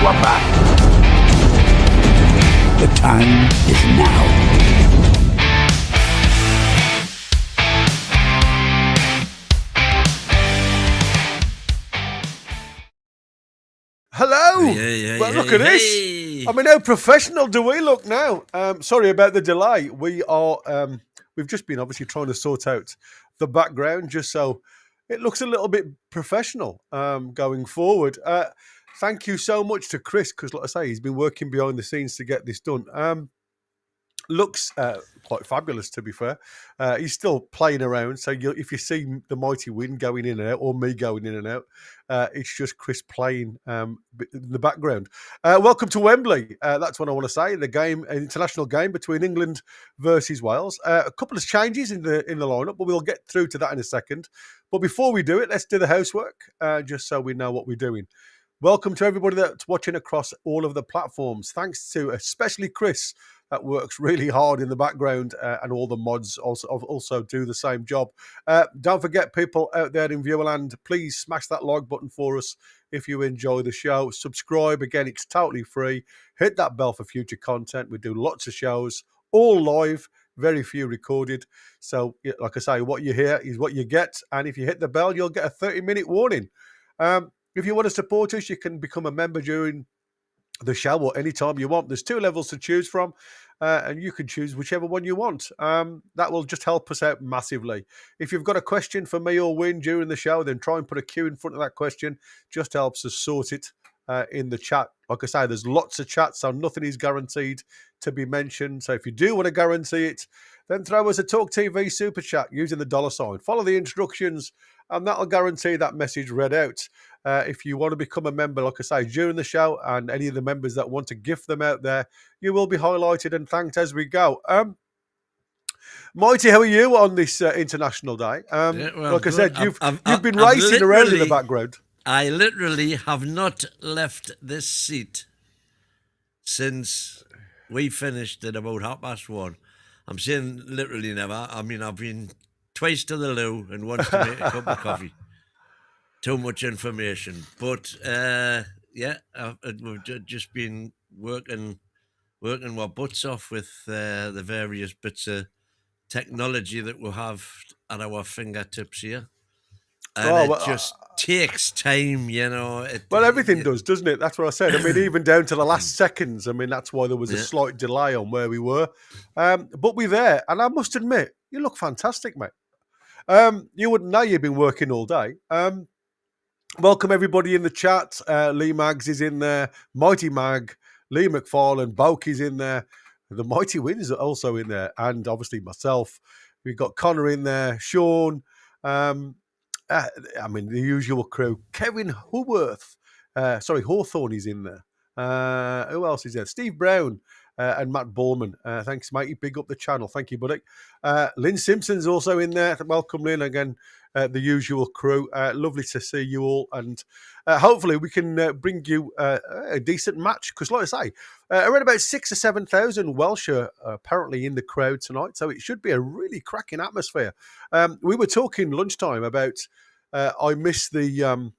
are back. The time is now. Hello. Well, look at this. I mean, how professional do we look now? Sorry about the delay. We are. We've just been obviously trying to sort out the background just so it looks a little bit professional going forward. Thank you so much to Chris because, like I say, he's been working behind the scenes to get this done. Looks quite fabulous, to be fair. He's still playing around, so if you see the mighty wind going in and out, or me going in and out, it's just Chris playing in the background. Welcome to Wembley. That's what I want to say. The game, an international game between England versus Wales. A couple of changes in the lineup, but we'll get through to that in a second. But before we do it, let's do the housework, just so we know what we're doing. Welcome to everybody that's watching across all of the platforms. Thanks to especially Chris, that works really hard in the background, and all the mods also do the same job. Don't forget, people out there in Viewerland, please smash that like button for us if you enjoy the show. Subscribe, again, it's totally free. Hit that bell for future content. We do lots of shows, all live, very few recorded. So, like I say, what you hear is what you get. And if you hit the bell, you'll get a 30-minute warning. If you want to support us, you can become a member during the show or anytime you want. There's 2 levels to choose from, and you can choose whichever one you want. That will just help us out massively. If you've got a question for me or Win during the show, then try and put a Q in front of that question. Just helps us sort it in the chat. Like I say, there's lots of chats, so nothing is guaranteed to be mentioned. So if you do want to guarantee it, then throw us a Talk TV super chat using the $sign. Follow the instructions, and that'll guarantee that message read out. If you want to become a member, like I say, during the show, and any of the members that want to gift them out there, you will be highlighted and thanked as we go. Mighty, how are you on this International Day? Like I said, you've been racing around in the background. I literally have not left this seat since we finished at about 1:30. I'm saying literally never. I mean, I've been twice to the loo and once to make a cup of coffee. Too much information, but we've just been working our butts off with the various bits of technology that we have at our fingertips here, and it just takes time, you know. Everything does, doesn't it? That's what I said. I mean, even down to the last seconds. I mean, that's why there was a slight delay on where we were, but we're there, and I must admit, you look fantastic, mate. You wouldn't know you've been working all day. Welcome everybody in the chat. Lee Maggs is in there. Mighty Mag, Lee McFarlane, Boki's in there. The Mighty Wins are also in there, and obviously myself. We've got Connor in there. Sean. I mean the usual crew. Kevin Hawthorne is in there. Who else is there? Steve Brown and Matt Ballman. Thanks, matey. Big up the channel. Thank you, buddy. Lynn Simpson's also in there. Welcome, Lynn, again. The usual crew. Lovely to see you all, and hopefully we can bring you a decent match, because like I say, around about 6,000 or 7,000 Welsh are apparently in the crowd tonight, so it should be a really cracking atmosphere. We were talking lunchtime about I miss the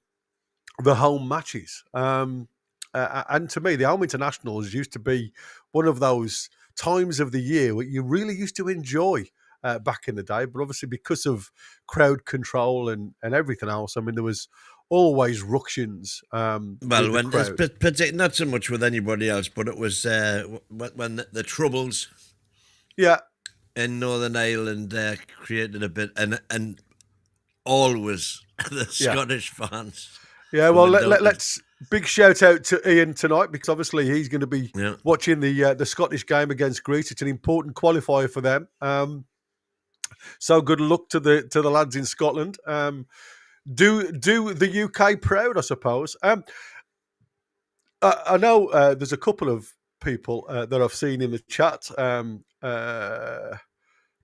home matches, and to me the home internationals used to be one of those times of the year where you really used to enjoy back in the day, but obviously because of crowd control and everything else, I mean, there was always ructions. Not so much with anybody else, but it was when the Troubles, in Northern Ireland created a bit, and always the Scottish fans. Yeah, well, let's big shout out to Ian tonight, because obviously he's going to be watching the Scottish game against Greece. It's an important qualifier for them. So good luck to the lads in Scotland. Do the UK proud, I suppose. I know there's a couple of people that I've seen in the chat.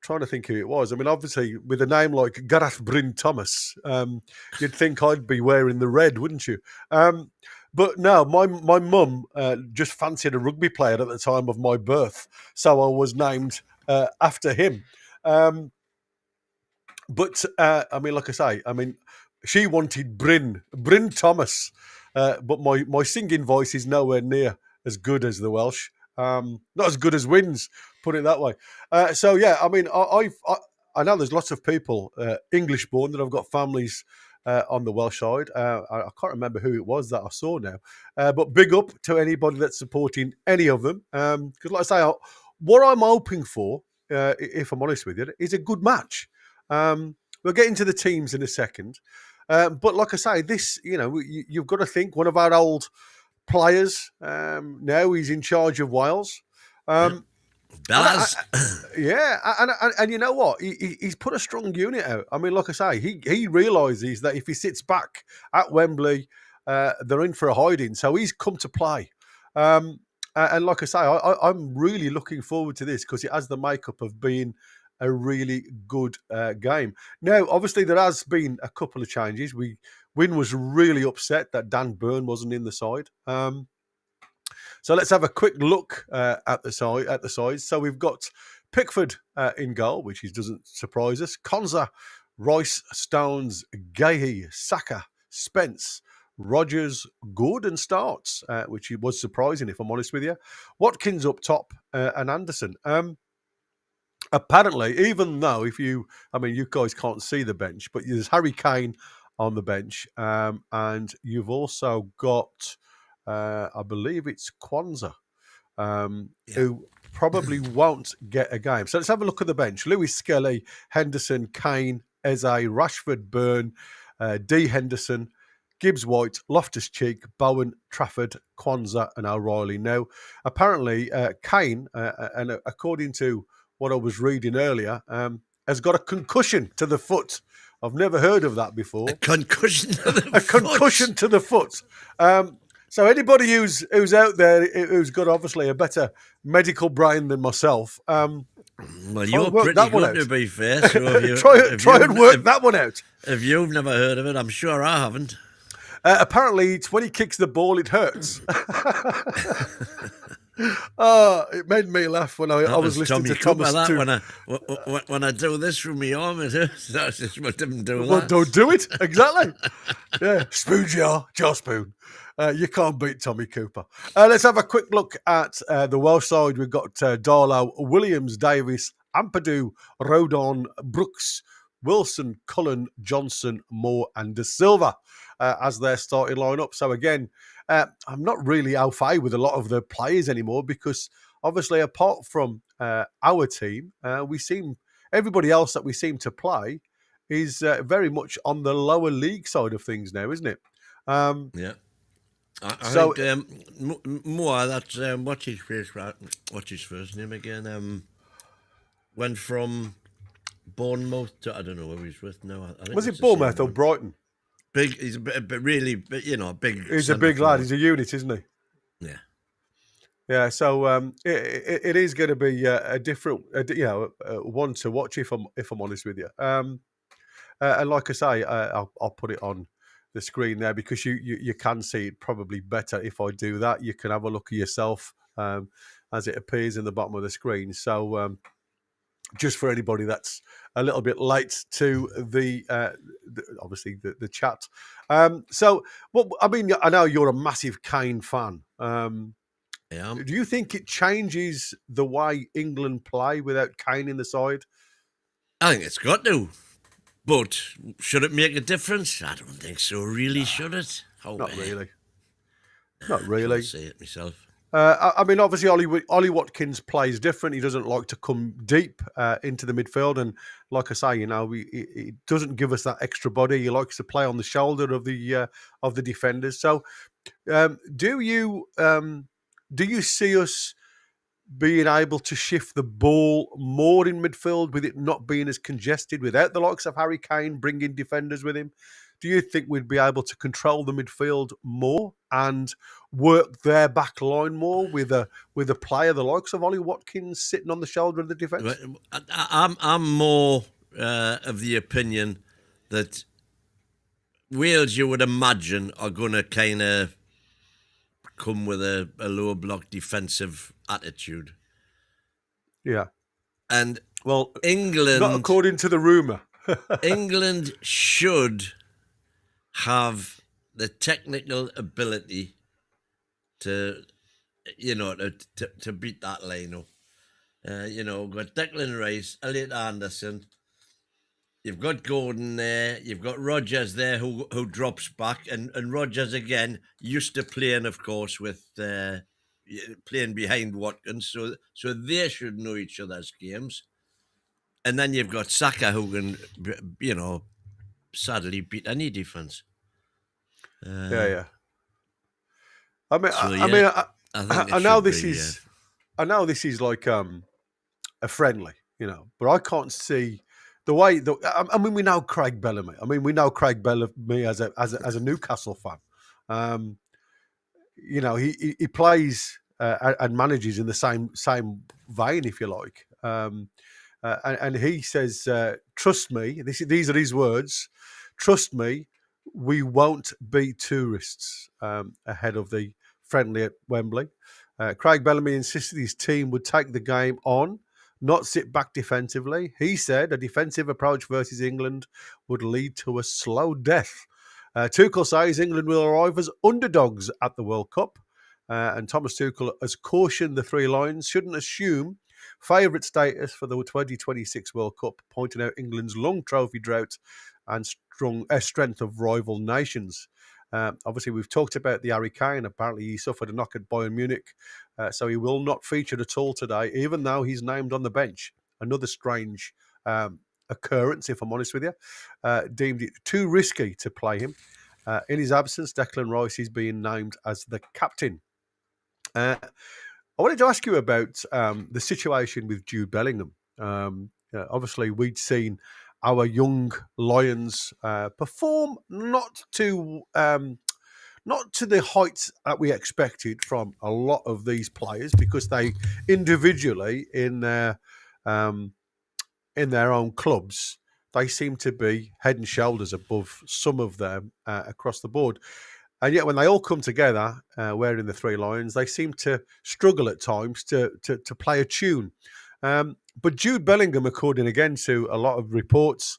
Trying to think who it was. I mean, obviously, with a name like Gareth Bryn Thomas, you'd think I'd be wearing the red, wouldn't you? But no, my mum just fancied a rugby player at the time of my birth, so I was named after him. But I mean, like I say, I mean, she wanted Bryn Thomas. but my singing voice is nowhere near as good as the Welsh. Not as good as Wynn's, put it that way. So yeah, I mean, I know there's lots of people English born that have got families on the Welsh side. I can't remember who it was that I saw now, but big up to anybody that's supporting any of them. Because, like I say, what I'm hoping for, if I'm honest with you, is a good match. We'll get into the teams in a second, but like I say, this, you've got to think one of our old players. Now he's in charge of Wales. Bellas. And you know what? He's put a strong unit out. I mean, like I say, he realises that if he sits back at Wembley, they're in for a hiding. So he's come to play. And like I say, I'm really looking forward to this because it has the makeup of being a really good game. Now, obviously, there has been a couple of changes. Wynn was really upset that Dan Burn wasn't in the side. So let's have a quick look at the sides. So we've got Pickford in goal, which doesn't surprise us. Konza, Rice, Stones, Gahey, Saka, Spence, Rodgers, Gordon starts, which was surprising if I'm honest with you. Watkins up top and Anderson. Apparently, even though you guys can't see the bench, but there's Harry Kane on the bench, and you've also got, I believe it's Kwanzaa, who probably won't get a game. So let's have a look at the bench. Lewis Skelly, Henderson, Kane, Eze, Rashford, Byrne, D. Henderson, Gibbs-White, Loftus-Cheek, Bowen, Trafford, Kwanzaa, and O'Reilly. Now, apparently, Kane, and according to what I was reading earlier, has got a concussion to the foot. I've never heard of that before. A concussion to the foot? Concussion to the foot. So anybody who's out there who's got obviously a better medical brain than myself, well, you're pretty good to be fair. So try and work that one out. If you've never heard of it, I'm sure I haven't. Apparently, it's when he kicks the ball, it hurts. Oh, it made me laugh when I was listening to Thomas too. When I do this from my arm, it hurts. That's just what didn't do well, that. Don't do it. Exactly. Yeah, spoon jar spoon. You can't beat Tommy Cooper. Let's have a quick look at the Welsh side. We've got Darlow, Williams, Davis, Ampadu, Rodon, Brooks, Wilson, Cullen, Johnson, Moore, and De Silva as their starting lineup. So again, I'm not really au fait with a lot of the players anymore because obviously, apart from our team, everybody else that we seem to play is very much on the lower league side of things now, isn't it? Yeah. I think Moore, that's what's his first name again? Went from Bournemouth to, I don't know who he's with now. I think was it Bournemouth or Brighton? Big, he's a bit really, big. He's a big lad. He's a unit, isn't he? Yeah. Yeah. So it is going to be a different, one to watch if I'm honest with you. And like I say, I'll put it on the screen there because you can see it probably better if I do that. You can have a look at yourself as it appears in the bottom of the screen. So just for anybody that's a little bit late to the chat. So, well, I mean, I know you're a massive Kane fan. Yeah. Do you think it changes the way England play without Kane in the side? I think it's got to. But should it make a difference? I don't think so, really, should it? Not really. Not really. I say it myself. I mean, obviously, Ollie Watkins plays different. He doesn't like to come deep into the midfield. And like I say, he doesn't give us that extra body. He likes to play on the shoulder of the defenders. So do you see us being able to shift the ball more in midfield with it not being as congested without the likes of Harry Kane bringing defenders with him? Do you think we'd be able to control the midfield more and work their back line more with a player the likes of Ollie Watkins sitting on the shoulder of the defence? I'm more of the opinion that Wales, you would imagine, are going to kind of come with a lower block defensive attitude. Yeah. And well, England, not according to the rumour. England should have the technical ability to beat that lineup. We've got Declan Rice, Elliot Anderson. You've got Gordon there. You've got Rodgers there who drops back. And Rodgers, again, used to playing, of course, with playing behind Watkins. So they should know each other's games. And then you've got Saka who can, sadly beat any defence. Yeah. I mean, So, I yeah, mean, I think I it know should this be, is, I know this is like a friendly, but I can't see the way. I mean, we know Craig Bellamy. I mean, we know Craig Bellamy as a Newcastle fan. He plays and manages in the same vein, if you like. And he says, "Trust me." These are his words. Trust me, we won't be tourists ahead of the friendly at Wembley. Craig Bellamy insisted his team would take the game on, not sit back defensively. He said a defensive approach versus England would lead to a slow death. Tuchel says England will arrive as underdogs at the World Cup. And Thomas Tuchel has cautioned the Three Lions shouldn't assume favourite status for the 2026 World Cup, pointing out England's long trophy drought and strength of rival nations. Obviously, we've talked about the Harry Kane. Apparently, he suffered a knock at Bayern Munich, so he will not feature at all today, even though he's named on the bench. Another strange occurrence, if I'm honest with you. Deemed it too risky to play him. In his absence, Declan Rice is being named as the captain. I wanted to ask you about the situation with Jude Bellingham. Obviously, we'd seen our young Lions perform not to the heights that we expected from a lot of these players, because they individually in their own clubs, they seem to be head and shoulders above some of them across the board. And yet when they all come together, wearing the Three Lions, they seem to struggle at times to play a tune. But Jude Bellingham, according again to a lot of reports,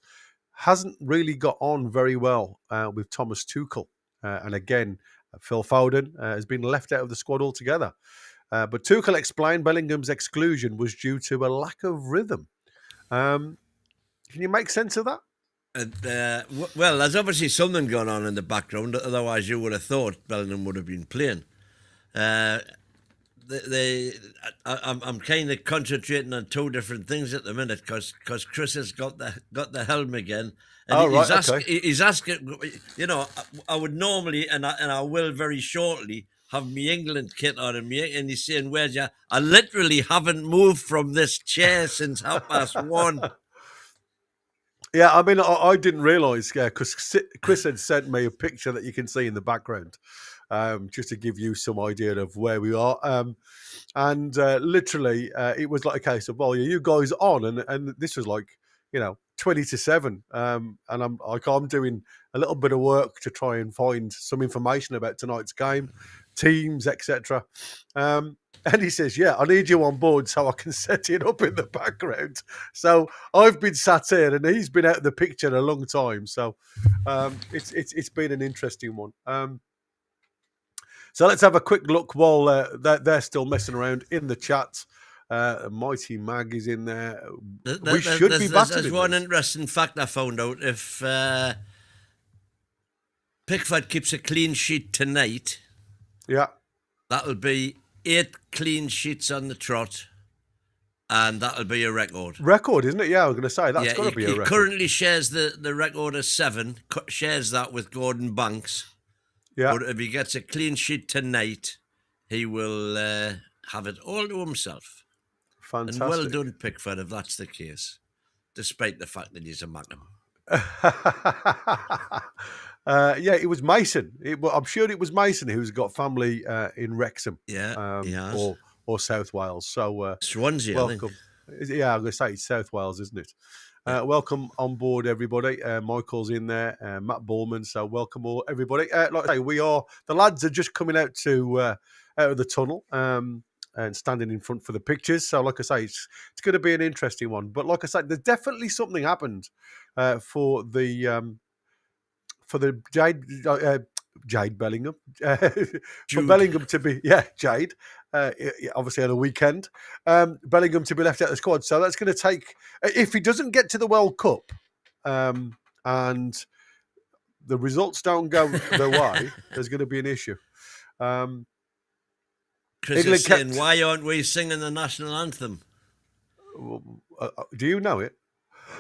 hasn't really got on very well with Thomas Tuchel. And again, Phil Foden has been left out of the squad altogether. But Tuchel explained Bellingham's exclusion was due to a lack of rhythm. Can you make sense of that? Well, there's obviously something going on in the background. Otherwise, you would have thought Bellingham would have been playing. I'm kind of concentrating on two different things at the minute because Chris has got the helm again. And he's asking. I would normally and I will very shortly have my England kit on, and he's saying, "Where's you?" I literally haven't moved from this chair since 1:30. Yeah, I mean, I didn't realise, because Chris had sent me a picture that you can see in the background, just to give you some idea of where we are. And literally, it was like a case of, well, you guys on, and this was like, 20-7, and I'm doing a little bit of work to try and find some information about tonight's game, teams, etc. And he says, "Yeah, I need you on board so I can set it up in the background." So I've been sat here, and he's been out of the picture a long time. So it's been an interesting one. So let's have a quick look while they're still messing around in the chat. Mighty Mag is in there. We should be battered. There's one interesting fact I found out. If Pickford keeps a clean sheet tonight, yeah, that'll be 8 clean sheets on the trot, and that'll be a record. Record, isn't it? Yeah, I was going to say that's got to be a record. He currently shares the record of 7. Shares that with Gordon Banks. Yeah. But if he gets a clean sheet tonight, he will have it all to himself. Fantastic. And well done, Pickford, if that's the case, despite the fact that he's a Mackham. Yeah, it was Mason. I'm sure it was Mason who's got family in Wrexham. Yeah, or South Wales. So Swansea, welcome. I think. Yeah, I'm going to say it's South Wales, isn't it? Welcome on board, everybody. Michael's in there, Matt Ballman. So welcome all, everybody. Like I say, the lads are just coming out of the tunnel and standing in front for the pictures. So like I say, it's going to be an interesting one. But like I say, there's definitely something happened for the Jade Bellingham. For Bellingham to be, Jade, obviously on a weekend. Bellingham to be left out of the squad. So that's going to take, if he doesn't get to the World Cup and the results don't go their way, there's going to be an issue. Chris is saying, why aren't we singing the national anthem? Do you know it?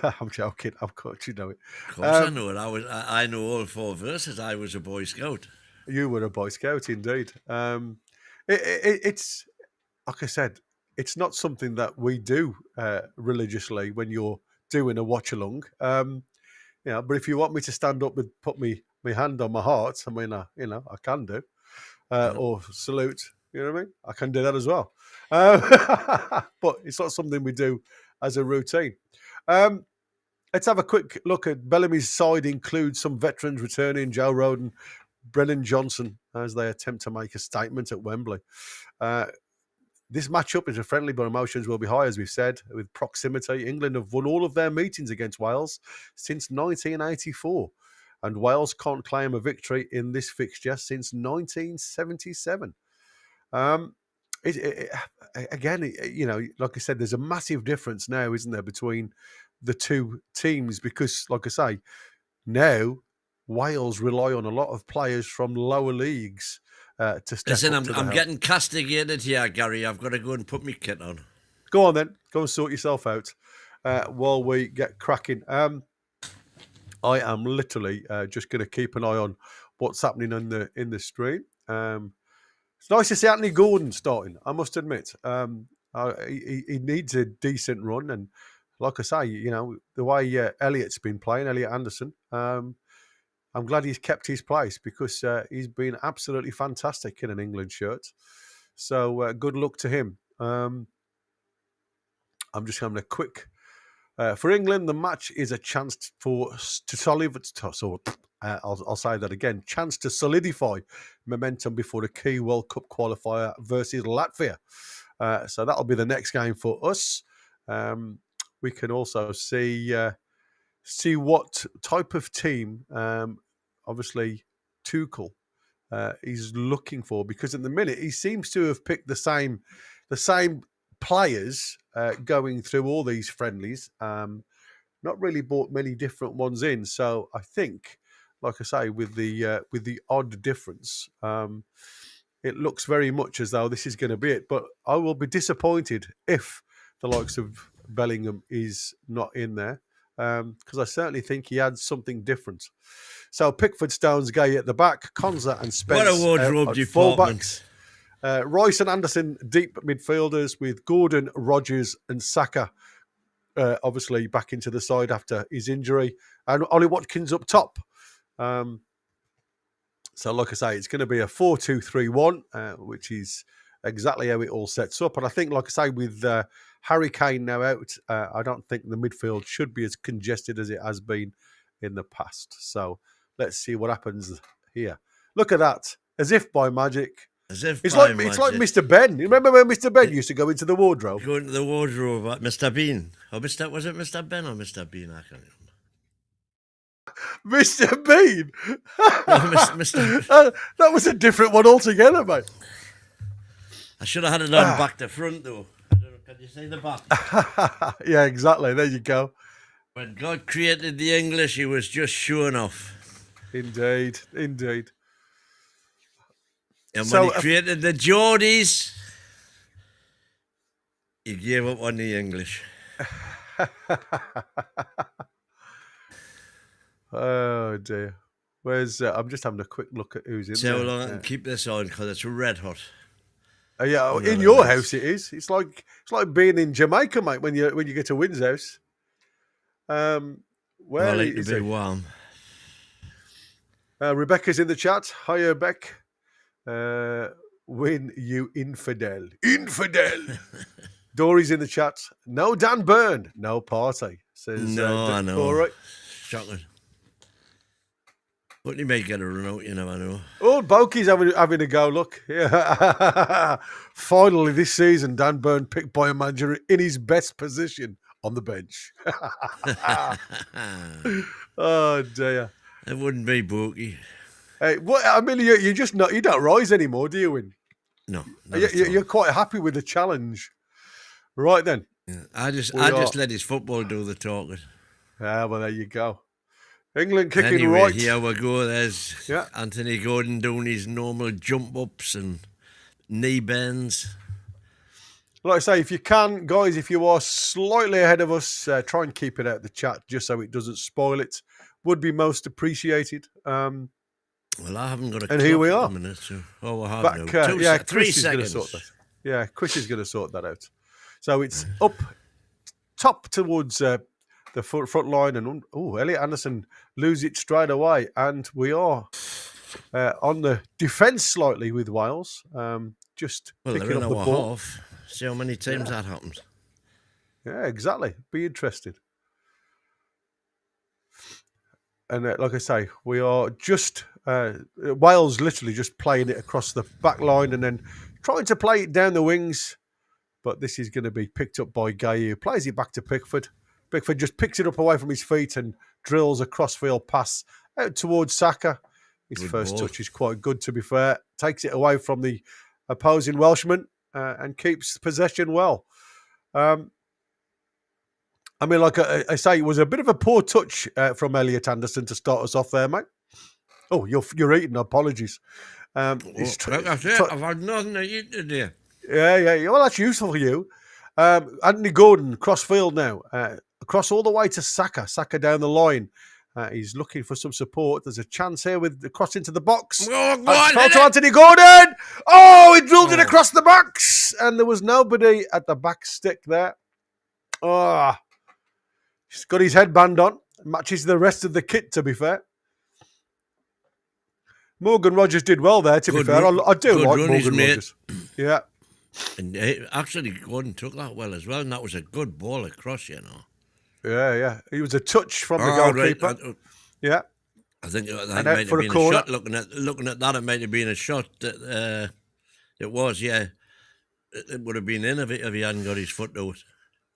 I'm joking. Of course you know it. Of course I know it. I know all 4 verses. I was a Boy Scout. You were a Boy Scout, indeed. It's, like I said, it's not something that we do religiously when you're doing a watch-along. But if you want me to stand up and put my hand on my heart, I mean, I can do. Or salute, you know what I mean? I can do that as well. But it's not something we do as a routine. Let's have a quick look at Bellamy's side. Includes some veterans returning, Joe Roden, Brennan Johnson, as they attempt to make a statement at Wembley. This matchup is a friendly, but emotions will be high, as we've said, with proximity. England have won all of their meetings against Wales since 1984, and Wales can't claim a victory in this fixture since 1977. Again, like I said, there's a massive difference now, isn't there, between the two teams? Because, like I say, now Wales rely on a lot of players from lower leagues to step Listen, up to the I'm help. getting castigated here, Gary. I've got to go and put my kit on. Go on then. Go and sort yourself out while we get cracking. I am literally just going to keep an eye on what's happening in the stream. It's nice to see Anthony Gordon starting, I must admit. He needs a decent run. And like I say, the way Elliot's been playing, Elliot Anderson, I'm glad he's kept his place because he's been absolutely fantastic in an England shirt. So good luck to him. I'm just having a quick... for England, the match is a chance I'll say that again. Chance to solidify momentum before the key World Cup qualifier versus Latvia. So that'll be the next game for us. We can also see what type of team, obviously, Tuchel is looking for, because at the minute he seems to have picked the same players going through all these friendlies. Not really brought many different ones in. So I think, like I say, with the odd difference, it looks very much as though this is going to be it. But I will be disappointed if the likes of Bellingham is not in there, because I certainly think he adds something different. So Pickford, Stones, Gay at the back, Konza and Spence. What a wardrobe department. Rice and Anderson, deep midfielders, with Gordon, Rodgers and Saka obviously back into the side after his injury, and Ollie Watkins up top. So like I say, it's going to be a 4-2-3-1, which is exactly how it all sets up. And I think, like I say, with Harry Kane now out, I don't think the midfield should be as congested as it has been in the past. So let's see what happens here. Look at that. As if by magic. It's like Mr. Ben. You remember when Mr. Ben used to go into the wardrobe? Go into the wardrobe, Mr. Bean. Or was it Mr. Ben or Mr. Bean? I can't remember. Mr. Bean? No, Mr. That was a different one altogether, mate. I should have had it on back to front, though. I don't know, can you see the back? Yeah, exactly. There you go. When God created the English, he was just showing off. Indeed. And when he created the Geordies, he gave up on the English. Oh, dear. Where's... I'm just having a quick look at who's in there. So long I can keep this on because it's red hot. Yeah, in your house it is. It's like being in Jamaica, mate, when you get to Wynn's house. Where I like is to be it? warm. Rebecca's in the chat. Hiya, Beck. Win, you infidel. Dory's in the chat. No Dan Byrne. No party. Says I know. All right. Shocking. But you may get a run out, you never know. Old Bokey's having a go, look. Yeah. Finally this season, Dan Byrne picked by a manager in his best position on the bench. Oh, dear. It wouldn't be Bokey. What I mean, you just not you don't rise anymore, do you? Win? No, not at all. You're quite happy with the challenge, right then? Yeah, I just let his football do the talking. Yeah, well, there you go. England kicking Anyway, right. here we go. There's Anthony Gordon doing his normal jump ups and knee bends. Like I say, if you can, guys, if you are slightly ahead of us, try and keep it out of the chat just so it doesn't spoil it. Would be most appreciated. Well, I haven't got a and here we are. Minute, so, I have back. now. 3 seconds. Is going to sort that. Yeah, Chris is going to sort that out. So it's up top towards the front line, and Elliot Anderson lose it straight away, and we are on the defence slightly with Wales. Just picking up the ball. Half. See how many times that happens. Yeah, exactly. Be interested. And like I say, we are just Wales literally just playing it across the back line and then trying to play it down the wings. But this is going to be picked up by Gay, who plays it back to Pickford. Pickford just picks it up away from his feet and drills a crossfield pass out towards Saka. His first touch is quite good, to be fair. Takes it away from the opposing Welshman and keeps possession well. I mean, like I say, it was a bit of a poor touch from Elliot Anderson to start us off there, mate. Oh, you're eating. Apologies. That's it. I've had nothing to eat today. Yeah. Well, that's useful for you. Anthony Gordon, crossfield now. Across all the way to Saka. Saka down the line. He's looking for some support. There's a chance here with the cross into the box. Fell to Anthony Gordon. Oh, he drilled it across the box. And there was nobody at the back stick there. Oh, he's got his headband on. Matches the rest of the kit, to be fair. Morgan Rogers did well there, to be fair. I do like Morgan Rogers. Yeah. And actually, Gordon took that well as well. And that was a good ball across, you know. Yeah. He was a touch from the goalkeeper. Right. Yeah. I think that might have been a shot. Looking at that, it might have been a shot. It was, yeah. It would have been in if he hadn't got his foot to it.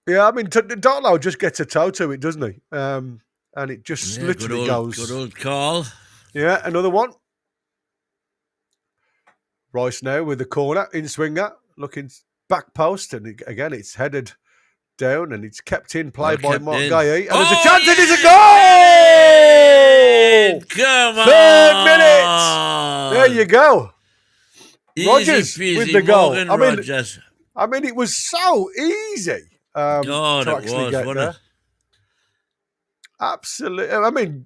Yeah, I mean, Darlow just gets a toe to it, doesn't he? And it just literally goes. Good old call. Yeah, another one. Rice now with the corner in swinger, looking back post, and again it's headed down and it's kept in play by Mark Gay. And there's a chance, it is a goal! Come on! 3rd minute! There you go. Rogers with the goal. I mean, it was so easy to actually get there. Absolutely. I mean,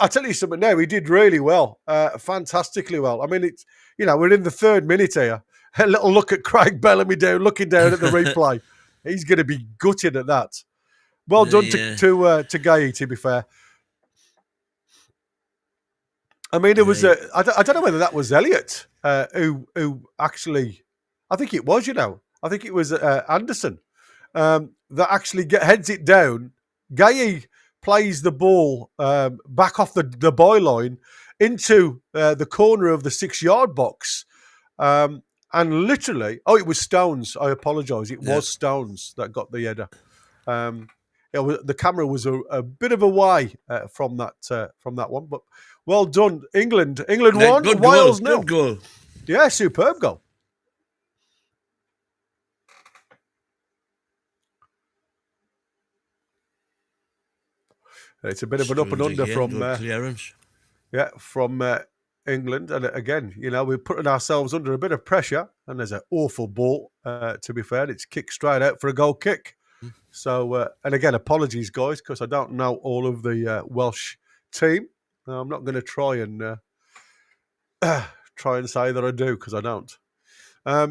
I'll tell you something now. He did really well, fantastically well. I mean, it's we're in the 3rd minute here. A little look at Craig Bellamy looking down at the replay. He's going to be gutted at that. Well done to Gay, to be fair. I mean, it was. I don't know whether that was Elliot who actually. I think it was. I think it was Anderson that actually heads it down. Gay plays the ball back off the byline into the corner of the 6-yard box. And literally, it was Stones. I apologise. It was Stones that got the header. The camera was a bit of a way from that one, but well done, England. England won. Wales nil. Good goal. Yeah, superb goal. It's a bit of an up and under from clearance. Yeah, from England, and again, we're putting ourselves under a bit of pressure. And there's an awful ball. To be fair, it's kicked straight out for a goal kick. So, and again, apologies, guys, because I don't know all of the Welsh team. I'm not going to try and say that I do, because I don't. Yeah,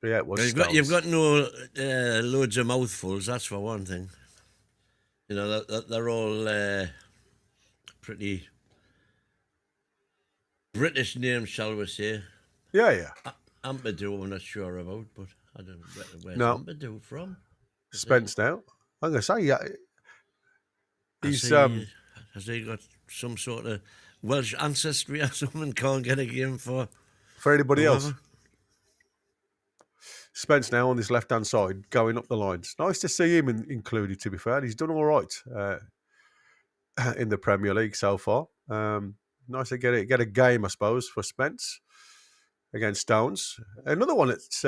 it was. You've got no loads of mouthfuls. That's for one thing. They're all pretty British names, shall we say? Yeah. Ampadu, I'm not sure about, but I don't know where's Ampadu from. Spence now. I'm going to say, he's has he got some sort of Welsh ancestry or something? Can't get a game for anybody else. Spence now on this left-hand side, going up the lines. Nice to see him included, to be fair. He's done all right in the Premier League so far. Nice to get a game, I suppose, for Spence against Stones. Another one that's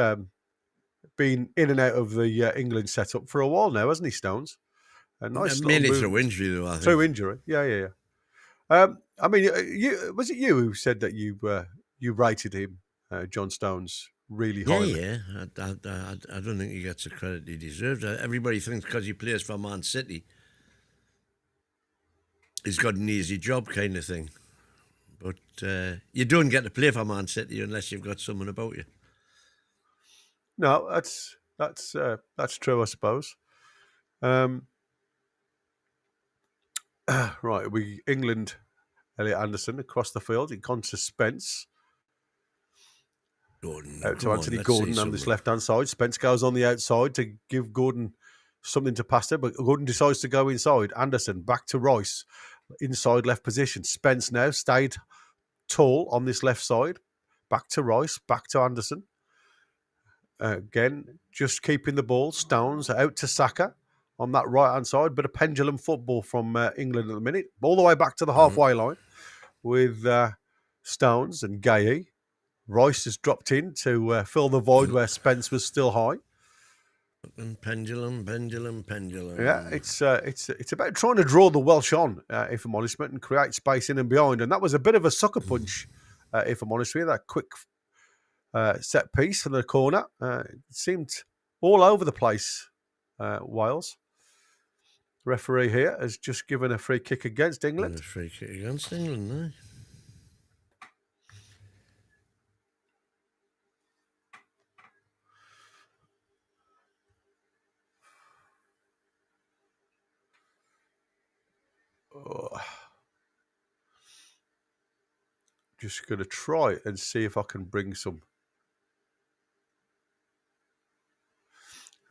been in and out of the England setup for a while now, hasn't he, Stones? A nice little Mainly move. through injury, though, I think. Through injury, yeah. I mean, was it you who said that you rated him, John Stones, really highly? Yeah. I don't think he gets the credit he deserves. Everybody thinks because he plays for Man City, he's got an easy job kind of thing. But you don't get to play for Man City unless you've got someone about you. No, that's true, I suppose. Right, England, Elliot Anderson across the field. He gone to Spence. Gordon, Out to Anthony Gordon on this left-hand side. Spence goes on the outside to give Gordon something to pass to, but Gordon decides to go inside. Anderson back to Rice, inside left position. Spence now stayed tall on this left side. Back to Rice, back to Anderson. Again, just keeping the ball. Stones out to Saka on that right-hand side. Bit of pendulum football from England at the minute. All the way back to the halfway line with Stones and Gay. Rice has dropped in to fill the void where Spence was still high. And pendulum. Yeah, it's about trying to draw the Welsh on, if I'm honest, and create space in and behind. And that was a bit of a sucker punch, if I'm honest with you. That quick set piece from the corner. It seemed all over the place, Wales. Referee here has just given a free kick against England. A free kick against England, eh? Just going to try and see if I can bring some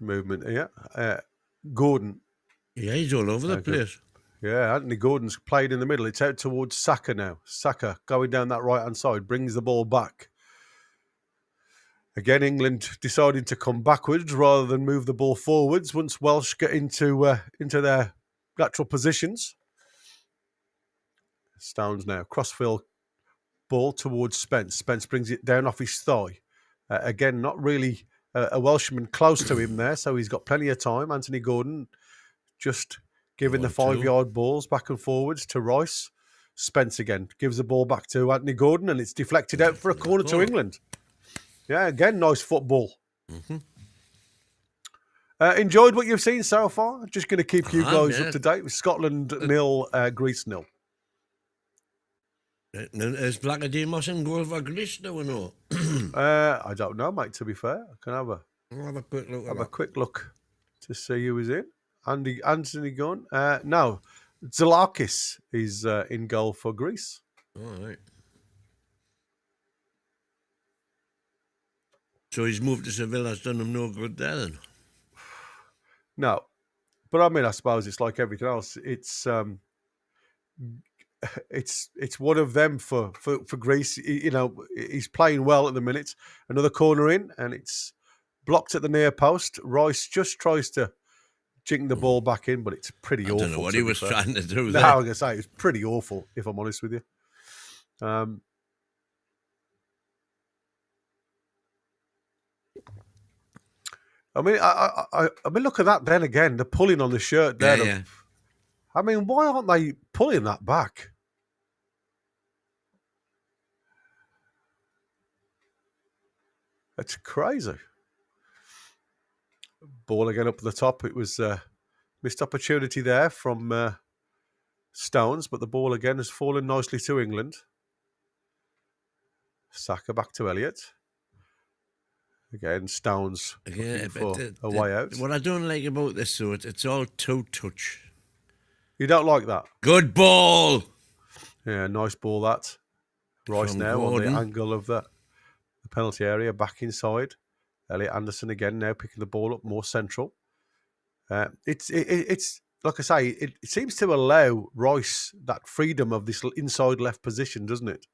movement here. Gordon. Yeah, he's all over the place. Yeah, Anthony Gordon's played in the middle. It's out towards Saka now. Saka going down that right-hand side, brings the ball back. Again, England deciding to come backwards rather than move the ball forwards once Welsh get into their natural positions. Stones now, crossfield ball towards Spence. Spence brings it down off his thigh. Again, not really a Welshman close to him there, so he's got plenty of time. Anthony Gordon just giving the 5-yard balls back and forwards to Rice. Spence again gives the ball back to Anthony Gordon, and it's deflected out for a corner to England. Yeah, again, nice football. Enjoyed what you've seen so far? Just going to keep you guys up to date with Scotland 0, Greece 0. Is Blackademos in goal for Greece now or no? I don't know, mate, to be fair. I can have a quick look. Have a quick look to see who is in. Anthony Gunn. No, Zalakis is in goal for Greece. All right. So his move to Seville has done him no good there then? No. But I mean, I suppose it's like everything else. It's one of them for Greece. You know, he's playing well at the minute. Another corner in, and it's blocked at the near post. Rice just tries to jink the ball back in, but it's pretty awful. I don't know what he was trying to do no, there. I was going to say, it's pretty awful, if I'm honest with you. I mean, look at that then again. The pulling on the shirt there. Yeah. I mean, why aren't they pulling that back? That's crazy. Ball again up at the top. It was missed opportunity there from Stones, but the ball again has fallen nicely to England. Saka back to Elliott. Again, Stones for a way out. What I don't like about this, though, it's all two-touch. You don't like that? Good ball! Yeah, nice ball that. Rice From now Gordon. on the angle of the penalty area, back inside. Elliot Anderson again now picking the ball up more central. It's like I say, it seems to allow Rice that freedom of this inside left position, doesn't it?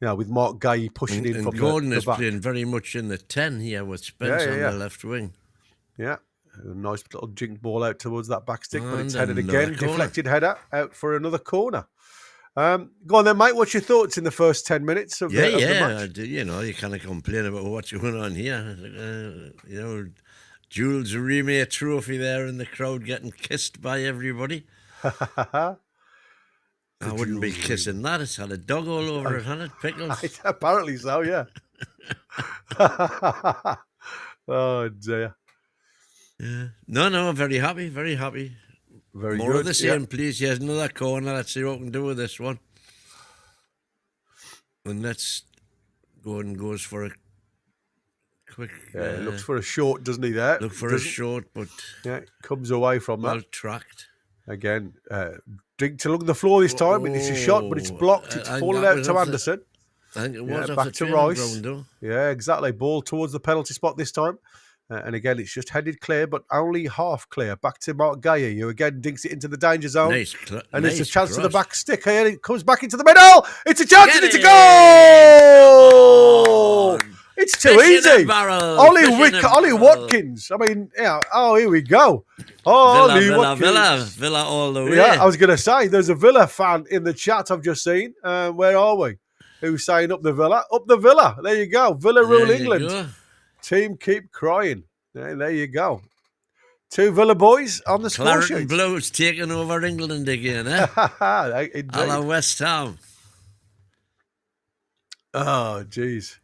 You know, with Mark Gay pushing in from Gordon the is back. playing very much in the 10 here with Spence on the left wing. Yeah, a nice little jink ball out towards that back stick, but it's And headed again. another corner. Deflected header out for another corner. Go on then, mate. What's your thoughts in the first 10 minutes of the match? You know, you can't complain about what's going on here. You know, Jules Rimet trophy there in the crowd getting kissed by everybody. I wouldn't be kissing that. It's had a dog all over it, hasn't it? Pickles. Apparently so, yeah. Oh, dear. Yeah. No, very happy, very happy. Very More good. of the same, please. Here's another corner. Let's see what we can do with this one. And let's go and goes for a quick... looks for a short, doesn't he, there? Look for a short, but... Yeah, comes away from that. Well tracked. Again, dig to look at the floor this time. It's a shot, but it's blocked. It's fallen out to Anderson. I think it was back to Rice. Yeah, exactly. Ball towards the penalty spot this time. And again, it's just headed clear, but only half clear. Back to Mark Gaia, who again dinks it into the danger zone. And it's a chance to the back stick here. It comes back into the middle. It's a chance and it's a goal! It's too easy. Ollie Watkins. I mean, yeah. Oh, here we go. Oh, Villa all the way. Yeah, I was going to say, there's a Villa fan in the chat I've just seen. Where are we? Who's saying up the Villa? Up the Villa. There you go. Villa rule England. Team keep crying. There you go. 2 Villa boys on the score sheet. Claret Blues taking over England again, eh? A la West Ham. Oh, jeez.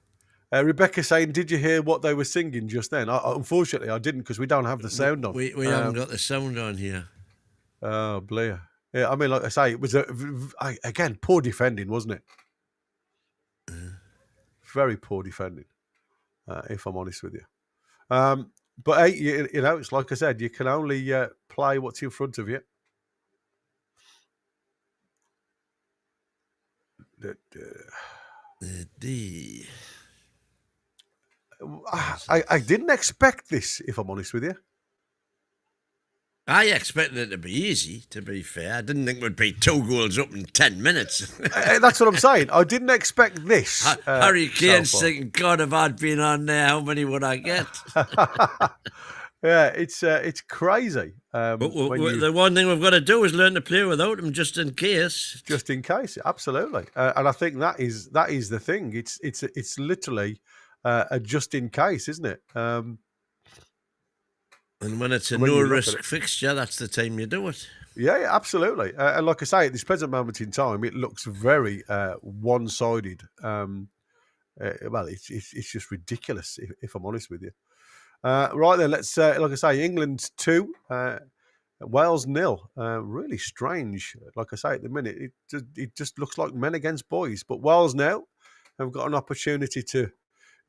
Rebecca saying, did you hear what they were singing just then? Unfortunately, I didn't because we don't have the sound on. We haven't got the sound on here. Oh, Blair. Yeah, I mean, like I say, it was, again, poor defending, wasn't it? Very poor defending. If I'm honest with you. But hey, you know, it's like I said, you can only play what's in front of you. I didn't expect this, if I'm honest with you. I expected it to be easy, to be fair. I didn't think it would be 2 goals up in 10 minutes. That's what I'm saying. I didn't expect this. Harry Kane's thinking, God, if I'd been on there, how many would I get? Yeah, it's crazy. But the one thing we've got to do is learn to play without him, just in case. Just in case, absolutely. And I think that is the thing. It's literally a just in case, isn't it? And when it's a no-risk fixture, that's the time you do it. Yeah, absolutely. And like I say, at this present moment in time, it looks very one-sided. Well, it's just ridiculous, if I'm honest with you. Right then, let's, like I say, England 2, Wales 0. Really strange. Like I say, at the minute, it just looks like men against boys. But Wales now have got an opportunity to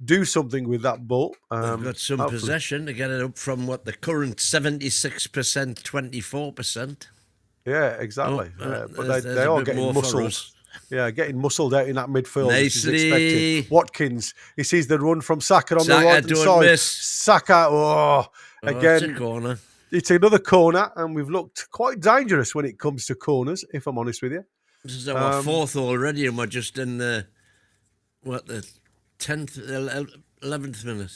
do something with that ball. They've got some possession to get it up from the current 76%, 24%. Yeah, exactly. But they are getting muscled. Yeah, getting muscled out in that midfield. Nicely. Watkins, he sees the run from Saka on the right-hand side. Miss. Saka, again. It's a corner. It's another corner, and we've looked quite dangerous when it comes to corners, if I'm honest with you. This is our 4th already, and we're just in the 10th, 11th minute.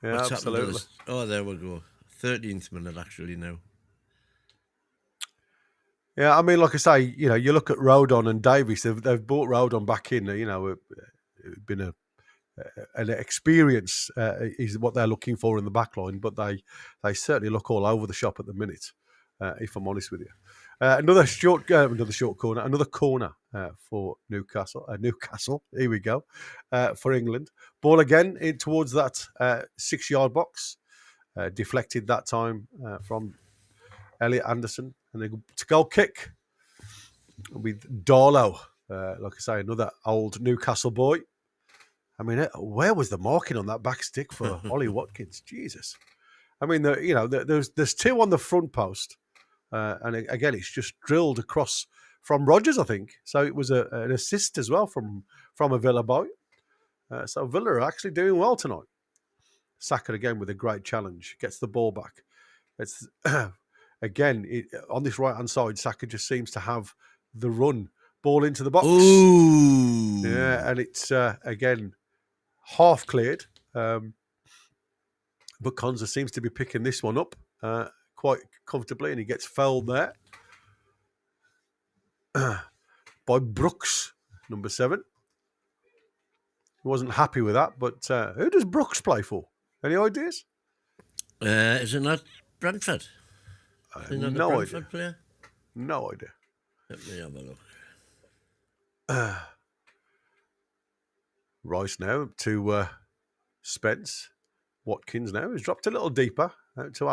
Yeah, What's absolutely. Oh, there we go. 13th minute, actually, now. Yeah, I mean, like I say, you know, you look at Rodon and Davies, they've brought Rodon back in. You know, it's been an experience is what they're looking for in the back line, but they certainly look all over the shop at the minute, if I'm honest with you. Another corner for Newcastle. Newcastle, here we go, for England. Ball again in towards that 6-yard box. Deflected that time from Elliot Anderson. And it's a goal kick with Darlow. Like I say, another old Newcastle boy. I mean, where was the marking on that back stick for Ollie Watkins? Jesus. I mean, there's 2 on the front post. And again, it's just drilled across from Rodgers, I think. So it was an assist as well from a Villa boy. So Villa are actually doing well tonight. Saka again with a great challenge. Gets the ball back. It's again, on this right-hand side, Saka just seems to have the run. Ball into the box. Ooh. Yeah, and it's, again, half cleared. But Konza seems to be picking this one up quite comfortably, and he gets fouled there. by Brooks, number 7. He wasn't happy with that, but who does Brooks play for? Any ideas? Is it not Brentford? Is he not no a Brentford idea. player? No idea. Let me have a look. Rice now to Spence. Watkins now has dropped a little deeper out to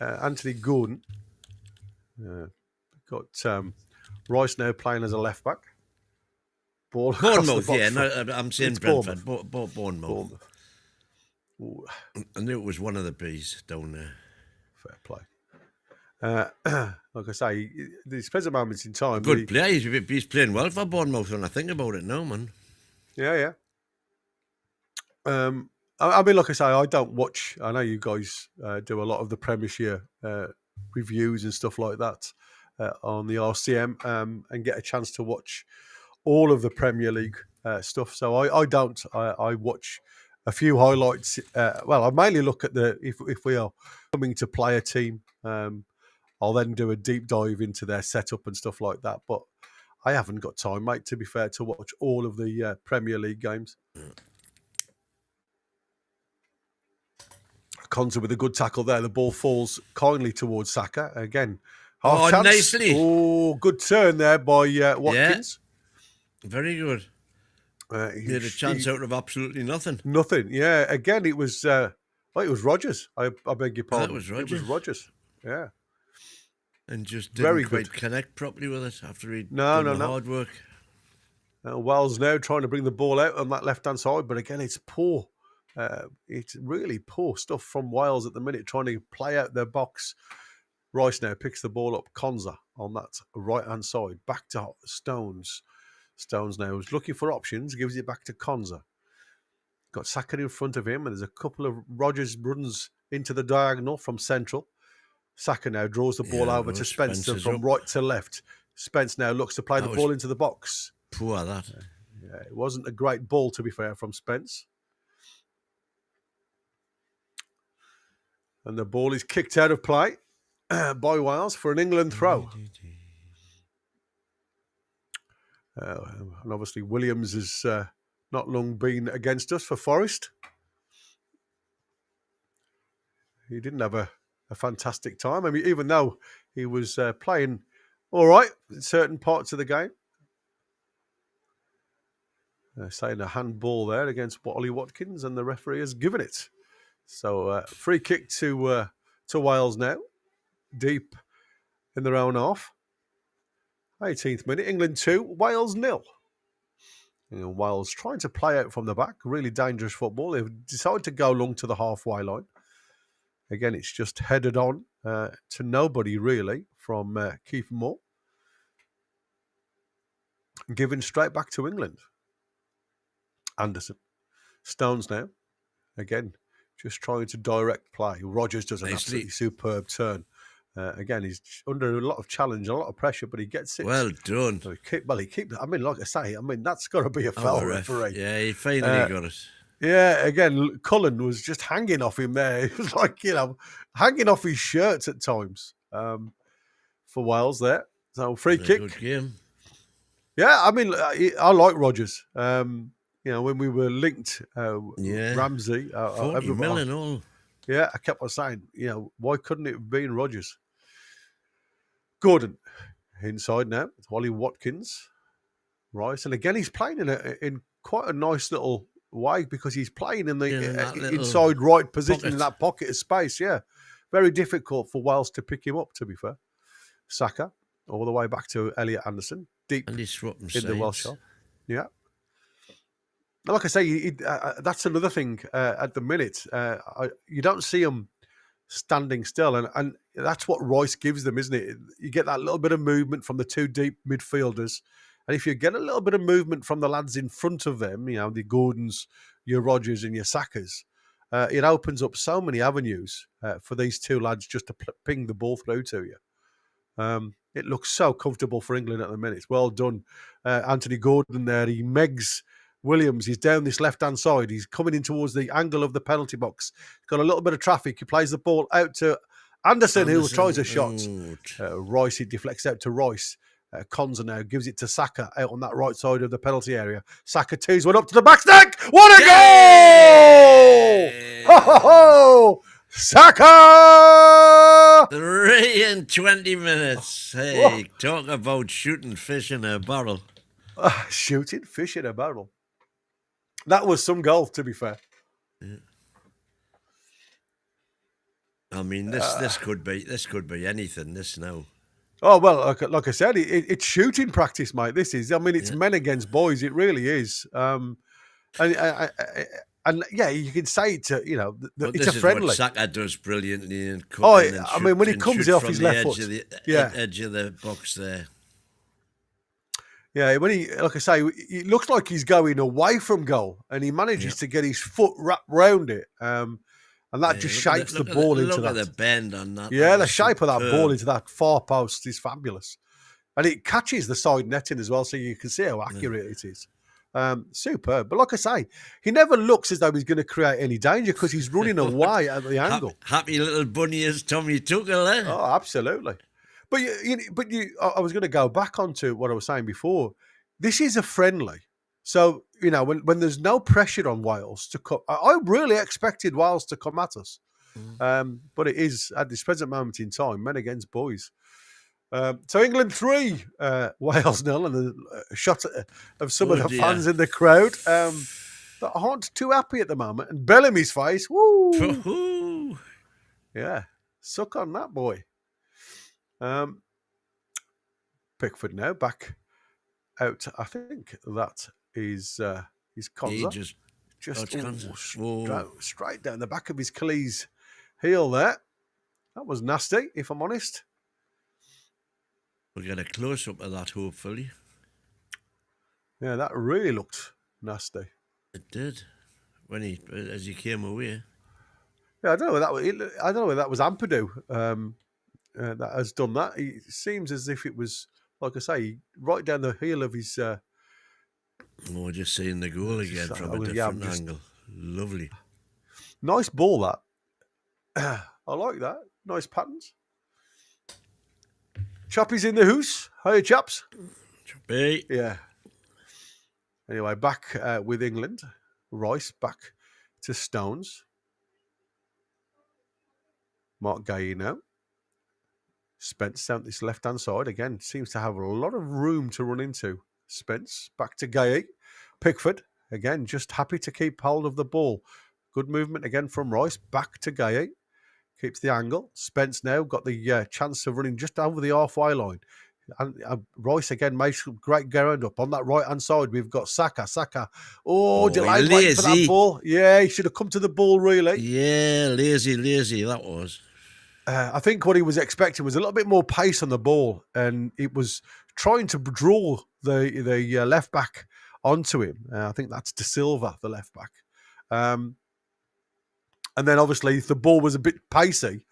Anthony Gordon. Got Rice now playing as a left back. Ball across the Bournemouth, box. yeah. No, I'm saying It's Brentford. Bournemouth. Ooh, I knew it was one of the B's down there. fair play. Like I say, there's present moments in time. Good player. He's playing well for Bournemouth when I think about it now, man. Yeah. I mean, like I say, I don't watch. I know you guys do a lot of the Premiership reviews and stuff like that on the RCM and get a chance to watch all of the Premier League stuff. So I don't. I watch a few highlights. Well, I mainly look at if we are coming to play a team. I'll then do a deep dive into their setup and stuff like that. But I haven't got time, mate, to be fair, to watch all of the Premier League games. Konza with a good tackle there. The ball falls kindly towards Saka. Again, half chance. Nicely. Oh, good turn there by Watkins. Yeah. Very good. He had a chance out of absolutely nothing. Nothing. Yeah. Again, it was Rodgers. I beg your pardon. That was Rodgers. It was Rodgers. Yeah. And just Very didn't quite good. connect properly with it after he'd No. done the hard work. Wells now trying to bring the ball out on that left-hand side, but again, it's poor. It's really poor stuff from Wales at the minute, trying to play out their box. Rice now picks the ball up. Konza on that right-hand side. Back to Stones. Stones now is looking for options, gives it back to Konza. Got Saka in front of him, and there's a couple of Rodgers runs into the diagonal from central. Saka now draws the ball over to Spencer from right to left. Spence now looks to play the ball into the box. Poor that. Yeah, it wasn't a great ball, to be fair, from Spence. And the ball is kicked out of play by Wales for an England throw. And obviously Williams has not long been against us for Forest. He didn't have a fantastic time. I mean, even though he was playing all right in certain parts of the game. Saying a handball there against Ollie Watkins, and the referee has given it. So free kick to Wales now, deep in their own half. 18th minute, England 2, Wales 0. Wales trying to play out from the back, really dangerous football. They've decided to go long to the halfway line. Again, it's just headed on to nobody really from Kiefer Moore. Given straight back to England. Anderson. Stones now. Again, just trying to direct play. Rodgers does an absolutely superb turn. Again, he's under a lot of challenge, a lot of pressure, but he gets it. Well done. So he keeps. I mean, like I say, that's got to be a foul referee. Yeah, he finally got it. Yeah, again, Cullen was just hanging off him there. It was like, hanging off his shirts at times for Wales there. So free kick. Good game. Yeah, I mean, I like Rodgers. When we were linked, Ramsey. 40 million all. Yeah, I kept on saying, why couldn't it have been Rodgers? Gordon, inside now. It's Ollie Watkins. Rice. And again, he's playing in quite a nice little way because he's playing in the inside right position in that pocket of space. Yeah, very difficult for Wales to pick him up, to be fair. Saka, all the way back to Elliot Anderson. Deep in the Welsh half. Yeah. Like I say, that's another thing at the minute. You don't see them standing still, and that's what Rice gives them, isn't it? You get that little bit of movement from the two deep midfielders, and if you get a little bit of movement from the lads in front of them, the Gordons, your Rodgers and your Sakas, it opens up so many avenues for these two lads just to ping the ball through to you. It looks so comfortable for England at the minute. Well done, Anthony Gordon there. He megs Williams. He's down this left-hand side. He's coming in towards the angle of the penalty box. He's got a little bit of traffic. He plays the ball out to Anderson, who tries a shot. Rice, he deflects out to Rice. Konza now gives it to Saka out on that right side of the penalty area. Saka tees one up to the back stack. What a goal! Ho, ho, ho! Saka! 3 in 20 minutes. Hey, talk about shooting fish in a barrel. Shooting fish in a barrel. That was some goal, to be fair. Yeah. I mean, this could be anything. This now. Oh well, like I said, it's shooting practice, mate. This is. I mean, it's men against boys. It really is. And yeah, you can say it's a it's a friendly. What Saka does brilliantly in I mean, when he comes off his left foot, edge of the box there. Yeah, when like I say, it looks like he's going away from goal, and he manages to get his foot wrapped round it, and that just shapes the ball into that. Look at the bend on that. Yeah, the shape of that ball into that far post is fabulous, and it catches the side netting as well, so you can see how accurate it is. Superb. But like I say, he never looks as though he's going to create any danger because he's running away at the angle. Happy little bunny is Tommy Tuchel, eh? Oh, absolutely. But I was going to go back onto what I was saying before. This is a friendly. So, when there's no pressure on Wales to come, I really expected Wales to come at us. But it is, at this present moment in time, men against boys. So England 3, Wales 0, and a shot of some of the fans in the crowd that aren't too happy at the moment. And Bellamy's face, woo! Yeah, suck on that boy. Pickford now back out. I think that is Konza. Straight down the back of his Achilles heel there. That was nasty, if I'm honest. We'll get a close-up of that, hopefully. Yeah, that really looked nasty. It did, as he came away. Yeah, I don't know whether that was Ampadu that has done that. It seems as if it was, like I say, right down the heel of his... we're just seeing the goal again from a different angle. Lovely. Nice ball, that. I like that. Nice patterns. Choppy's in the house. Hiya, chaps. Choppy. Yeah. Anyway, back with England. Rice back to Stones. Mark Gay now. Spence down this left-hand side. Again, seems to have a lot of room to run into. Spence back to Gay. Pickford, again, just happy to keep hold of the ball. Good movement again from Rice. Back to Gay. Keeps the angle. Spence now got the chance of running just over the halfway line. And Rice again makes great ground up. On that right-hand side, we've got Saka. Delayed waiting for that ball. Yeah, he should have come to the ball, really. Yeah, lazy, that was. I think what he was expecting was a little bit more pace on the ball, and it was trying to draw the left-back onto him. I think that's De Silva, the left-back. And then, obviously, if the ball was a bit pacey,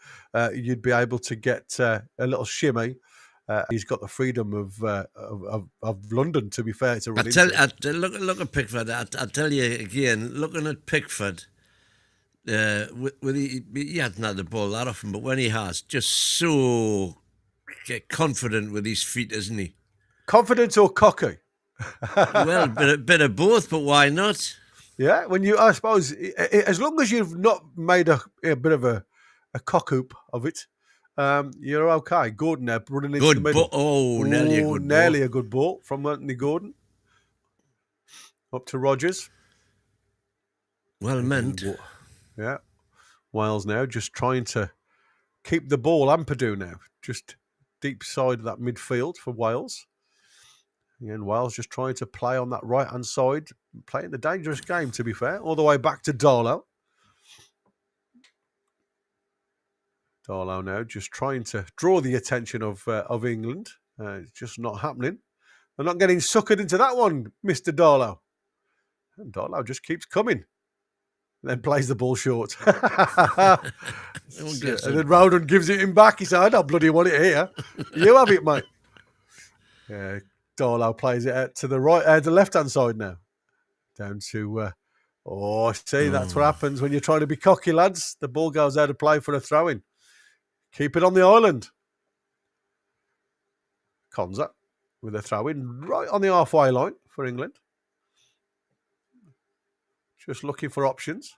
you'd be able to get a little shimmy. He's got the freedom of London, to be fair, to run into. Look at Pickford. I tell you again, looking at Pickford, he hasn't had the ball that often, but when he has, just so confident with his feet, isn't he? Confident or cocky? Well, a bit of both, but why not? Yeah, I suppose, as long as you've not made a bit of a cock hoop of it, you're okay. Gordon there running into the middle. Nearly a good ball from Anthony Gordon. Up to Rodgers. Well meant. Yeah. Wales now just trying to keep the ball. Ampadu now, just deep side of that midfield for Wales. And Wales just trying to play on that right-hand side, playing the dangerous game, to be fair, all the way back to Darlow. Darlow now just trying to draw the attention of England. It's just not happening. They're not getting suckered into that one, Mr. Darlow. And Darlow just keeps coming. Then plays the ball short. And then Rowden gives it him back. He said, I don't bloody want it here. You have it, mate. Yeah. Darlow plays it out to the right, the left-hand side now. Down to, that's what happens when you're trying to be cocky, lads. The ball goes out of play for a throw-in. Keep it on the island. Konza. with a throw in right on the halfway line for England. Just looking for options.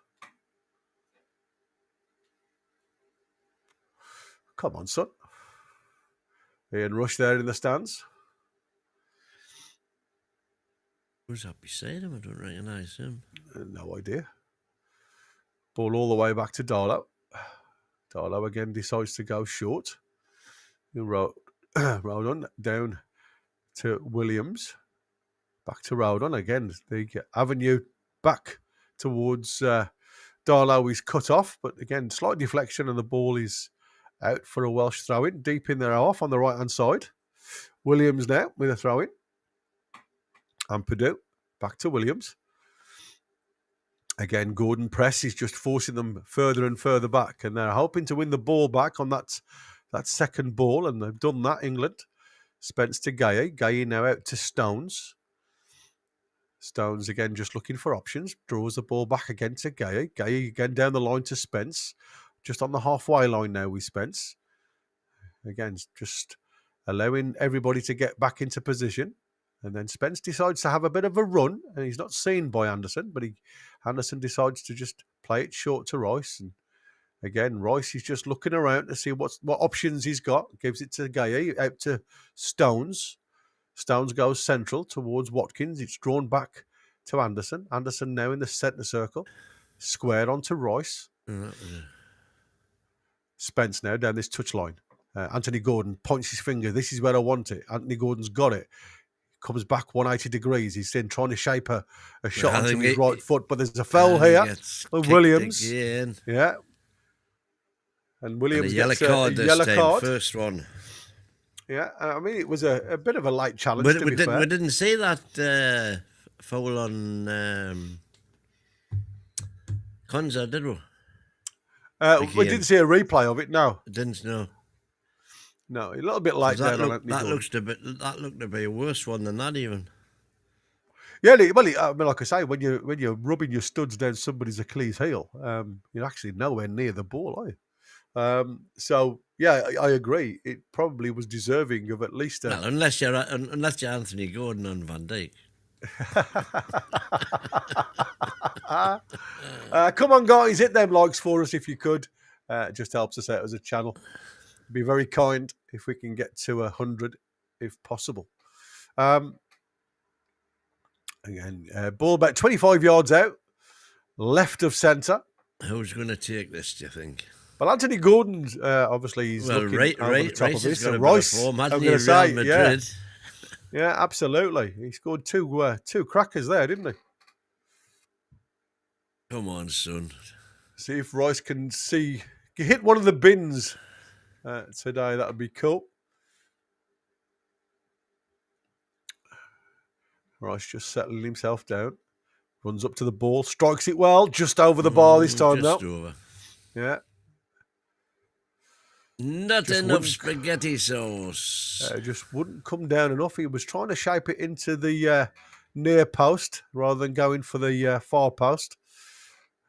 Come on, son. Ian Rush there in the stands. Who's that beside him? I don't recognise him. No idea. Ball all the way back to Darlow. Darlow again decides to go short. Rodon down to Williams. Back to Rodon. Again, the avenue back towards Darlow is cut off. But again, slight deflection and the ball is out for a Welsh throw-in. Deep in their half on the right-hand side. Williams now with a throw-in. And Purdue back to Williams. Again, Gordon press is just forcing them further and further back. And they're hoping to win the ball back on that second ball. And they've done that, England. Spence to Gaye. Gaye now out to Stones. Stones again just looking for options. Draws the ball back again to Gaye. Gaye again down the line to Spence. Just on the halfway line now with Spence. Again, just allowing everybody to get back into position. And then Spence decides to have a bit of a run, and he's not seen by Anderson, but Anderson decides to just play it short to Rice. And again, Rice is just looking around to see what options he's got. Gives it to Gaye, out to Stones. Stones goes central towards Watkins. It's drawn back to Anderson. Anderson now in the centre circle. Squared onto Rice. Spence now down this touchline. Anthony Gordon points his finger. This is where I want it. Anthony Gordon's got it. Comes back 180 degrees. He's then trying to shape a shot onto his right foot, but there's a foul here with Williams. Again. Yeah. And Williams and a yellow gets card a this yellow time, card. first one. Yeah, I mean, it was a bit of a light challenge, We fair. didn't see that foul on Konza, did we? We didn't see a replay of it, no. Didn't know. No, a little bit light there on Anthony Gordon. That looked to be a worse one than that even. Yeah, well, I mean, like I say, when you're rubbing your studs down somebody's Achilles heel, you're actually nowhere near the ball, are you? So yeah, I agree. It probably was deserving of at least. Well, unless you're Anthony Gordon and Van Dijk. Come on, guys, hit them likes for us if you could. It just helps us out as a channel. Be very kind if we can get to 100, if possible. Again, ball about 25 yards out, left of centre. Who's going to take this, do you think? Well, Anthony Gordon's obviously he's looking over the top of this. Got Rice, form, I'm hasn't going he, to say, Real Madrid? yeah, absolutely. He scored two crackers there, didn't he? Come on, son. See if Rice can hit one of the bins today. That would be cool. Rice just settling himself down. Runs up to the ball. Strikes it well. Just over the bar this time, just though. Over. Yeah. Not Just enough wouldn't- spaghetti sauce. Just wouldn't come down enough. He was trying to shape it into the near post rather than going for the far post.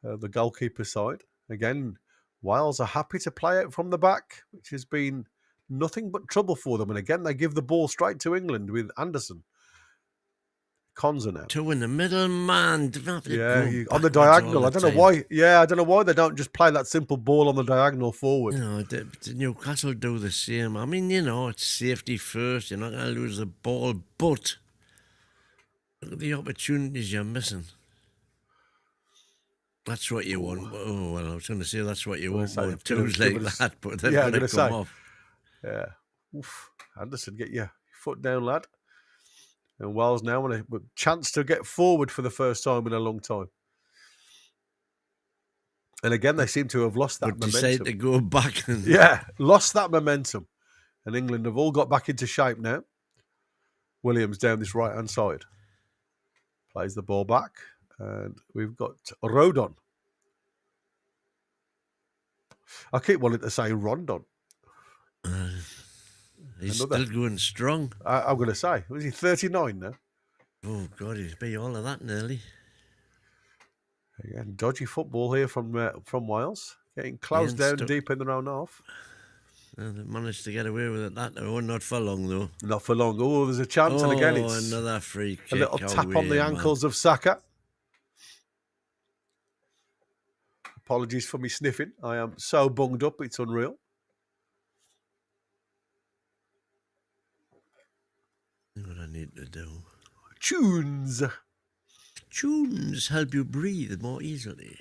The goalkeeper side. Again, Wales are happy to play out from the back, which has been nothing but trouble for them. And again, they give the ball straight to England with Anderson. Konza now. Two in the middle, man. Yeah, on the diagonal. I don't know why. Yeah, I don't know why they don't just play that simple ball on the diagonal forward. You know, the Newcastle do the same. I mean, you know, it's safety first. You're not going to lose the ball, but look at the opportunities you're missing. That's what you want. Oh, well, I was going to say that's what you want. But twos like that, but they're going to come off. Yeah. Oof. Anderson, get your foot down, lad. And Wales now want a chance to get forward for the first time in a long time. And again, they seem to have lost that momentum. Decide to go back. Yeah, lost that momentum. And England have all got back into shape now. Williams down this right-hand side. Plays the ball back. And we've got Rodon. I keep wanting to say Rondon. He's still going strong. I'm going to say, was he 39 now? Oh, God, he's be all of that nearly. Again, dodgy football here from Wales. Getting closed down deep in their own half. They managed to get away with it. Not for long, though. Not for long. Oh, there's a chance. And again, it's another free kick. a little tap on the away, ankles of Saka. Apologies for me sniffing. I am so bunged up, it's unreal. What I need to do. Tunes. Tunes help you breathe more easily.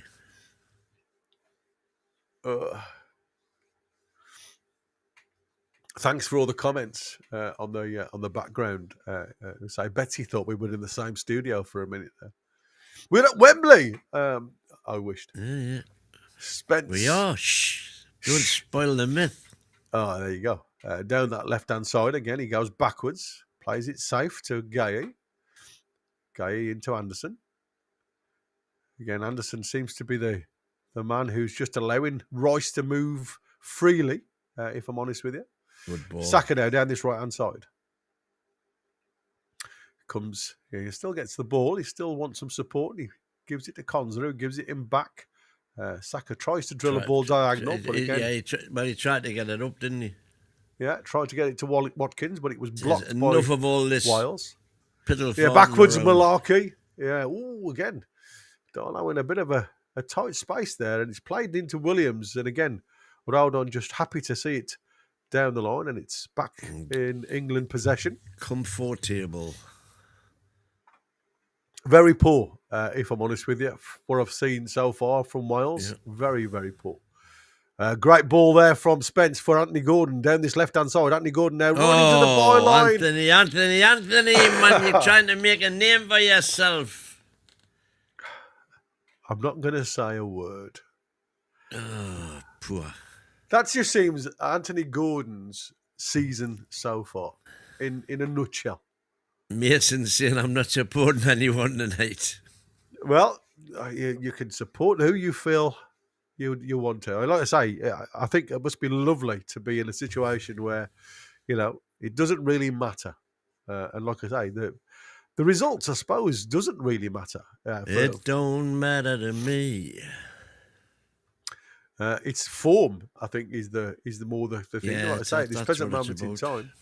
Thanks for all the comments on the background. So Betsy thought we were in the same studio for a minute there. We're at Wembley. I wished. Yeah. Spence. We are. Shh. Don't spoil the myth. Oh, there you go. Down that left-hand side again. He goes backwards. Plays it safe to Gay. Gay into Anderson. Again, Anderson seems to be the man who's just allowing Rice to move freely, if I'm honest with you. Good ball. Saka now down this right-hand side. He still gets the ball. He still wants some support. He gives it to Konza, who gives it him back. Saka tries to drill a ball diagonal, but again... he tried to get it up, didn't he? Yeah, tried to get it to Watkins, but it was blocked by enough of all this Wiles. Yeah, backwards Malarkey. Yeah, again. Darlow in a bit of a tight space there, and it's played into Williams. And again, Rodon just happy to see it down the line, and it's back in England possession. Comfortable. Very poor, if I'm honest with you, what I've seen so far from Wales. Yeah. Very, very poor. Great ball there from Spence for Anthony Gordon down this left-hand side. Anthony Gordon now running to the byline. Anthony, man, you're trying to make a name for yourself. I'm not going to say a word. Oh, poor. That just seems Anthony Gordon's season so far, in a nutshell. Mason's saying I'm not supporting anyone tonight. Well, you can support who you feel you want to. Like I say, I think it must be lovely to be in a situation where, it doesn't really matter. And like I say, the results, I suppose, doesn't really matter. It don't matter to me. It's form, I think, is the more the thing. Yeah, like I say, at this present moment in time,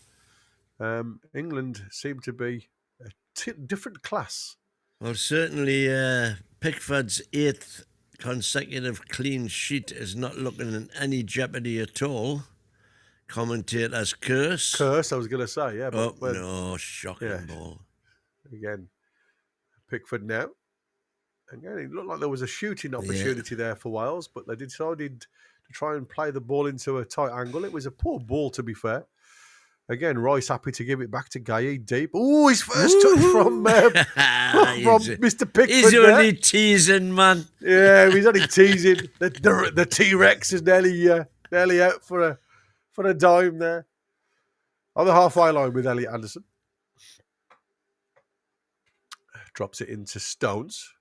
England seem to be a different class. Well, certainly Pickford's 8th consecutive clean sheet is not looking in any jeopardy at all. Commentators curse. Curse, I was going to say, yeah. But no, shocking ball. Again, Pickford now. Again, it looked like there was a shooting opportunity there for Wales, but they decided to try and play the ball into a tight angle. It was a poor ball, to be fair. Again, Rice happy to give it back to Gay deep. Oh, his first touch from Mr. Pickford. He's only teasing, man. Yeah, he's only teasing. The T-Rex is nearly out for a dime there. On the halfway line with Elliot Anderson. Drops it into Stones.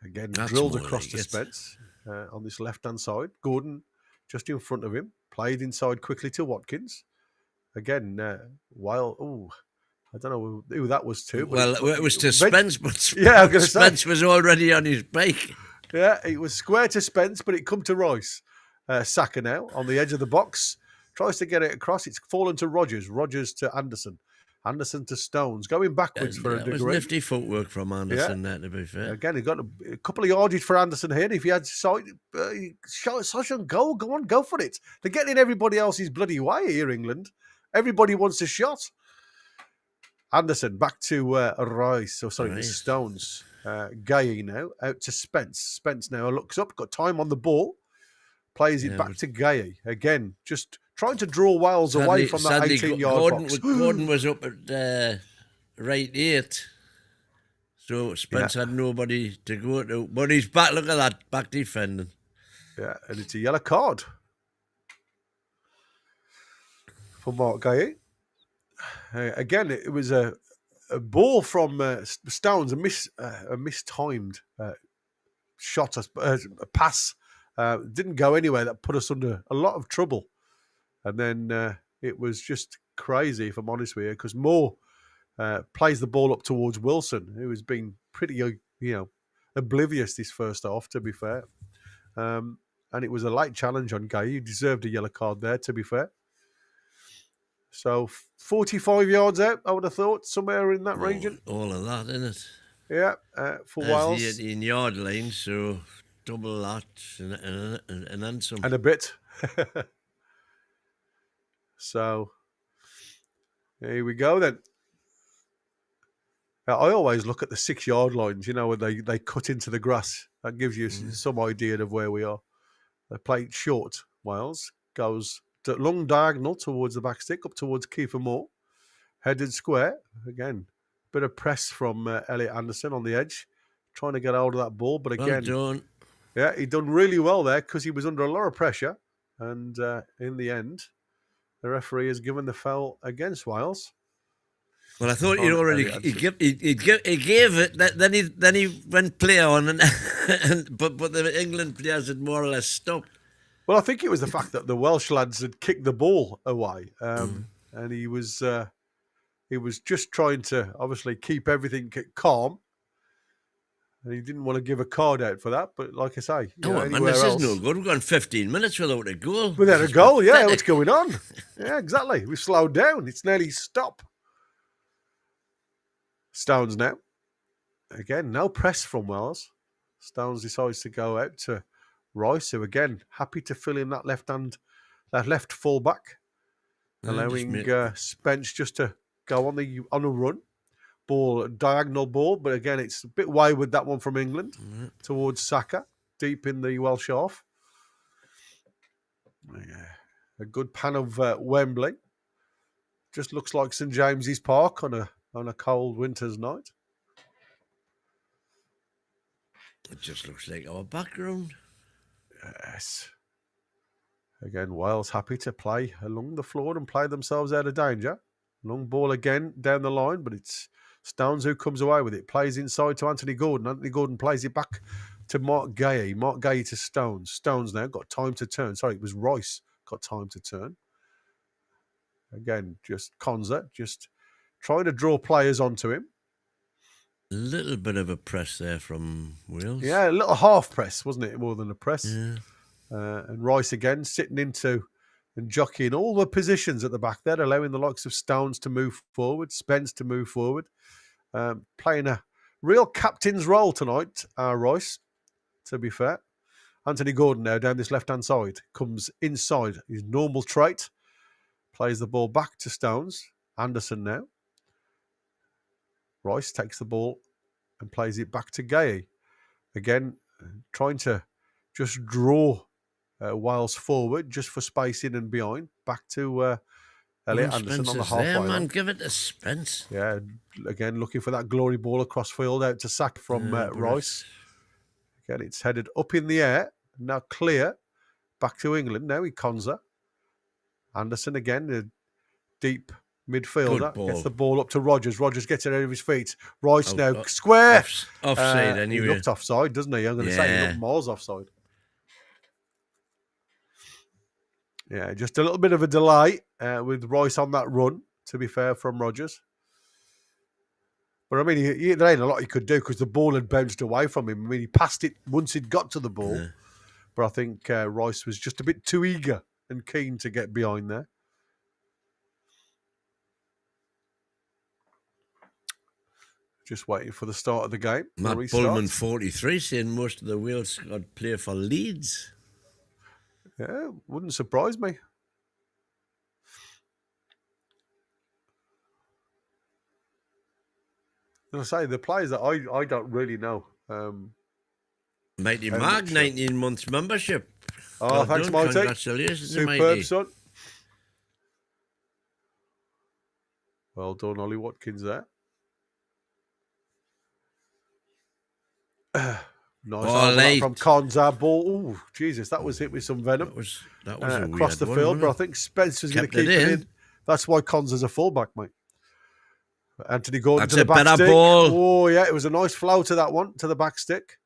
Again, drilled across to Spence on this left-hand side. Gordon just in front of him. Played inside quickly to Watkins. Again, I don't know who that was to. Well, it was to Spence, but Spence was already on his bike. Yeah, it was square to Spence, but it come to Rice. Saka now on the edge of the box. Tries to get it across. It's fallen to Rodgers. Rodgers to Anderson. Anderson to Stones. Going backwards for a degree. It was nifty footwork from Anderson there, to be fair. Again, he got a couple of yardage for Anderson here. If he had sight, such a goal. Go on, go for it. They're getting in everybody else's bloody way here, England. Everybody wants a shot. Anderson back to Rice. Stones. Gay now out to Spence. Spence now looks up, got time on the ball. Plays it back to Gay. Again, just trying to draw Wales away from that 18-yard box. Gordon was up at right 8. So Spence had nobody to go to. But he's back. Look at that, back defending. Yeah, and it's a yellow card for Mark Gay. Again, it was a ball from Stones, a mistimed shot, a pass. Didn't go anywhere. That put us under a lot of trouble. And then it was just crazy, if I'm honest with you, because Moore plays the ball up towards Wilson, who has been pretty, oblivious this first half, to be fair. and it was a late challenge on Gay. He deserved a yellow card there, to be fair. So 45 yards out, I would have thought, somewhere in that region. All of that, isn't it? Yeah, for There's Wales. the 18-yard line, so double that and then some. And a bit. So here we go then. I always look at the 6-yard lines, where they cut into the grass. That gives you some idea of where we are. They play it short. Wales goes long diagonal towards the back stick, up towards Kiefer Moore. Headed square. Again, bit of press from Elliot Anderson on the edge, trying to get hold of that ball. But again, well done. Yeah, he done really well there because he was under a lot of pressure. And in the end, the referee has given the foul against Wales. Well, I thought he'd already he gave it. Then he went play on, but the England players had more or less stopped. Well, I think it was the fact that the Welsh lads had kicked the ball away, and he was just trying to obviously keep everything calm, and he didn't want to give a card out for that. But like I say, this is no good. We've gone 15 minutes without a goal. Without a goal, yeah. What's going on? Yeah, exactly. We've slowed down. It's nearly stop. Stones now. Again, no press from Wales. Stones decides to go out to Rice, who again happy to fill in that left full back, allowing Spence just to go on a run. Diagonal ball, but again it's a bit wayward, that one from England towards Saka, deep in the Welsh half. Yeah. A good pan of Wembley. Just looks like St James's Park on a cold winter's night. It just looks like our background. Yes. Again, Wales happy to play along the floor and play themselves out of danger. Long ball again down the line, but it's Stones who comes away with it. Plays inside to Anthony Gordon. Anthony Gordon plays it back to Mark Gay. Mark Gay to Stones. Stones now got time to turn. Sorry, it was Rice got time to turn. Again, just Konza, just trying to draw players onto him. A little bit of a press there from Wales. Yeah, a little half press, wasn't it? More than a press. Yeah. And Rice again sitting into and jockeying all the positions at the back there, allowing the likes of Stones to move forward, Spence to move forward. Playing a real captain's role tonight, Rice, to be fair. Anthony Gordon now down this left-hand side. Comes inside, his normal trait. Plays the ball back to Stones. Anderson now. Rice takes the ball and plays it back to Gay. Again, trying to just draw Wales forward, just for space in and behind. Back to Elliot Anderson on the halfway line. Man, give it to Spence. Yeah, again, looking for that glory ball across field out to Saka from Rice. Again, it's headed up in the air. Now clear. Back to England. Now he Konza. Anderson again, the deep midfielder. Gets the ball up to Rodgers. Rodgers gets it out of his feet. Rice now square. Offside anyway. He looked offside, doesn't he? I'm going to say he looked miles offside. Yeah, just a little bit of a delay with Rice on that run, to be fair, from Rodgers. But I mean, there ain't a lot he could do because the ball had bounced away from him. I mean, he passed it once he'd got to the ball. Yeah. But I think Rice was just a bit too eager and keen to get behind there. Just waiting for the start of the game. Matt Bullman, 43, saying most of the Wales squad play for Leeds. Yeah, wouldn't surprise me. As I say, the players that I don't really know. Mighty Mag, 19 months membership. Oh, well thanks, Mighty. Congratulations, superb, Mighty. Son. Well done, Ollie Watkins there. Nice from Konza. Ball. Oh, Jesus, that was hit with some venom. That was across the field, but I think Spence was going to keep it in. That's why Konza's a fullback, mate. Anthony Gordon to the back stick. Ball. Oh, yeah, it was a nice flow to that one, to the back stick.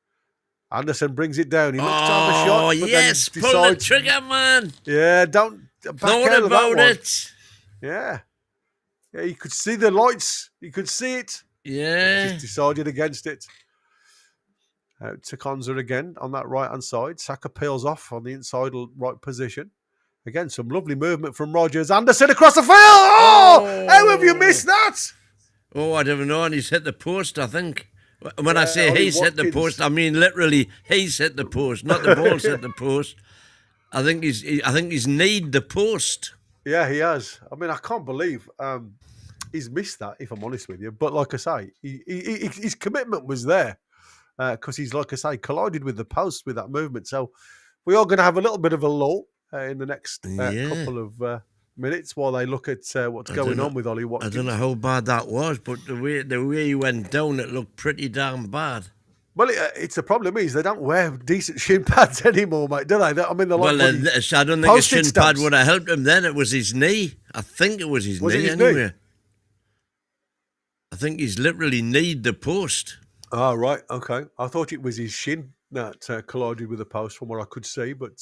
Anderson brings it down. He looks to have a shot. Oh, yes, pull the trigger, man. Yeah, don't back out of that one. Yeah. Yeah, you could see the lights. You could see it. Yeah. He just decided against it. To Konza again on that right-hand side. Saka peels off on the inside right position. Again, some lovely movement from Rogers. Anderson across the field. Oh! How have you missed that? Oh, I don't know. And he's hit the post, I think. When I say Ollie he's hit the Watkins. post, I mean literally he's hit the post, not the ball's hit the post. I think he's kneed the post. Yeah, he has. I mean, I can't believe he's missed that, if I'm honest with you. But like I say, his commitment was there because he's, like I say, collided with the post with that movement. So we are going to have a little bit of a lull in the next couple of minutes while they look at what's going on with Ollie Watkins. I don't know how bad that was, but the way he went down, it looked pretty damn bad. Well, it's the problem is they don't wear decent shin pads anymore, mate, do they? I mean, they're like I don't think a shin pad would have helped him then. It was his knee. I think it was his knee anyway. Knee? I think he's literally kneed the post. Oh, right. Okay. I thought it was his shin that collided with the post from what I could see, but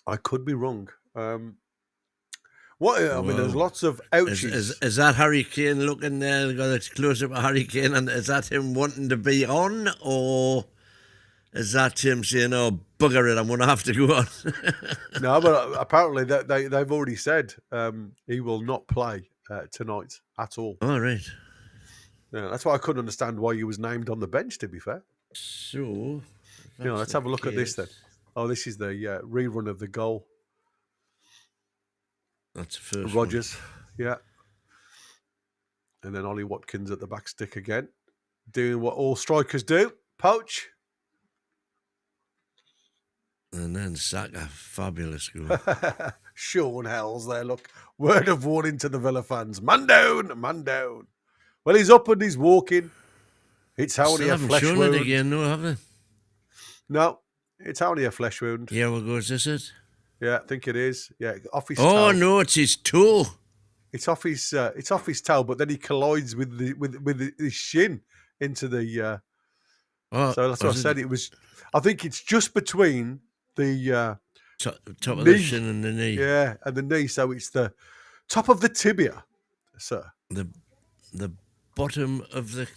I could be wrong. I mean, there's lots of ouchies. Is that Harry Kane looking there? Got a close up of Harry Kane, and is that him wanting to be on, or is that him saying, "Oh, bugger it, I'm going to have to go on"? No, but apparently they've already said he will not play tonight at all. All right. Yeah, that's why I couldn't understand why he was named on the bench. To be fair, so let's have a look at this then. Oh, this is the rerun of the goal. That's the first Rogers, yeah. And then Ollie Watkins at the back stick again, doing what all strikers do, poach. And then Saka, fabulous goal. Sean Hells there, look. Word of warning to the Villa fans. Man down, man down. Well, he's up and he's walking. It's only a flesh wound. It again, no, have they? No, it's only a flesh wound. Yeah, what goes this it? Yeah, I think it is. Yeah, off his toe. Oh no, it's his toe. It's off his toe, but then he collides with his shin into the. So that's what I said. It was. I think it's just between the top of the shin and the knee. Yeah, and the knee. So it's the top of the tibia, sir. The bottom of the.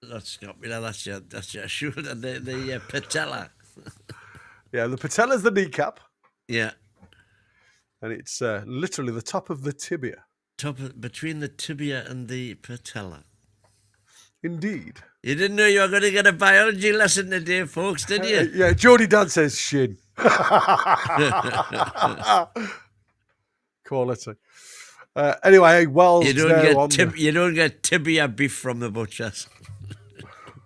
That's got me. That's your shoulder. The patella. Yeah, the patella's the kneecap. Yeah. And it's literally the top of the tibia. Between the tibia and the patella. Indeed. You didn't know you were going to get a biology lesson today, folks, did you? Yeah, Geordie Dan says shin. Quality. Anyway, Wells you don't get tibia beef from the butchers.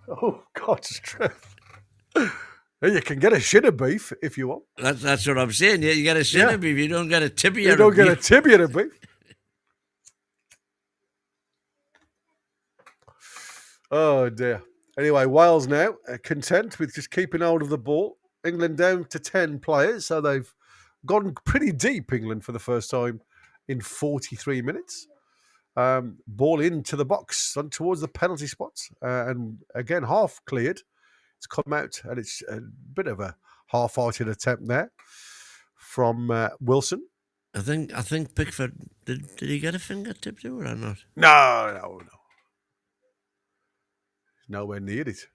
Oh, God's truth. You can get a shinner beef if you want. That's what I'm saying. You get a shinner beef. You don't get a tibia. You don't get a tibia beef. Oh dear. Anyway, Wales now content with just keeping hold of the ball. England down to 10 players, so they've gone pretty deep. England for the first time in 43 minutes. Ball into the box and towards the penalty spots, and again half cleared. It's come out, and it's a bit of a half-hearted attempt there from Wilson. I think Pickford did he get a fingertip to it or not? No. Nowhere near it.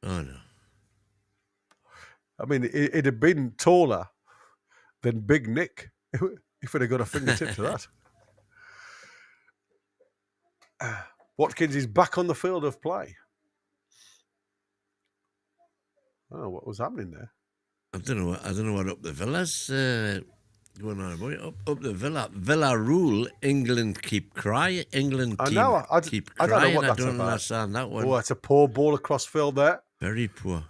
Oh no. I mean, it'd have been taller than Big Nick if it had got a fingertip to that. Watkins is back on the field of play. Oh, what was happening there? I don't know what up the Villa's going on about. Up the Villa rule. England keep crying. England keep crying. I don't know what that's I don't about. understand that one. Oh, it's a poor ball across field there. Very poor.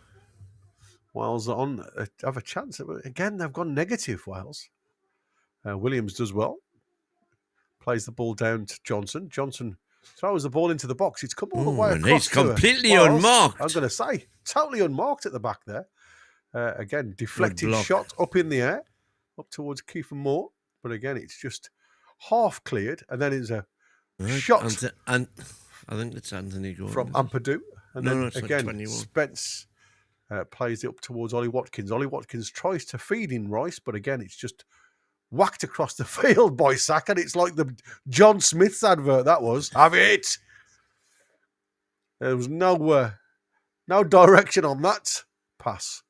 Wales on have a chance. Again, they've gone negative, Wales. Williams does well. Plays the ball down to Johnson. Johnson throws the ball into the box. It's come all the way across. He's completely unmarked. I'm going to say, totally unmarked at the back there. Again, deflected shot up in the air, up towards Kiefer Moore. But again, it's just half cleared. And then it's a shot. And I think it's Anthony Gordon. From Ampadu. And then again, like Spence plays it up towards Ollie Watkins. Ollie Watkins tries to feed in Rice, but again, it's just whacked across the field by Saka. It's like the John Smith's advert, that was. Have it! There was no direction on that pass.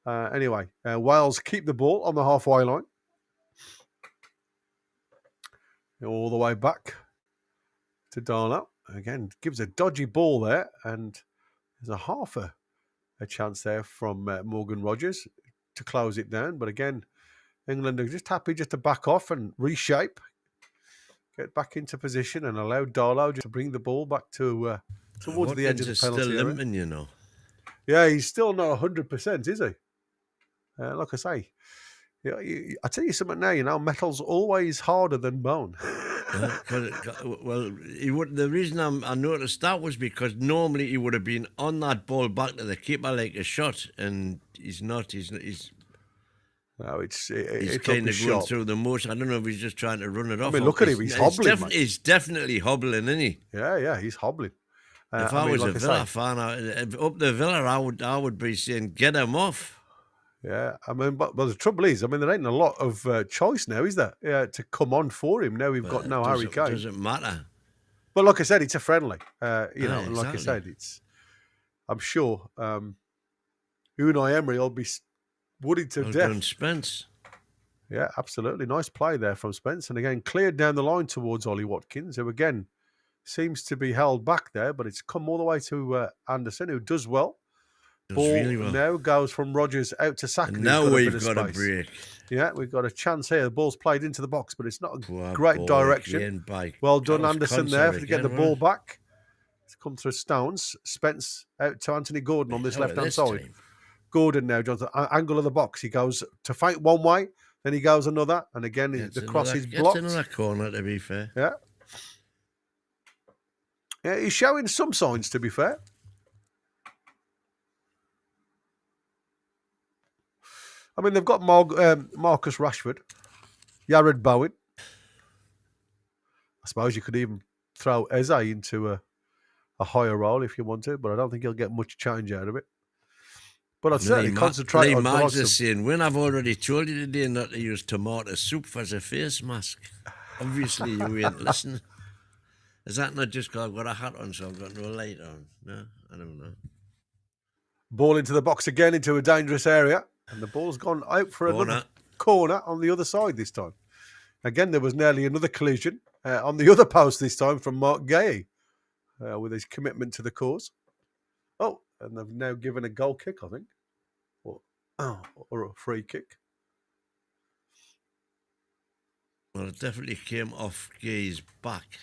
Anyway, Wales keep the ball on the halfway line. All the way back to Darlow. Again, gives a dodgy ball there, and there's a chance there from Morgan Rogers to close it down. But again, England are just happy just to back off and reshape, get back into position, and allow Darlow just to bring the ball back to towards the edge of the penalty area. Still limping, you know. Yeah, he's still not 100%, is he? Like I say, I tell you something now. Metal's always harder than bone. The reason I noticed that was because normally he would have been on that ball back to the keeper like a shot, and he's not. He's kind of going through the motion. I don't know if he's just trying to run it off. I mean, look at him. He's hobbling. He's definitely hobbling, isn't he? Yeah, he's hobbling. If I was a Villa fan, up the Villa, I would be saying, get him off. Yeah, I mean, but the trouble is, there ain't a lot of choice now, is there? Yeah, to come on for him. Now we've got no Harry Kane. Doesn't matter. But like I said, it's a friendly. Exactly. And like I said, I'm sure Unai Emery will be wooded to death. Done, Spence. Yeah, absolutely. Nice play there from Spence. And again, cleared down the line towards Ollie Watkins, who again seems to be held back there, but it's come all the way to Anderson, who does well. Ball really well. Now goes from Rogers out to Saka. Now we've got a break. Yeah, we've got a chance here. The ball's played into the box, but it's not a great direction. Well done, Anderson, there to get the ball back. It's come through Stones. Spence out to Anthony Gordon on this left-hand side. Gordon now, Jonathan, angle of the box. He goes to fight one way, then he goes another, and again, the cross is blocked. It's another corner, to be fair. Yeah. Yeah, he's showing some signs, to be fair. I mean, they've got Marcus Rashford, Jared Bowen. I suppose you could even throw Eze into a higher role if you want to, but I don't think he'll get much change out of it. But I'd certainly concentrate on Marks is saying, when I've already told you today not to use tomato soup as a face mask. Obviously, you ain't listening. Is that not just because I've got a hat on, so I've got no light on? No, I don't know. Ball into the box again, into a dangerous area. And the ball's gone out for another corner on the other side this time. Again, there was nearly another collision on the other post this time from Mark Gay with his commitment to the cause. Oh, and they've now given a goal kick, I think. Or a free kick. Well, it definitely came off Gay's back.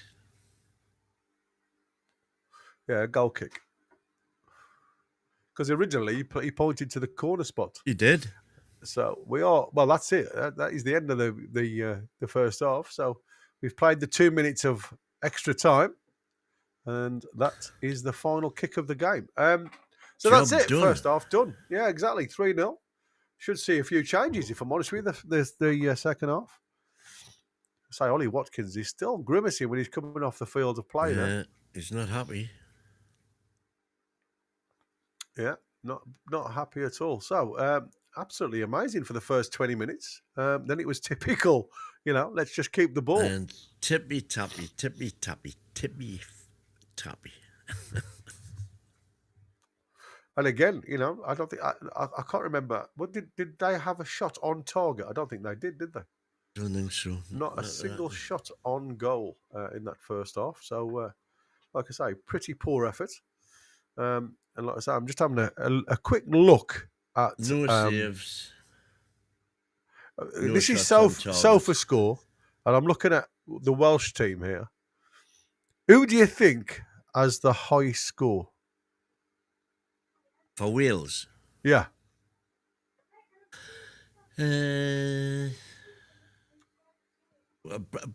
Yeah, a goal kick. Because originally he pointed to the corner spot. He did. So we are. Well, that's it. That is the end of the first half. So we've played the 2 minutes of extra time, and that is the final kick of the game. So that's it. Done. First half done. Yeah, exactly. 3-0. Should see a few changes if I'm honest with you. The second half. Say Ollie Watkins is still grimacing when he's coming off the field of play. Yeah, he's not happy. Yeah, not happy at all. So, absolutely amazing for the first 20 minutes. Then it was typical, let's just keep the ball. And tippy-tappy, tippy-tappy, tippy-tappy. And again, I don't think, I can't remember. What did they have a shot on target? I don't think they did they? Don't think so. Not a single shot on goal in that first half. So, like I say, pretty poor effort. And like I say, I'm just having a quick look at... No saves. This is SofaScore, and I'm looking at the Welsh team here. Who do you think has the high score? For Wales? Yeah.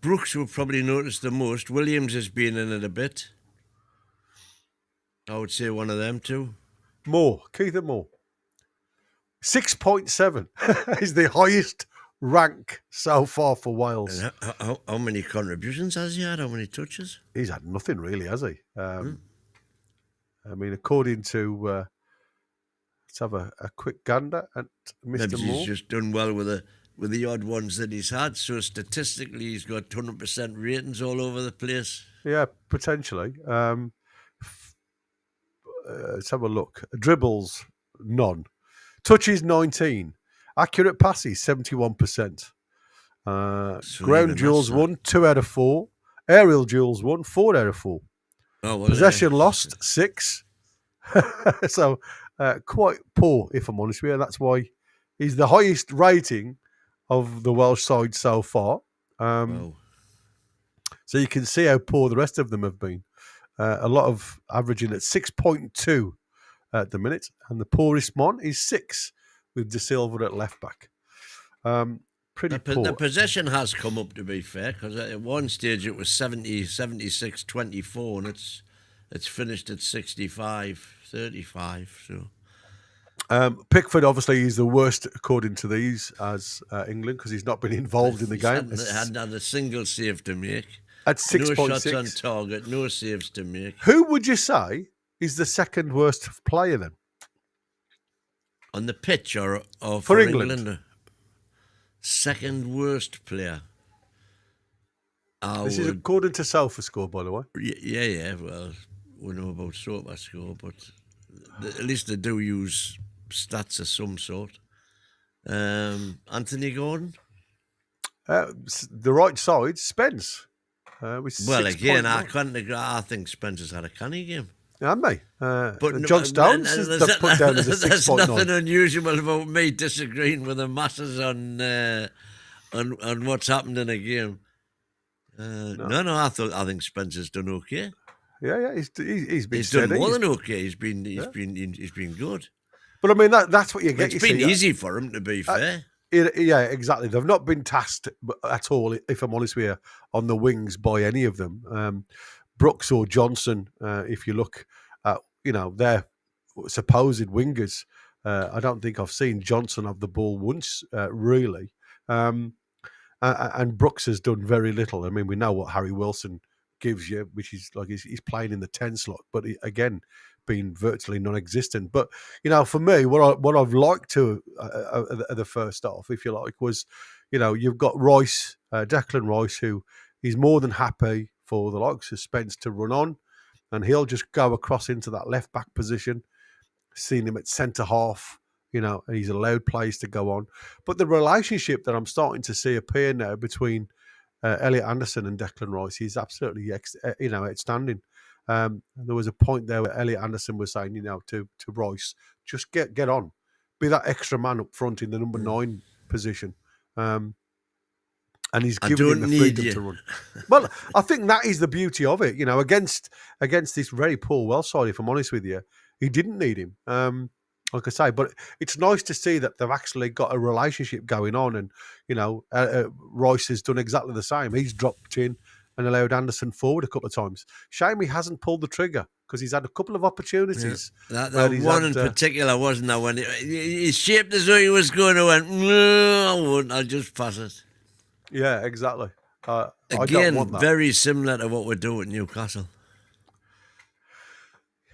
Brooks will probably notice the most. Williams has been in it a bit. I would say one of them too. Keith and Moore. 6.7 is the highest rank so far for Wales. And how many contributions has he had? How many touches? He's had nothing really, has he? I mean, according to... let's have a quick gander at Mr. Maybe Moore. he's just done well with with the odd ones that he's had. So statistically, he's got 100% ratings all over the place. Yeah, potentially. Let's have a look. Dribbles, none. Touches, 19. Accurate passes, 71%. Ground duels, 1, 2 out of 4. Aerial duels, 1, 4 out of 4. Oh, well, Possession lost, 6. So quite poor, if I'm honest with you. That's why he's the highest rating of the Welsh side so far. wow. So you can see how poor the rest of them have been. A lot of averaging at 6.2 at the minute. And the poorest one is 6 with De Silva at left back. Pretty poor. The possession has come up, to be fair, because at one stage it was 70, 76, 24, and it's finished at 65, 35. So Pickford obviously is the worst according to these as England because he's not been involved in the game. Hadn't had a single save to make. At 6.6. No shots on target, no saves to make. Who would you say is the second worst player then? On the pitch or for England? Second worst player. This is according to SofaScore, by the way. Yeah. Well, we know about SofaScore, but at least they do use stats of some sort. Anthony Gordon? The right side, Spence. Well, again, I think Spencer's had a canny game. Haven't they? But John Stones is put down as a 6.9. There's nothing unusual about me disagreeing with the masses on what's happened in a game. No, I think Spencer's done okay. Yeah, he's been He's steady. done more than okay. He's been good. But I mean, that's what you get. It's been easy for him, to be fair. Yeah, exactly. They've not been tasked at all, if I'm honest with you, on the wings by any of them. Brooks or Johnson, if you look at, their supposed wingers, I don't think I've seen Johnson have the ball once, really. And Brooks has done very little. I mean, we know what Harry Wilson gives you, which is like he's playing in the 10 slot, but again, been virtually non-existent. But for me, what I've liked to the first half, if you like, was you've got Rice, Declan Rice, who is more than happy for the likes of Spence to run on, and he'll just go across into that left back position. Seen him at centre half, and he's allowed plays to go on. But the relationship that I'm starting to see appear now between Elliot Anderson and Declan Rice is absolutely outstanding. There was a point there where Elliot Anderson was saying, to Rice, just get on, be that extra man up front in the number 9 position. And he's giving him the freedom to run. Well, I think that is the beauty of it. Against this very poor Welsh side, if I'm honest with you, he didn't need him. Like I say, but it's nice to see that they've actually got a relationship going on. And, Rice has done exactly the same. He's dropped in and allowed Anderson forward a couple of times. Shame he hasn't pulled the trigger because he's had a couple of opportunities. Yeah. That one in particular, wasn't there? When he shaped as though he was going to went, no, I wouldn't, I'll just pass it. Yeah, exactly. Again, I don't want that. Very similar to what we do at Newcastle.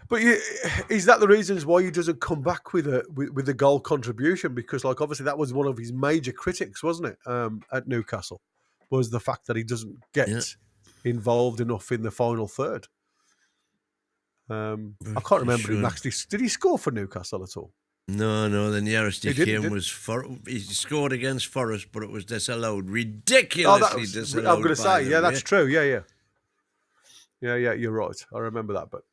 But is that the reasons why he doesn't come back with the goal contribution? Because, obviously that was one of his major critics, wasn't it, at Newcastle, was the fact that he doesn't get involved enough in the final third. I can't remember him actually. Did he score for Newcastle at all? No. The nearest he came was he scored against Forest, but it was disallowed. Ridiculously disallowed. I'm going to say, that's true. Yeah. You're right. I remember that, but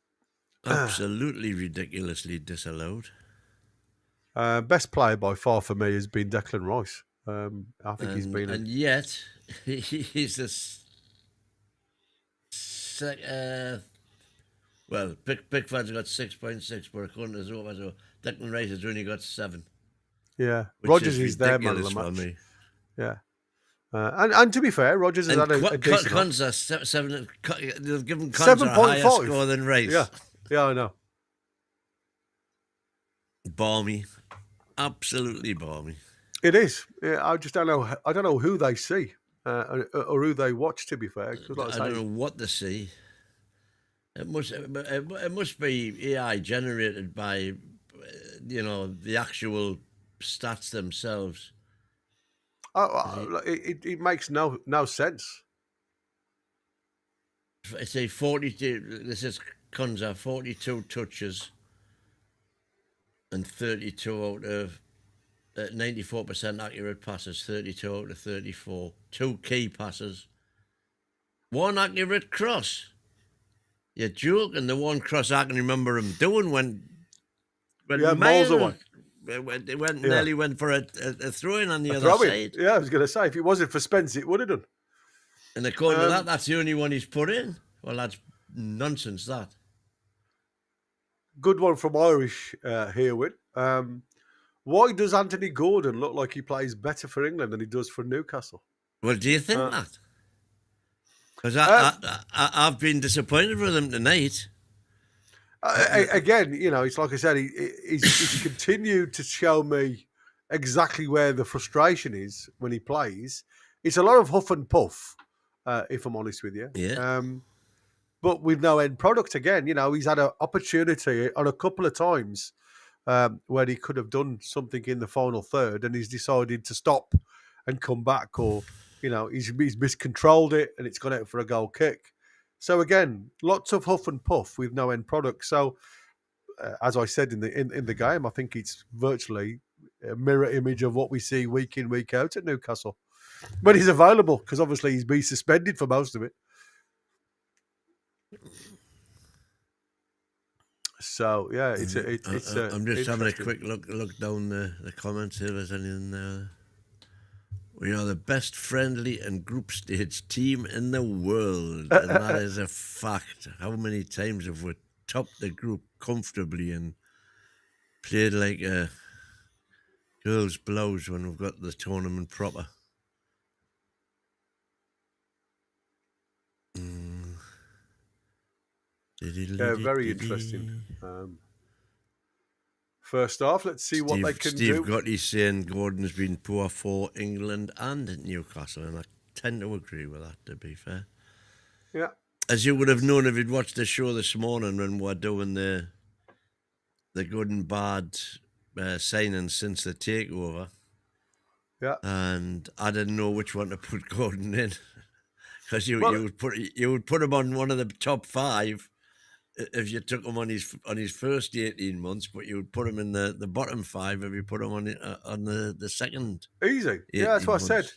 absolutely ridiculously disallowed. Best player by far for me has been Declan Rice. I think he's been, and yet he's well, Pickford's got 6.6, but according to Zoba, Declan Rice has only got 7. Yeah, Rodgers is their man of the match. Me. Yeah, and to be fair, Rodgers has had a decent. Konsa 7. They've given Konsa a higher score than Rice. Yeah, I know. Balmy, absolutely balmy. It is. Yeah, I just don't know. I don't know who they see or who they watch. To be fair, I don't know what they see. It must be AI generated by, the actual stats themselves. It makes no sense. I say 42. This is Kunza, 42 touches and 32 out of 94% accurate passes, 32 out of 34. 2 key passes, 1 accurate cross. You're joking. The 1 cross I can remember him doing when miles away. Nearly went for a throw-in on the other Throw-in. side. Yeah, I was going to say, if it wasn't for Spence, it would have done. And according to that, that's the only one he's put in. Well, that's nonsense, that. Good one from Irish Hereward. Why does Anthony Gordon look like he plays better for England than he does for Newcastle? Well, do you think that? Because I've been disappointed with him tonight. Again, it's like I said, he's continued to show me exactly where the frustration is when he plays. It's a lot of huff and puff, if I'm honest with you. Yeah. But with no end product again. He's had an opportunity on a couple of times where he could have done something in the final third, and he's decided to stop and come back, or he's miscontrolled it and it's gone out for a goal kick. So again, lots of huff and puff with no end product. So as I said in the game, I think it's virtually a mirror image of what we see week in, week out at Newcastle. But he's available, because obviously he's been suspended for most of it. So yeah, I'm just having a quick look down the comments here. If there's anything there. We are the best friendly and group stage team in the world, and that is a fact. How many times have we topped the group comfortably and played like a girls' blouse when we've got the tournament proper? Yeah, very interesting. First off, let's see what they can do. Steve Gotti's saying Gordon's been poor for England and Newcastle, and I tend to agree with that, to be fair. Yeah. As you would have known if you'd watched the show this morning when we're doing the good and bad signings since the takeover. Yeah. And I didn't know which one to put Gordon in, because you would put him on one of the top 5 if you took him on his first 18 months, but you would put him in the bottom 5 if you put him on the second. Easy. Yeah, that's what I said.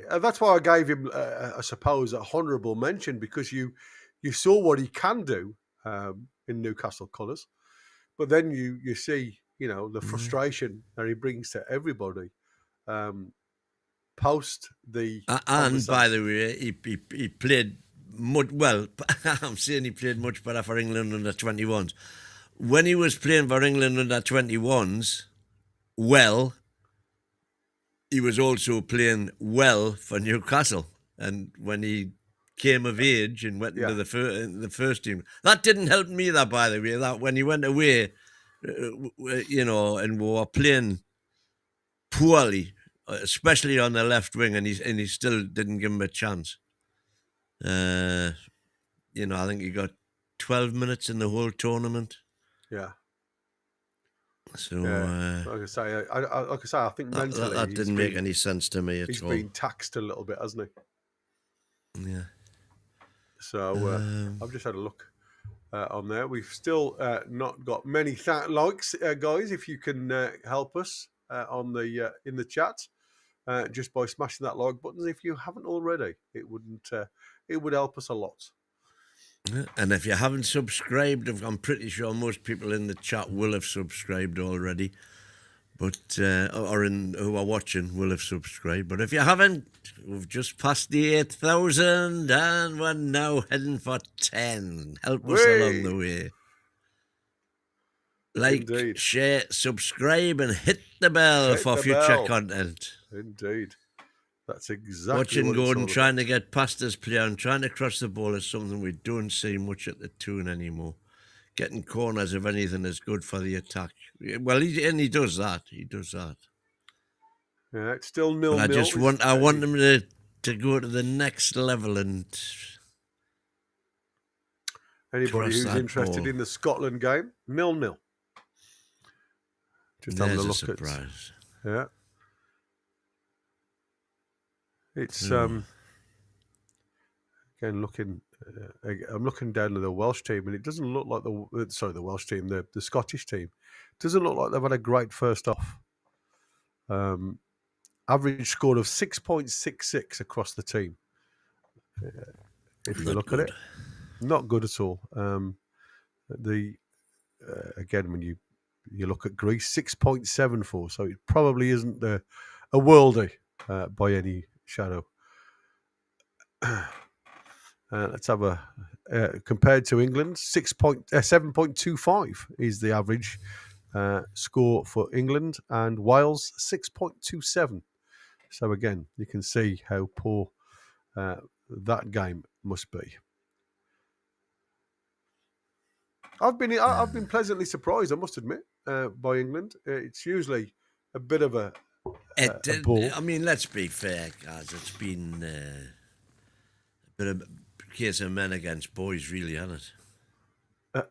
That's why I gave him, I suppose, a honourable mention, because you saw what he can do in Newcastle colours, but then you see, the frustration that he brings to everybody post the. And by the way, he played. I'm saying he played much better for England under 21s. When he was playing for England under 21s, he was also playing well for Newcastle. And when he came of age and went into the first team, that didn't help me. That, by the way, that when he went away, and we were playing poorly, especially on the left wing, and he still didn't give him a chance. I think he got 12 minutes in the whole tournament. Yeah. So, like I say, I think mentally that didn't make any sense to me at all. He's been taxed a little bit, hasn't he? Yeah. So I've just had a look on there. We've still not got many likes, guys. If you can help us on the in the chat, just by smashing that like button. If you haven't already, it would help us a lot. And if you haven't subscribed, I'm pretty sure most people in the chat will have subscribed already, but who are watching will have subscribed. But if you haven't, we've just passed the 8,000, and we're now heading for 10. Help us along the way. Like, Indeed. Share, subscribe, and hit the bell for future content. Indeed. That's exactly Watching what Gordon it's all trying about. to get past his player and trying to cross the ball is something we don't see much at the Toon anymore. Getting corners, if anything, is good for the attack. Well, he does that. He does that. Yeah, it's still 0-0. I want him to go to the next level and. Anybody who's interested ball. In the Scotland game, 0-0. Just having a look surprise. Yeah. It's again looking. I'm looking down at the Welsh team, and it doesn't look like the Welsh team, the Scottish team, doesn't look like they've had a great first off. Average score of 6.66 across the team. If you look at it, not good at all. Again, when you look at Greece, 6.74, so it probably isn't a worldie by any shadow. Let's have a compared to England, 7.25 is the average score for England, and Wales 6.27. So again, you can see how poor that game must be. I've been pleasantly surprised, I must admit, by England. It's usually a bit of a ball. I mean, let's be fair, guys. It's been a bit of a case of men against boys, really, hasn't it?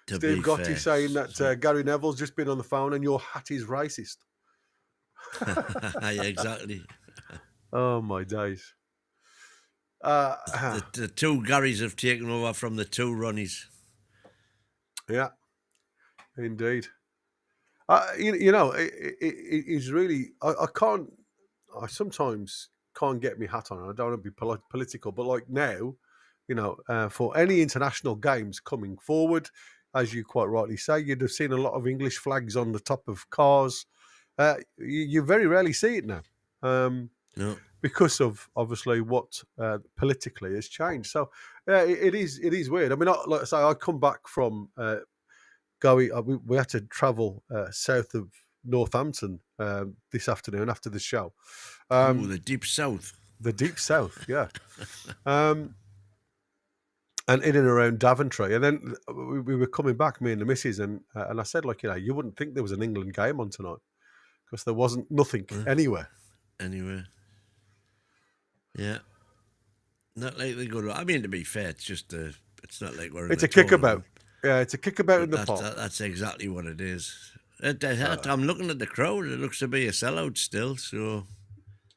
Steve Gotti saying that Gary Neville's just been on the phone and your hat is racist. Yeah, exactly. Oh, my days. The two Garys have taken over from the two Ronnies. Yeah, indeed. You know, it is really. I sometimes can't get my hat on. I don't want to be political, but like now, you know, for any international games coming forward, as you quite rightly say, you'd have seen a lot of English flags on the top of cars. You very rarely see it now. No. Because of obviously what politically has changed. So it is weird. I mean, like I say, I come back from we had to travel south of Northampton this afternoon after the show. The deep south. The deep south, yeah. And in and around Daventry. And then we were coming back, me and the missus, and I said, like, you know, you wouldn't think there was an England game on tonight because there wasn't nothing anywhere. Yeah, not like they go to. I mean, to be fair, it's just it's not like we're. It's a kickabout. Yeah, it's a kickabout in the pot. That's exactly what it is. I'm looking at the crowd. It looks to be a sellout still. So.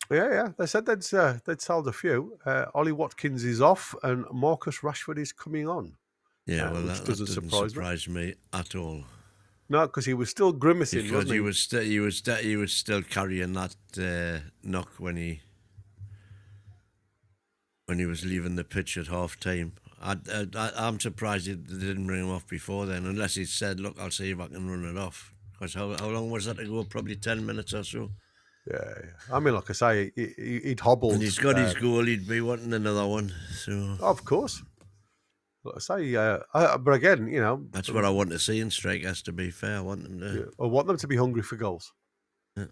Yeah. They said they'd sold a few. Ollie Watkins is off, and Marcus Rashford is coming on. Yeah, well, which that doesn't surprise me at all. No, because he was still grimacing. Because wasn't he was still carrying that knock when he was leaving the pitch at half time. I'm surprised they didn't bring him off before then, unless he said, look, I'll see if I can run it off. Because how long was that to go? Probably 10 minutes or so. Yeah. I mean, like I say, he'd hobbled. And he's got his goal, he'd be wanting another one. So of course. Like I say, but again, you know. That's what I want to see in strikers, to be fair. I want them to be hungry for goals. Yeah.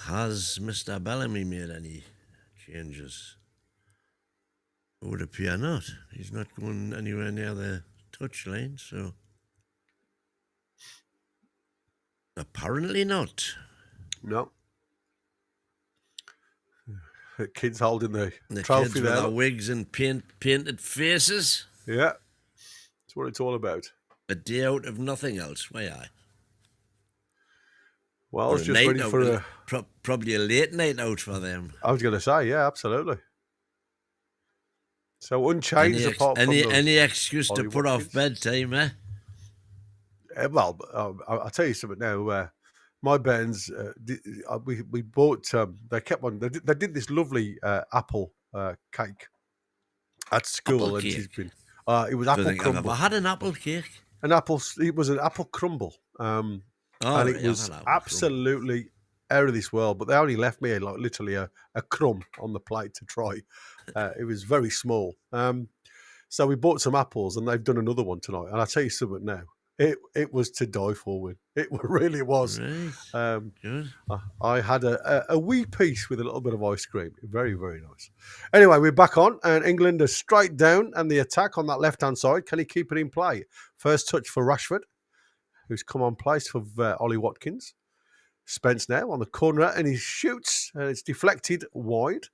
Has Mr. Bellamy made any changes? It would appear not. He's not going anywhere near the touchline, so apparently not. No. The kids holding the trophy kids with there. their wigs and painted faces. Yeah, that's what it's all about. A day out of nothing else. Why I? Well, I was just ready for probably a late night out for them. I was going to say, yeah, absolutely. So unchanged apart from any excuse to put off bedtime, eh? Well, I'll tell you something now. My bairns, we bought. They kept on. They did this lovely apple cake at school, and she's been. It was apple crumble. I've ever had an apple cake. It was an apple crumble. And it was absolutely out of this world. But they only left me like literally a crumb on the plate to try. It was very small. So we bought some apples, and they've done another one tonight. And I'll tell you something now. It was to die for. With it really was. Right. Good. I had a wee piece with a little bit of ice cream. Very, very nice. Anyway, we're back on, and England are straight down, and the attack on that left-hand side. Can he keep it in play? First touch for Rashford, who's come on place for Ollie Watkins. Spence now on the corner, and he shoots, and it's deflected wide.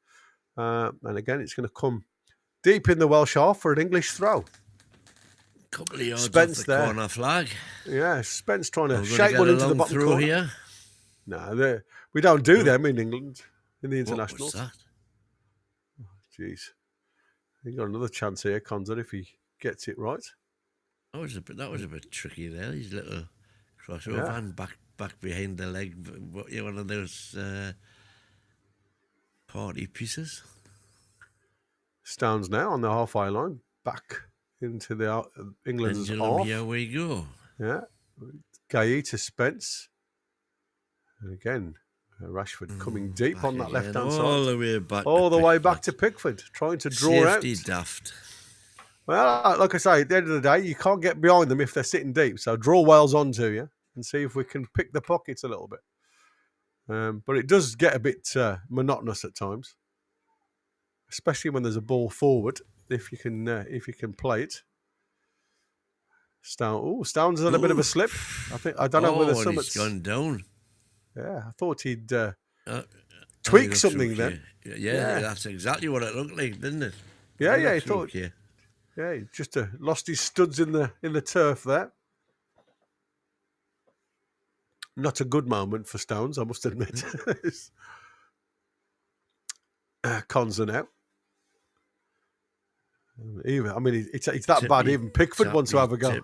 And again, it's going to come deep in the Welsh half for an English throw. Couple of yards Spence off the corner flag. Yeah, Spence trying to shake one into the bottom corner. Here. No, we don't do them in England, in the What was internationals. that? Jeez. He got another chance here, Conza, if he gets it right. That was a bit tricky there. His little crossover and back behind the leg. One of those party pieces. Stones now on the halfway line, back into the England's Pendulum, half. here we go. Yeah, Gay to Spence, and again Rashford coming deep on that left-hand side, all the way back, all the way back to Pickford, trying to draw Safety out. daft. Well, like I say, at the end of the day, you can't get behind them if they're sitting deep. So draw Wales onto you and see if we can pick the pockets a little bit. But it does get a bit monotonous at times, especially when there's a ball forward. If you can play it. Stones had a bit of a slip. I don't know whether Summit's gone down. Yeah, I thought he'd tweak something then. Yeah, that's exactly what it looked like, didn't it? Yeah, he thought. Yeah, he just lost his studs in the turf there. Not a good moment for Stones, I must admit. Conza now. It's that bad. Even Pickford wants to have a go.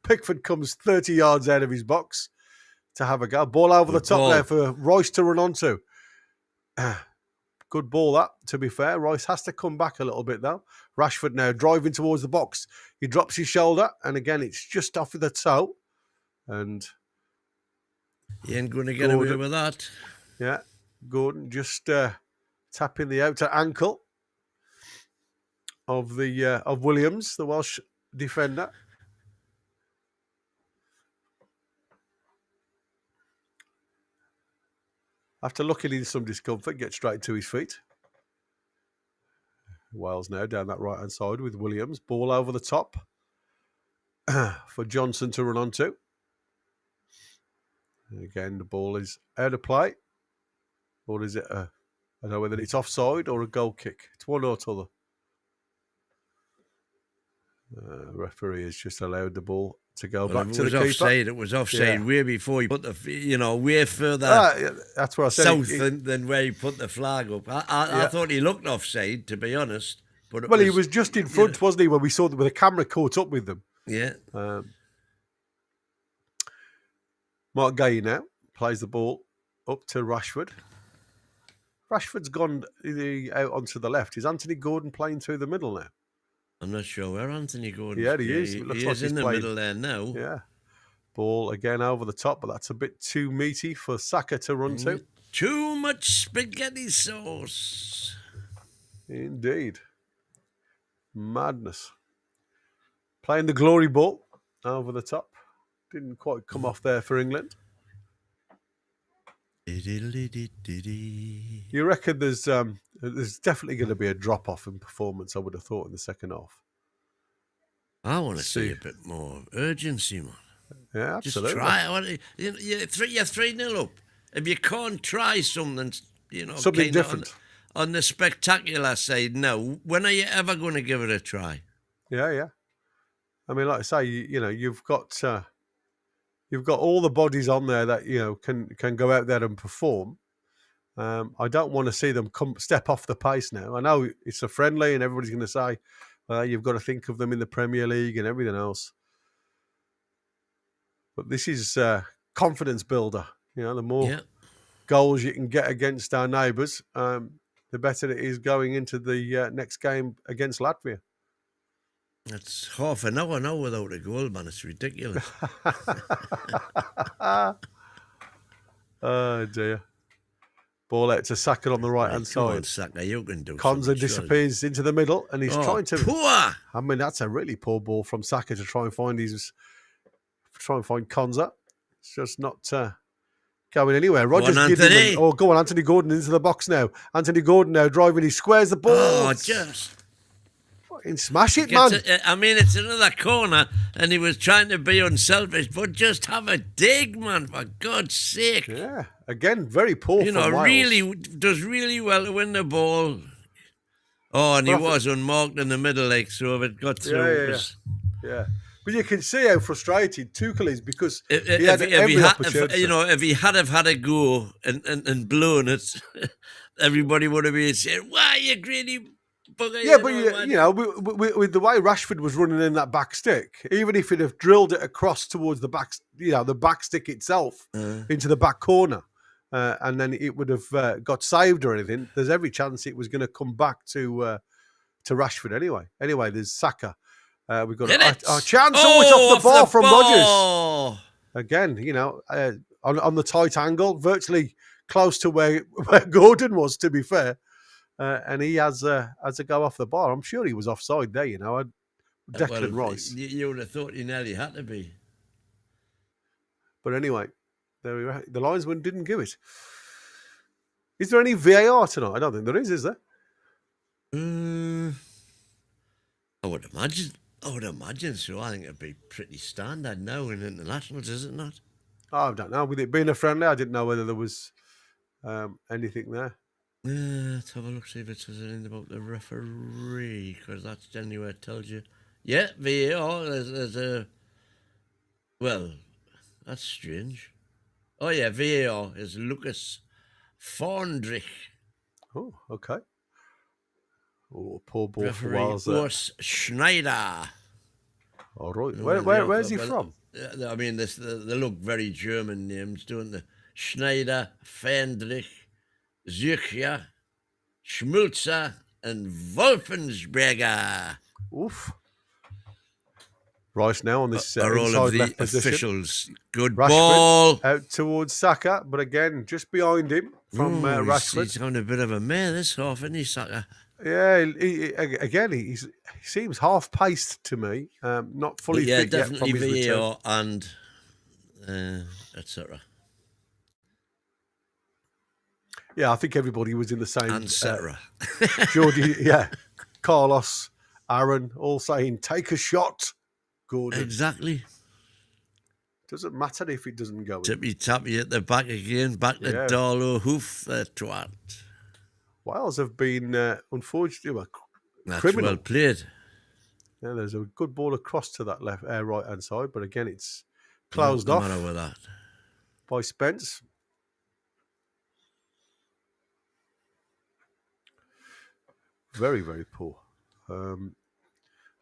Pickford comes 30 yards out of his box to have a go. Ball over the top there for Rice to run onto. Good ball that, to be fair. Rice has to come back a little bit, though. Rashford now driving towards the box. He drops his shoulder, and again, it's just off with the toe. And he ain't going to get away with that. Yeah, Gordon just tapping the outer ankle of Williams, the Welsh defender. After looking in some discomfort, gets straight to his feet. Wales now down that right-hand side with Williams. Ball over the top for Johnson to run onto. And again, the ball is out of play. Or is it I don't know whether it's offside or a goal kick. It's one or t'other. Referee has just allowed the ball to go back to the keeper. Offside. It was offside way before he put way further that's what I said. south than where he put the flag up. I thought he looked offside, to be honest. But he was just in front, wasn't he, when we saw them, with the camera caught up with them. Yeah. Mark Gay now plays the ball up to Rashford. Rashford's gone out onto the left. Is Anthony Gordon playing through the middle now? I'm not sure where Anthony Gordon is. Yeah, he is. It looks like he's in the middle there now. Yeah. Ball again over the top, but that's a bit too meaty for Saka to run to. Too much spaghetti sauce. Indeed. Madness. Playing the glory ball over the top. Didn't quite come off there for England. You reckon there's definitely going to be a drop-off in performance, I would have thought, in the second half. I want to see a bit more urgency, man. Yeah, absolutely. Just try. You're 3-0 up. If you can't try something, something different. On the spectacular side, no. When are you ever going to give it a try? Yeah. I mean, like I say, you've got all the bodies on there that can go out there and perform. I don't want to see them step off the pace now. I know it's a friendly, and everybody's going to say, you've got to think of them in the Premier League and everything else. But this is confidence builder. The more goals you can get against our neighbours, the better it is going into the next game against Latvia. It's half an hour now without a goal, man. It's ridiculous. Oh, dear. Ball out to Saka on the right-hand side. Saka, you can do Konza disappears into the middle, and he's trying to... Poor! I mean, that's a really poor ball from Saka to try and find Konza. It's just not going anywhere. Rogers Gideon. Oh, go on, Anthony Gordon into the box now. Anthony Gordon now driving. He squares the ball. Oh, just... Smash it, man. It's another corner, and he was trying to be unselfish, but just have a dig, man, for God's sake. Yeah, again, very poor from Wales. Really does really well to win the ball. Oh, and he was unmarked in the middle, so if it got through. Yeah. But you can see how frustrated Tuchel is because he had If every he had, opportunity. if he had have had a go and blown it, everybody would have been saying, "Why you greedy bugger?" Yeah, but with the way Rashford was running in that back stick, even if he'd have drilled it across towards the back, the back stick itself into the back corner, and then it would have got saved or anything, there's every chance it was going to come back to Rashford anyway. Anyway, there's Saka. We've got a chance. It's off the bar from Rodgers. Again, on the tight angle, virtually close to where Gordon was, to be fair. And he has a go off the bar. I'm sure he was offside there, Declan Rice. You would have thought he nearly had to be. But anyway, there we are. The linesman didn't give it. Is there any VAR tonight? I don't think there is there? I would imagine so. I think it'd be pretty standard now in internationals, is it not? I don't know. With it being a friendly, I didn't know whether there was anything there. Let's have a look, see if it says anything about the referee, because that's generally where it tells you. Yeah, VAR, there's a... Well, that's strange. Oh, yeah, VAR is Lucas Fondrich. Oh, okay. Oh, poor ball referee for Wales there. Urs Schneider. All right. Where's he from? I mean, they look very German names, don't they? Schneider, Fendrich, Zürcher, Schmulzer, and Wolfensberger. Oof. Rice now on this are all inside of the left position. officials. Good Rashford ball. Out towards Saka, but again, just behind him from Rashford. He's on a bit of a mare this half, isn't he, Saka? Yeah, he seems half-paced to me. Not fully fit yet from his return. And etc. Yeah, I think everybody was in the same... etc. Geordie, Carlos, Aaron, all saying, take a shot, Gordon. Exactly. Doesn't matter if it doesn't go in. Tippy-tappy at the back again, back to Darlow, hoof the twat. Wales have been, unfortunately, That's criminal. well played. Yeah, there's a good ball across to that right-hand side, but again, it's closed off matter with that. By Spence. Very, very poor.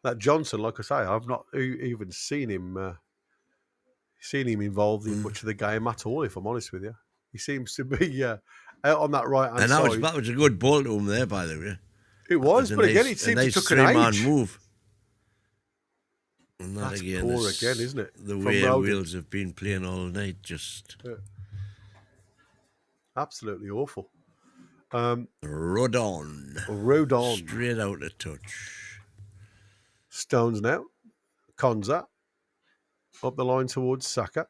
That Johnson, like I say, I've not even seen him involved in much of the game at all, if I'm honest with you. He seems to be out on that right-hand side. And that was a good ball to him there, by the way. It was, but again, it seemed to took an age. Move. And that's poor again, isn't it? The way Wales have been playing all night, just... Yeah. Absolutely awful. Rodon. Straight out of touch. Stones now. Konza. Up the line towards Saka.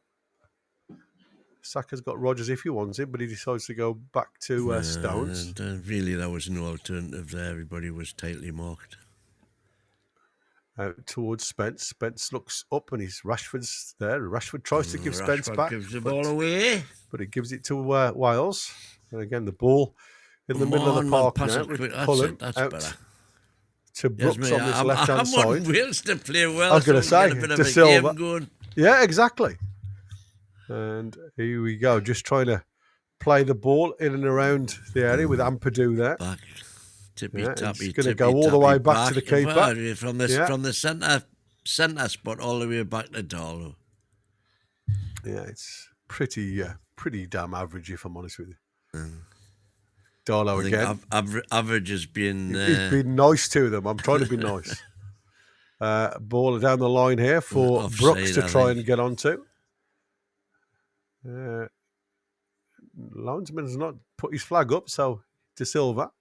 Saka's got Rodgers if he wants it, but he decides to go back to Stones. Really, there was no alternative there. Everybody was tightly marked. Out towards Spence. Spence looks up and Rashford's there. Rashford tries to give Spence back. Gives the ball away. But he gives it to Wales. And again, the ball in the middle of the park now. That's better. To Brooks on this left-hand side. I want Wales to play well. I was going to say, De Silva. Yeah, exactly. And here we go, just trying to play the ball in and around the area with Ampadu there. Back. Tippy-tappy. It's going to go all the way back to the keeper. From the centre spot all the way back to Darlow. Yeah, it's pretty damn average, if I'm honest with you. Darlow again. Average has been... He's been nice to them. I'm trying to be nice. Ball down the line here for Offside, Brooks to try and get onto. Linesman has not put his flag up, so De Silva.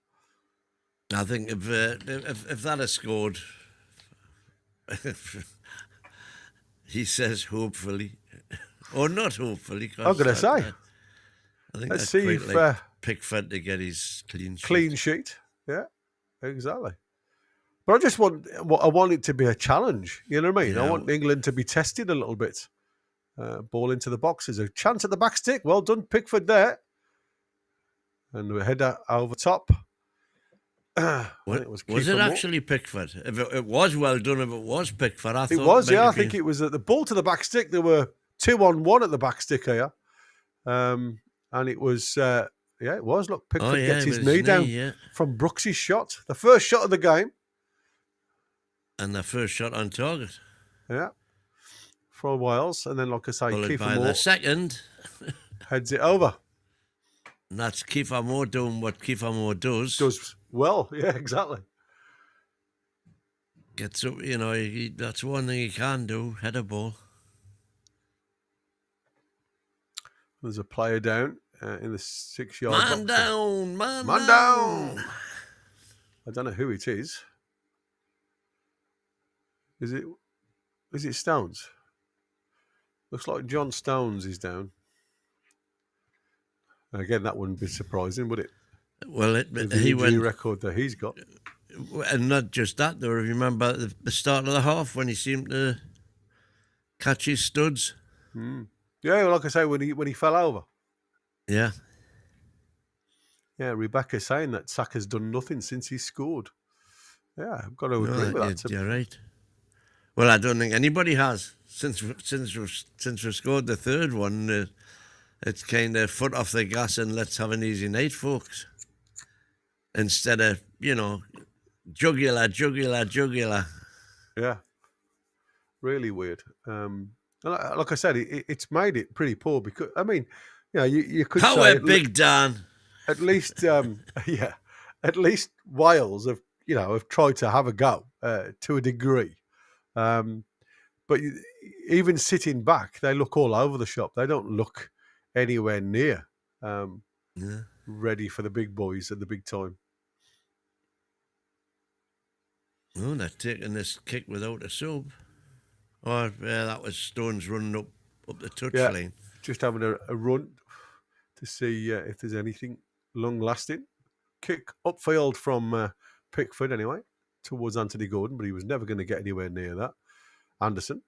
I think if that has scored, he says hopefully, or not hopefully. I'm going to say. I think let's see if Pickford to get his clean sheet. Clean sheet, yeah, exactly. But I just want it to be a challenge. You know what I mean? Yeah. I want England to be tested a little bit. Ball into the box. There's a chance at the back stick. Well done, Pickford there. And we head over top. it Was Kiefer it Moore. actually Pickford? If it was well done, if it was Pickford, I It thought was, it might I have think been- it was at the ball to the back stick. There were 2-on-1 at the back stick here. And it was, it was. Look, Pickford gets his with knee down yeah. from Brooks's shot. The first shot of the game. And the first shot on target. Yeah. For Wales. And then, like I say, Followed Kiefer by Moore the second. heads it over. And that's Kiefer Moore doing what Kiefer Moore does. Does well. Yeah, exactly. Gets up, that's one thing he can do, head a ball. There's a player down in the 6-yard box. Man down, man down. I don't know who it is. Is it Stones? Looks like John Stones is down. And again, that wouldn't be surprising, would it? Well, With the he injury went, record that he's got. and not just that, though. Remember the start of the half when he seemed to catch his studs? Yeah, like I say, when he fell over. Yeah. Yeah, Rebecca's saying that Saka's done nothing since he scored. Yeah, I've got to agree with that. You're right. Well, I don't think anybody has since we've scored the third one. It's kind of foot off the gas and let's have an easy night, folks. Instead of jugular. Yeah, really weird. Like I said, it's made it pretty poor because you could Power say Big Dan. At least, at least Wales have tried to have a go to a degree. But even sitting back, they look all over the shop. They don't look anywhere near ready for the big boys at the big time. Oh, they're taking this kick without a sub. Oh, yeah, that was Stones running up the touchline. Just having a run to see if there's anything long-lasting. Kick upfield from Pickford, anyway, towards Anthony Gordon, but he was never going to get anywhere near that. Anderson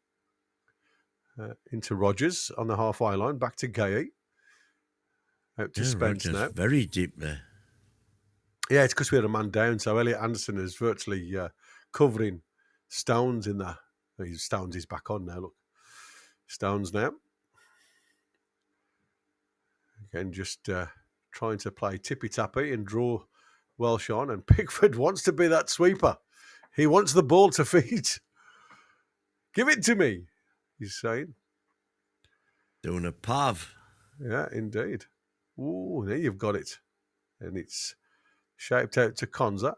into Rogers on the halfway line, back to Gay. Out to Spence Rogers, now. Very deep there. Yeah, it's because we had a man down, so Elliot Anderson is virtually covering Stones in there. Stones is back on now, look. Stones now. Again, just trying to play tippy-tappy and draw Welsh on, and Pickford wants to be that sweeper. He wants the ball to feed. Give it to me, he's saying. Doing a pav. Yeah, indeed. Ooh, there you've got it. And it's shaped out to Konza.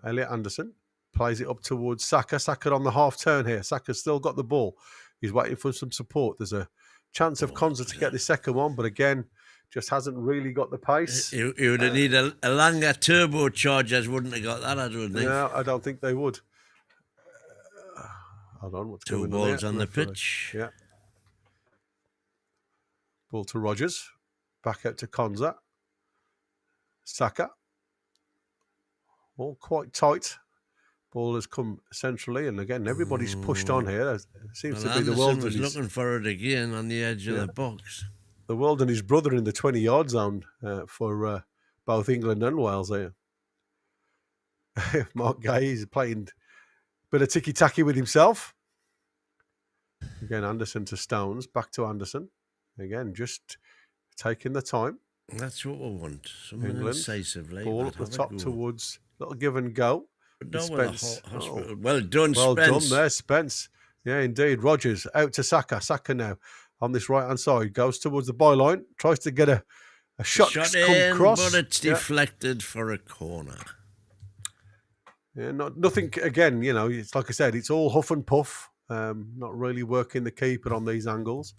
Elliot Anderson plays it up towards Saka. Saka on the half turn here. Saka's still got the ball. He's waiting for some support. There's a chance of Konza to get the second one, but again, just hasn't really got the pace. He would have needed a longer turbochargers, wouldn't have got that, I don't think. No, I don't think they would. Hold on, what's going on? 2 balls there? on the pitch. Yeah. Ball to Rogers. Back out to Konza. Saka. All quite tight. Ball has come centrally, and again, everybody's pushed on here. There seems to be the world was looking for it again on the edge of the box. The world and his brother in the 20-yard zone for both England and Wales here. Mark Gay is playing a bit of ticky-tacky with himself. Again, Anderson to Stones. Back to Anderson. Again, just taking the time. That's what we want. Someone England, incisive like ball that. up the top towards little give and go. Spence. Well done, Well Spence. done there, Spence. Yeah, indeed. Rogers out to Saka. Saka now on this right-hand side. Goes towards the byline. Tries to get a shot come in, across. but it's deflected for a corner. Yeah, nothing, again, it's like I said, it's all huff and puff. Not really working the keeper on these angles.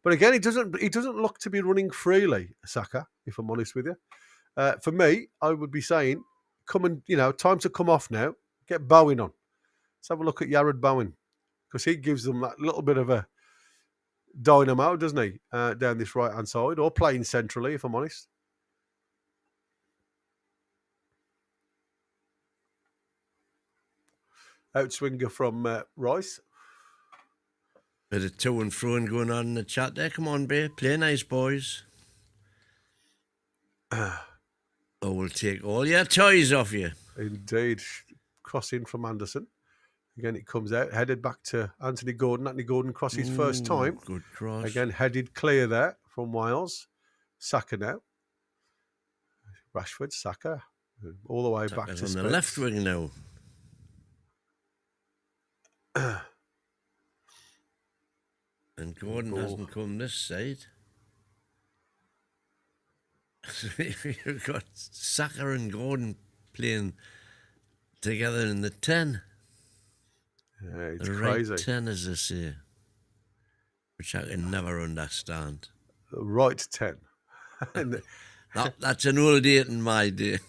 But again, he doesn't look to be running freely, Saka, if I'm honest with you. For me, I would be saying, time to come off now. Get Bowen on. Let's have a look at Jared Bowen, because he gives them that little bit of a dynamo, doesn't he, down this right-hand side, or playing centrally, if I'm honest. Outswinger from Rice. Bit of to and fro and going on in the chat there. Come on, Bay. Play nice, boys. We'll take all your toys off you. Indeed. Crossing from Anderson. Again, it comes out, headed back to Anthony Gordon. Anthony Gordon crosses first time. Good cross. Again, headed clear there from Wales. Saka now. Rashford, Saka. All the way back to on Spence. the left wing now. And Gordon hasn't come this side. You've got Saka and Gordon playing together in the 10. Yeah, it's the crazy. Right 10, as they say. Which I can never understand. The right 10. That's an old date in my day.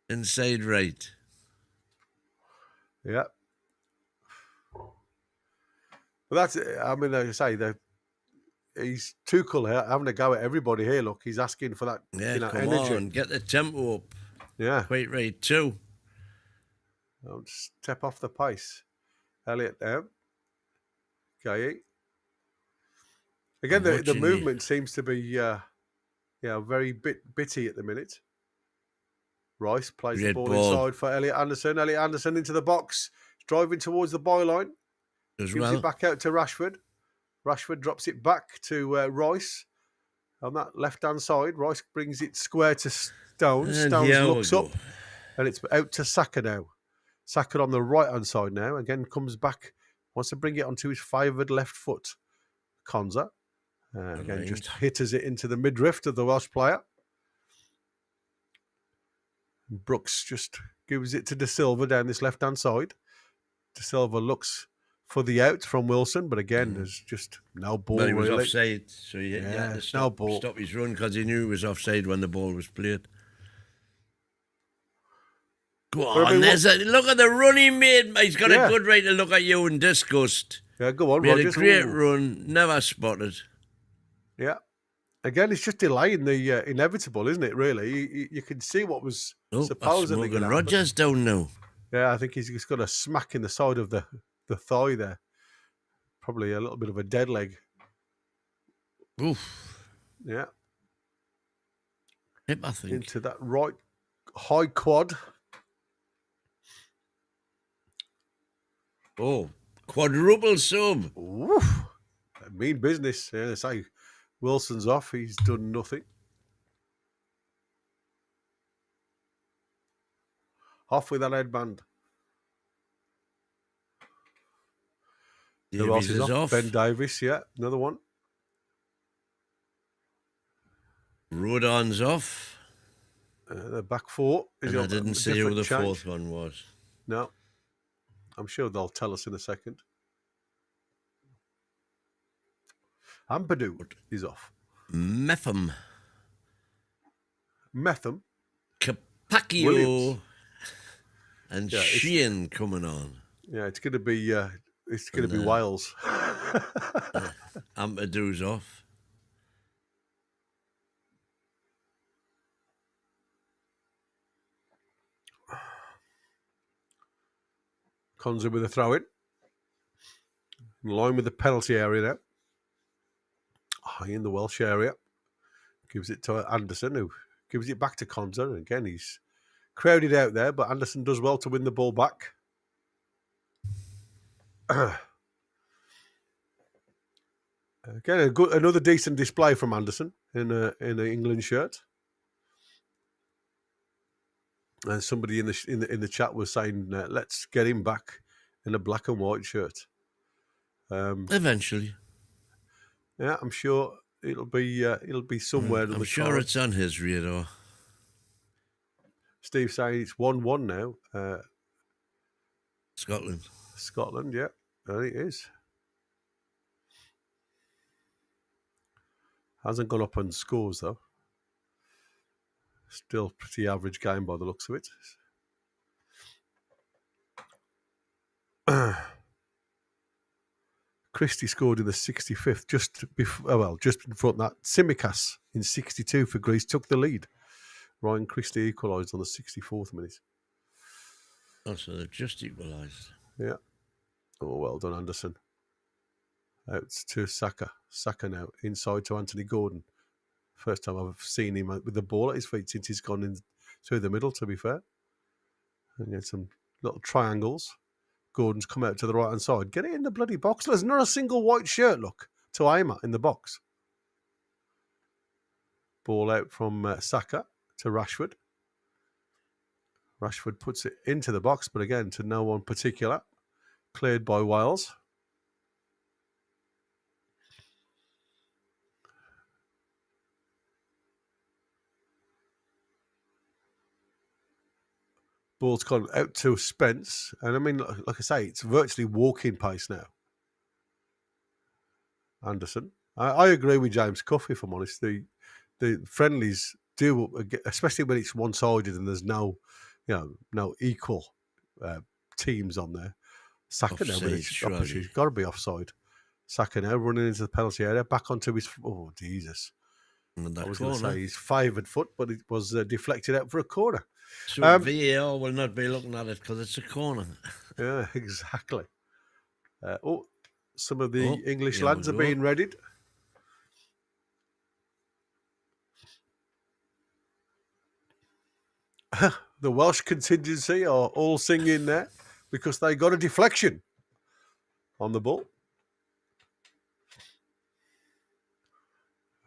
Inside right. Yeah. But that's, I mean, like I say, he's Tuchel here, having a go at everybody here. Look, he's asking for that Come energy. on, get the tempo up. Yeah. Quite right, too. Don't step off the pace. Elliot now. Okay. Again, the movement seems to be very bitty at the minute. Rice plays the ball inside for Elliot Anderson. Elliot Anderson into the box. He's driving towards the byline. Gives it back out to Rashford. Rashford drops it back to Rice on that left-hand side. Rice brings it square to Stones. Stones looks up, and it's out to Saka now. Saka on the right-hand side now. Again, comes back, wants to bring it onto his favoured left foot. Konza. Again, just hitters it into the midriff of the Welsh player. Brooks just gives it to De Silva down this left-hand side. De Silva looks for the out from Wilson, but again, there's just no ball. Well, he was really offside, so he had to stop his run because he knew he was offside when the ball was played. Go on, look at the run he made. He's got a good right to look at you in disgust. Yeah, go on, Made a great run, never spotted. Yeah. Again, it's just delaying the inevitable, isn't it, really? You can see what was supposedly going to happen. Rogers down now. Yeah, I think he's got a smack in the side of the thigh there. Probably a little bit of a dead leg. Oof. Yeah. Hip, I think. Into that right high quad. Oh, quadruple sub. Oof. Mean business. Yeah, they say Wilson's off. He's done nothing. Off with that headband. Who else is off? Ben Davies, yeah. Another one. Rodon's off. The back four. I didn't see who the fourth one was. No. I'm sure they'll tell us in a second. Ampadu is off. Metham. Capaccio. Williams. And Sheehan coming on. Yeah, it's going to be Wales. Ampadu's off. Konza with a throw in line with the penalty area now. High in the Welsh area. Gives it to Anderson, who gives it back to Konza. Again, he's crowded out there, but Anderson does well to win the ball back. Again, another decent display from Anderson in an England shirt. And somebody in the chat was saying, "Let's get him back in a black and white shirt." Eventually, yeah, I'm sure it'll be somewhere. I'm sure it's on his radar. Steve saying it's 1-1 now. Scotland, yeah, there it is. Hasn't gone up on scores though. Still pretty average game by the looks of it. Christie scored in the 65th, just in front of that. Tsimikas in 62 for Greece took the lead. Ryan Christie equalised on the 64th minute. Oh, so they've just equalised. Yeah. Oh, well done, Anderson. Out to Saka. Saka now inside to Anthony Gordon. First time I've seen him with the ball at his feet since he's gone through the middle, to be fair. And get some little triangles. Gordon's come out to the right-hand side. Get it in the bloody box. There's not a single white shirt, look, to aim at in the box. Ball out from Saka to Rashford. Rashford puts it into the box, but again, to no one particular. Cleared by Wales. Ball's gone out to Spence. And I mean, like I say, it's virtually walking pace now. Anderson. I agree with James Cuff, if I'm honest. The friendlies do, especially when it's one-sided and there's no equal teams on there. Saka now, but it's opposite. It's got to be offside. Saka now running into the penalty area, back onto his... Oh, Jesus. I was going to say his favoured foot, but it was deflected out for a corner. So VAR will not be looking at it because it's a corner. Yeah, exactly. Some of the English lads are being readied. The Welsh contingency are all singing there because they got a deflection on the ball.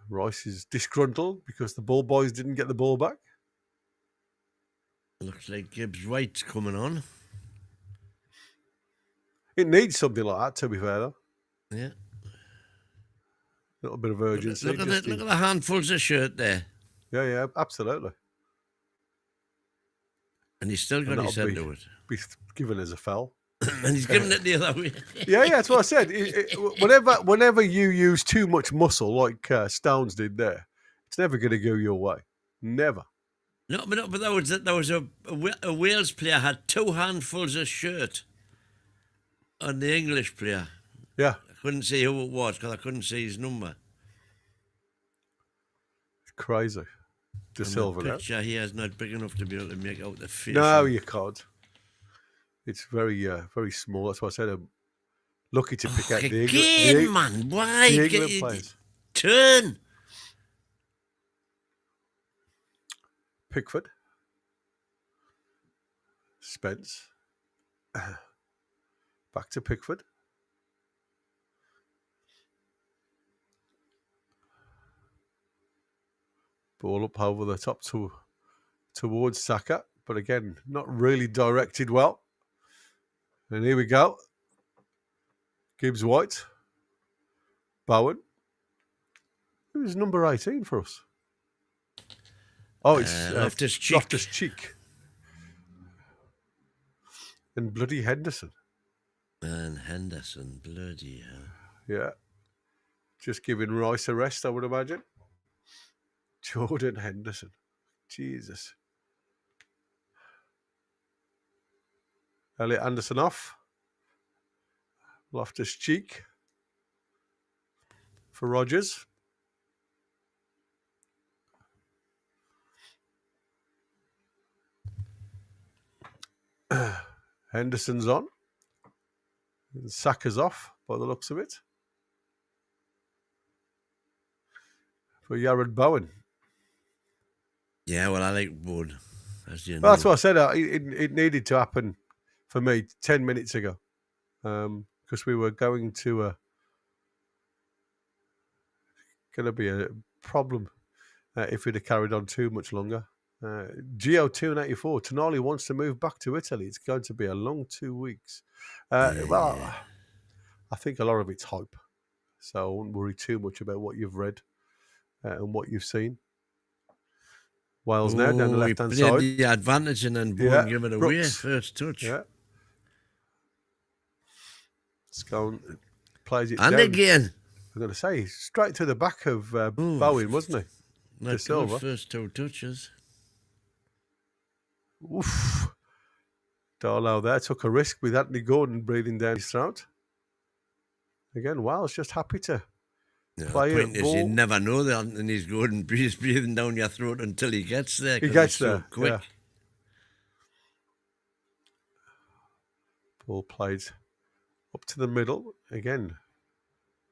Rice is disgruntled because the ball boys didn't get the ball back. Looks like Gibbs White's coming on. It needs something like that, to be fair, though. Yeah. A little bit of urgency. Look at the handfuls of shirt there. Yeah, absolutely. And he's still got his head to it. Be given as a foul. And he's giving it the other way. Yeah, that's what I said. Whenever you use too much muscle, like Stones did there, it's never going to go your way. Never. No, but there was a Wales player had 2 handfuls of shirt on the English player. Yeah. I couldn't see who it was because I couldn't see his number. It's crazy. De Silva the picture here is not big enough to be able to make out the face. No, you can't. It's very, very small. That's why I said I'm lucky to pick out the England. Man, why? The England players. Turn. Pickford. Spence. Back to Pickford. Ball up over the top towards Saka. But again, not really directed well. And here we go. Gibbs White. Bowen. Who's number 18 for us? Oh, it's Loftus-Cheek. And bloody Henderson. And Henderson, bloody hell. Yeah. Just giving Rice a rest, I would imagine. Jordan Henderson. Jesus. Elliot Anderson off. Loftus-Cheek for Rodgers. Henderson's on. And Saka's off by the looks of it. For Jared Bowen. Yeah, well, I like Bowen. That's what I said. It needed to happen for me 10 minutes ago. Because we were going to be a problem if we'd have carried on too much longer. Geo284, Tonali wants to move back to Italy. It's going to be a long 2 weeks. Well, I think a lot of it's hype. So I wouldn't worry too much about what you've read and what you've seen. Wales now down the left-hand side. The advantage and then give it away. First touch. Yeah. It's going, plays it and down. Again. I'm going to say, straight to the back of Bowen, wasn't he? De Silva. First 2 touches. Oof. Darlow there took a risk with Anthony Gordon breathing down his throat. Again, Wales just happy to play the point it. Is you never know that Anthony Gordon breathing down your throat until he gets there. He gets there. So quick. Yeah. Ball played up to the middle. Again,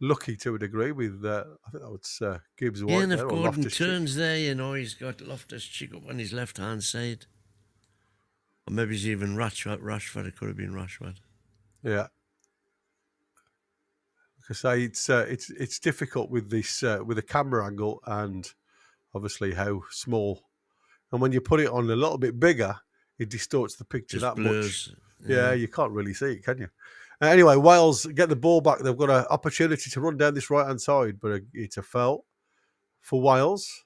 lucky to a degree with, I think that was Gibbs Yeah, White and if there, or Gordon Loftus-Cheek. turns there, he's got Loftus-Cheek up on his left-hand side. Or maybe it's even Rashford. It could have been Rashford. Yeah. Like I say, it's difficult with this with the camera angle and obviously how small. And when you put it on a little bit bigger, it distorts the picture Just that blurs. much. Yeah, you can't really see it, can you? Anyway, Wales get the ball back. They've got an opportunity to run down this right-hand side, but it's a foul for Wales.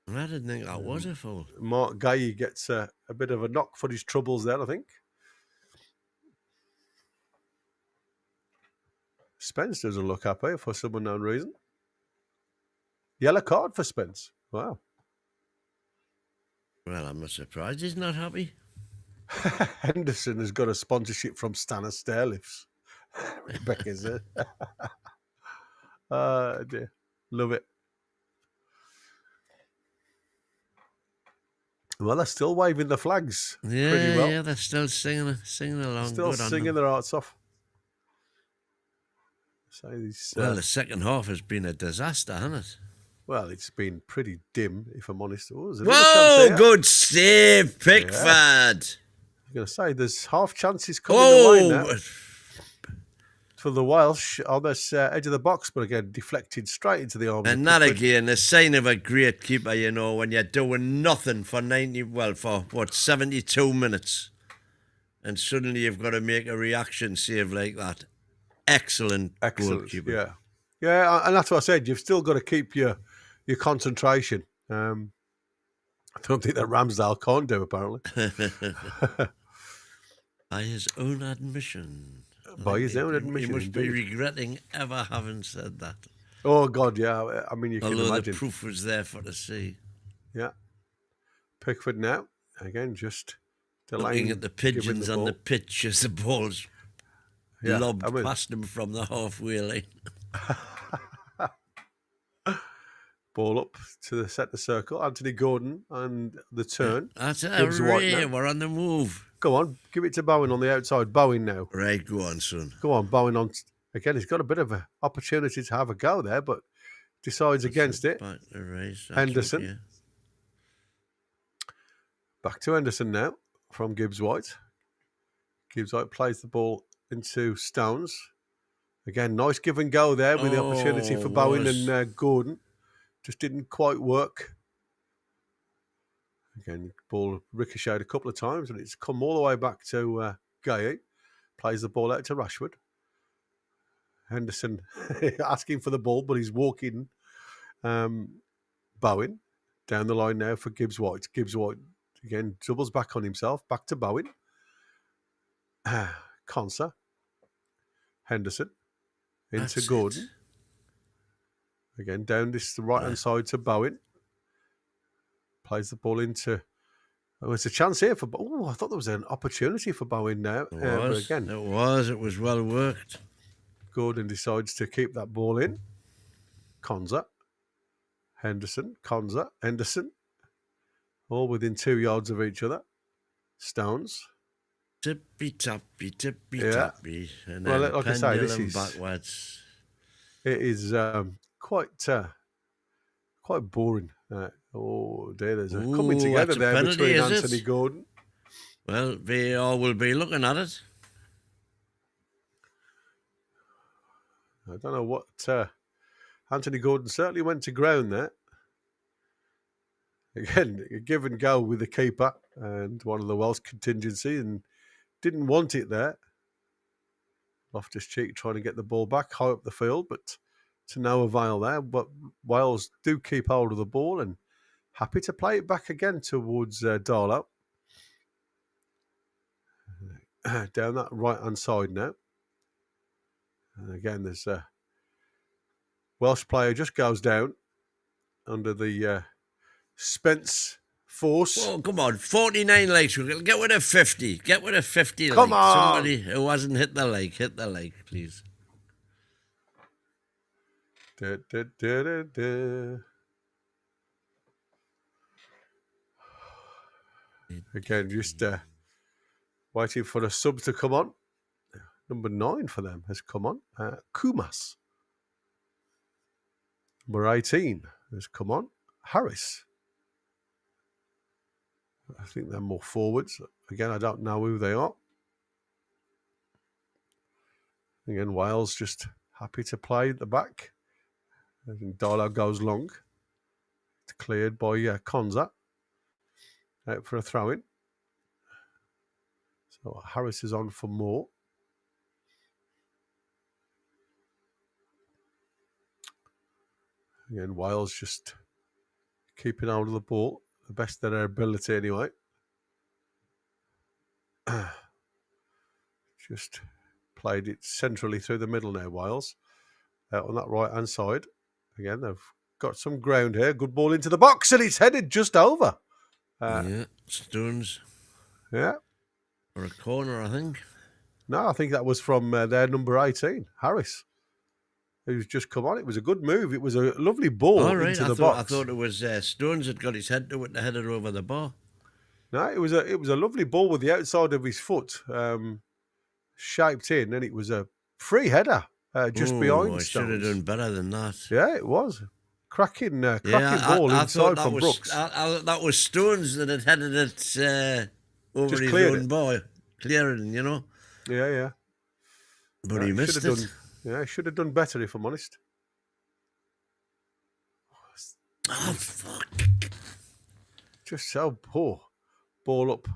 I didn't think that was a foul. Mark Gay gets a bit of a knock for his troubles there, I think. Spence doesn't look happy for some unknown reason. Yellow card for Spence. Wow. Well, I'm not surprised he's not happy. Henderson has got a sponsorship from Stannis Stairlifts. Rebecca's there. Dear. Love it. Well, they're still waving the flags pretty well. Yeah, they're still singing along. Still Good on singing them. their hearts off. So these, Well, the second half has been a disaster, hasn't it? well, it's been pretty dim, if I'm honest. Oh, there's another Whoa, chance here. good save, Pickford. I'm going to say there's half chances coming the way now Oh, for the Welsh on this edge of the box, but again, deflected straight into the arms. and of that Pickford. again, a sign of a great keeper, when you're doing nothing for 72 minutes, and suddenly you've got to make a reaction save like that. Excellent goalkeeper. Yeah. Yeah, and that's what I said. You've still got to keep your concentration. I don't think that Ramsdale can't do, apparently. By his own admission. By his own admission, He must be indeed. regretting ever having said that. Oh, God, yeah. I mean, you can Although imagine. the proof was there for to see. Yeah. Pickford now. Again, just delaying. Looking at the pigeons on the pitch as the ball's lobbed past him from the halfway line. Ball up to the centre circle. Anthony Gordon and the turn. That's it. Gibbs White now. We're on the move. Go on. Give it to Bowen on the outside. Bowen now. Right, go on, son. Go on, Bowen on. Again, he's got a bit of an opportunity to have a go there, but decides against it. Back to race. Henderson. Yeah. Back to Henderson now from Gibbs White. Gibbs White plays the ball into Stones. Again, nice give and go there with the opportunity for Bowen and Gordon. Just didn't quite work. Again, ball ricocheted a couple of times, and it's come all the way back to Gay. Plays the ball out to Rashford. Henderson asking for the ball, but he's walking Bowen down the line now for Gibbs White. Gibbs White again doubles back on himself. Back to Bowen. Konsa. Henderson into Gordon. Again, down this right-hand side to Bowen. Plays the ball into... Oh, it's a chance here for... Oh, I thought there was an opportunity for Bowen now. But again, It was well worked. Gordon decides to keep that ball in. Konsa. Henderson. Konsa. Henderson. All within 2 yards of each other. Stones. Tippy-tappy. And Well, then like I say, this pendulum is... backwards. It is quite boring. Oh dear, there's a coming together that's a there penalty, between is it? Anthony Gordon. Well, VAR will be looking at it. I don't know what Anthony Gordon certainly went to ground there. Again, a give and go with the keeper and one of the Welsh contingency, and didn't want it there. Loftus-Cheek trying to get the ball back high up the field, but to no avail there. But Wales do keep hold of the ball and happy to play it back again towards Darlow. Down that right-hand side now. And again, there's a Welsh player just goes down under the Spence force. Oh, come on. 49 legs. Get rid of 50. Get rid of 50 Come legs. on. Somebody who hasn't hit the leg. Hit the leg, please. Da, da, da, da, da. Again, just waiting for the subs to come on. Number 9 for them has come on. Kumas. Number 18 has come on. Harris. I think they're more forwards. Again, I don't know who they are. Again, Wales just happy to play at the back. I think Darlow goes long. It's cleared by Konza. Out for a throw-in. So Harris is on for more. Again, Wales just keeping hold of the ball, the best of their ability anyway. Just played it centrally through the middle now, Wales. Out on that right-hand side. Again, they've got some ground here. Good ball into the box, and it's headed just over. Stones. Yeah. Or a corner, I think. No, I think that was from their number 18, Harris, who's just come on. It was a good move. It was a lovely ball into the box. I thought it was Stones that got his head to it and headed over the bar. No, it was a lovely ball with the outside of his foot shaped in, and it was a free header just behind I Stones. should have done better than that. Yeah, it was. Cracking ball inside from Brooks. That was Stones that had headed it over Just his cleared own it. boy. Clearing, you know. Yeah. But he missed it. He should have done better, if I'm honest. Oh, fuck. Just so poor. Ball up.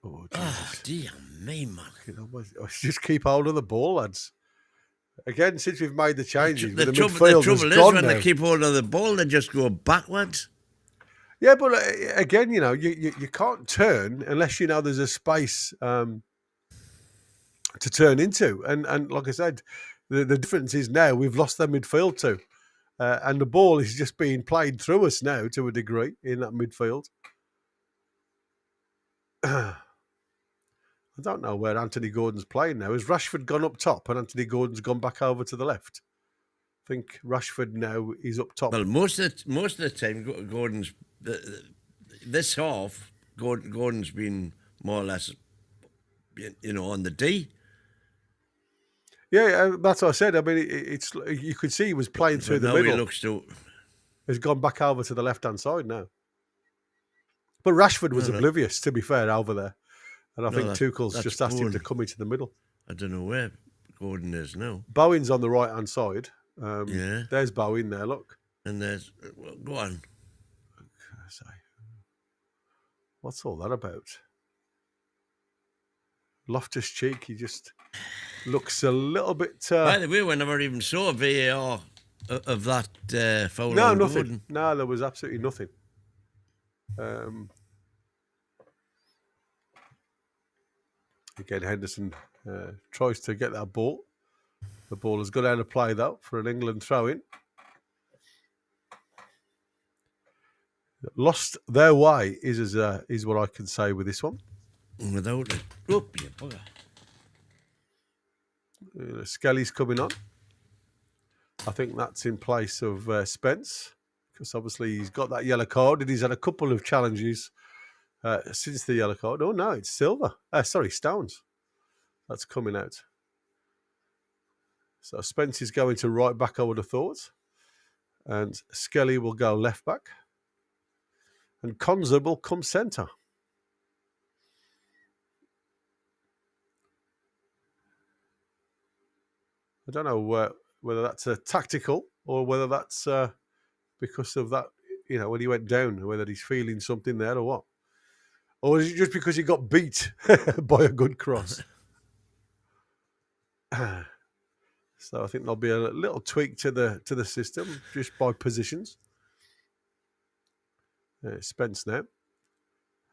Oh, dear me, man. Just keep hold of the ball, lads. Again, since we've made the changes, The the trouble midfield is gone when now. they keep hold of the ball, they just go backwards. Yeah, but again, you can't turn unless you know there's a space to turn into. And like I said, the difference is now we've lost their midfield too. And the ball is just being played through us now to a degree in that midfield. I don't know where Anthony Gordon's playing now. Has Rashford gone up top and Anthony Gordon's gone back over to the left? I think Rashford now is up top. Well, most of the time, Gordon's this half. Gordon's been more or less, on the D. Yeah, that's what I said. I mean, it's you could see he was playing through the now middle. He looks to. He's gone back over to the left-hand side now. But Rashford was oblivious, to be fair, over there. And I think Tuchel's just asked him to come into the middle. I don't know where Gordon is now. Bowen's on the right-hand side. Yeah. There's Bowen there, look. And there's... go on. What's all that about? Loftus-Cheek, he just looks a little bit... By the way, we never even saw a VAR of that foul No, on nothing. Gordon. No, there was absolutely nothing. Again, Henderson tries to get that ball. The ball has gone out of play, though, for an England throw-in. Lost their way is what I can say with this one. Without it. Oop, you bugger. Skelly's coming on. I think that's in place of Spence, because obviously he's got that yellow card and he's had a couple of challenges since the yellow card. Oh, no, it's Silver. Stones. That's coming out. So Spence is going to right back, I would have thought. And Skelly will go left back. And Konza will come centre. I don't know whether that's a tactical or whether that's because of that, when he went down, whether he's feeling something there or what. Or is it just because he got beat by a good cross? So I think there'll be a little tweak to the system just by positions. Spence now.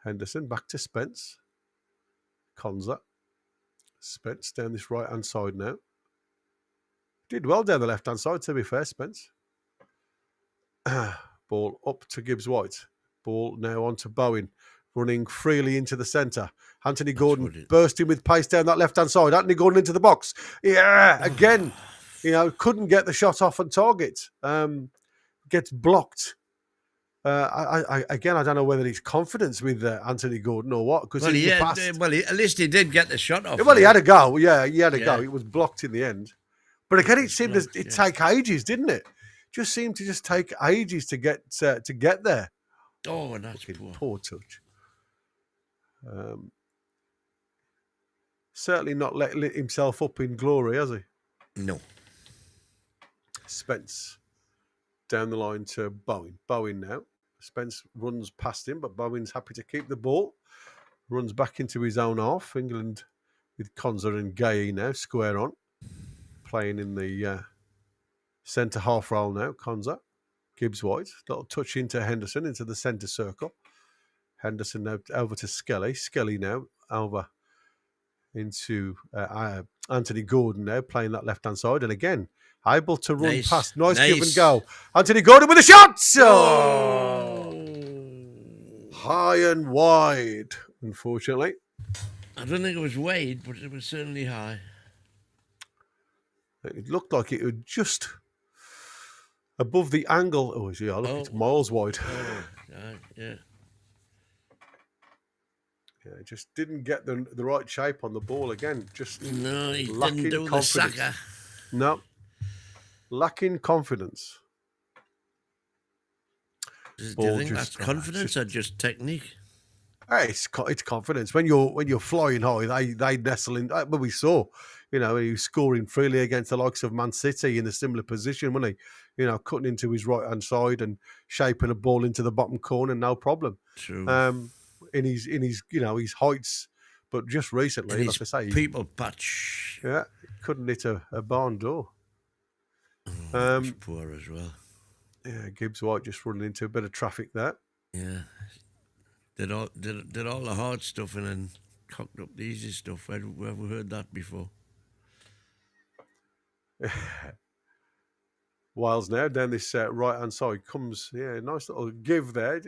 Henderson back to Spence. Konza. Spence down this right-hand side now. Did well down the left-hand side, to be fair, Spence. Ball up to Gibbs-White. Ball now on to Bowen. Running freely into the centre. Anthony Gordon bursting with pace down that left-hand side. Anthony Gordon into the box. Yeah, again, couldn't get the shot off on target. Gets blocked. Again, I don't know whether it's confidence with Anthony Gordon or what. Because Well, in the past, at least he did get the shot off. well, he had a go. Yeah, he had a go. Yeah. It was blocked in the end. But again, it seemed blocked, it take ages, didn't it? Just seemed to just take ages to get there. Oh, and that's Poor touch. Certainly not lit himself up in glory, has he? No. Spence down the line to Bowen. Bowen now. Spence runs past him, but Bowen's happy to keep the ball. Runs back into his own half. England with Konza and Gay now, square on. Playing in the centre half role now, Konza. Gibbs White. Little touch into Henderson, into the centre circle. Henderson now over to Skelly. Skelly now over into Anthony Gordon now, playing that left-hand side. And again, able to run past. Nice give and go. Anthony Gordon with a shot! Oh! High and wide, unfortunately. I don't think it was wide, but it was certainly high. It looked like it was just above the angle. Oh, yeah, look, it's miles wide. Oh, yeah. Yeah, just didn't get the right shape on the ball again. Just no, he lacking didn't do confidence. the Saka. No, lacking confidence. Do you think that's confidence or just technique? It's confidence. When you're flying high, they nestle in. But we saw, he was scoring freely against the likes of Man City in a similar position, wasn't he? Cutting into his right hand side and shaping a ball into the bottom corner, no problem. True. In his heights, but just recently, like I say, people patch. Yeah, couldn't hit a barn door. That's poor as well. Yeah, Gibbs White just running into a bit of traffic there. Yeah, did all the hard stuff and then cocked up the easy stuff. We've heard that before. Wiles now down this right hand side comes. Yeah, nice little give there.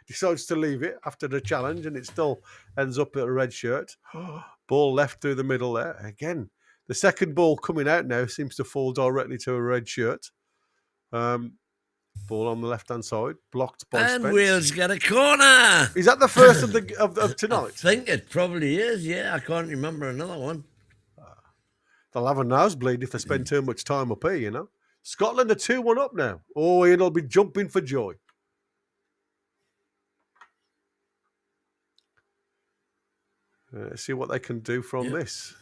Decides to leave it after the challenge, and it still ends up at a red shirt. Ball left through the middle there. Again, the second ball coming out now seems to fall directly to a red shirt. Ball on the left-hand side, blocked by Spence. And Wales get a corner. Is that the first of tonight? I think it probably is, yeah. I can't remember another one. They'll have a nosebleed if they spend too much time up here, Scotland are 2-1 up now. Oh, it'll be jumping for joy. See what they can do from this.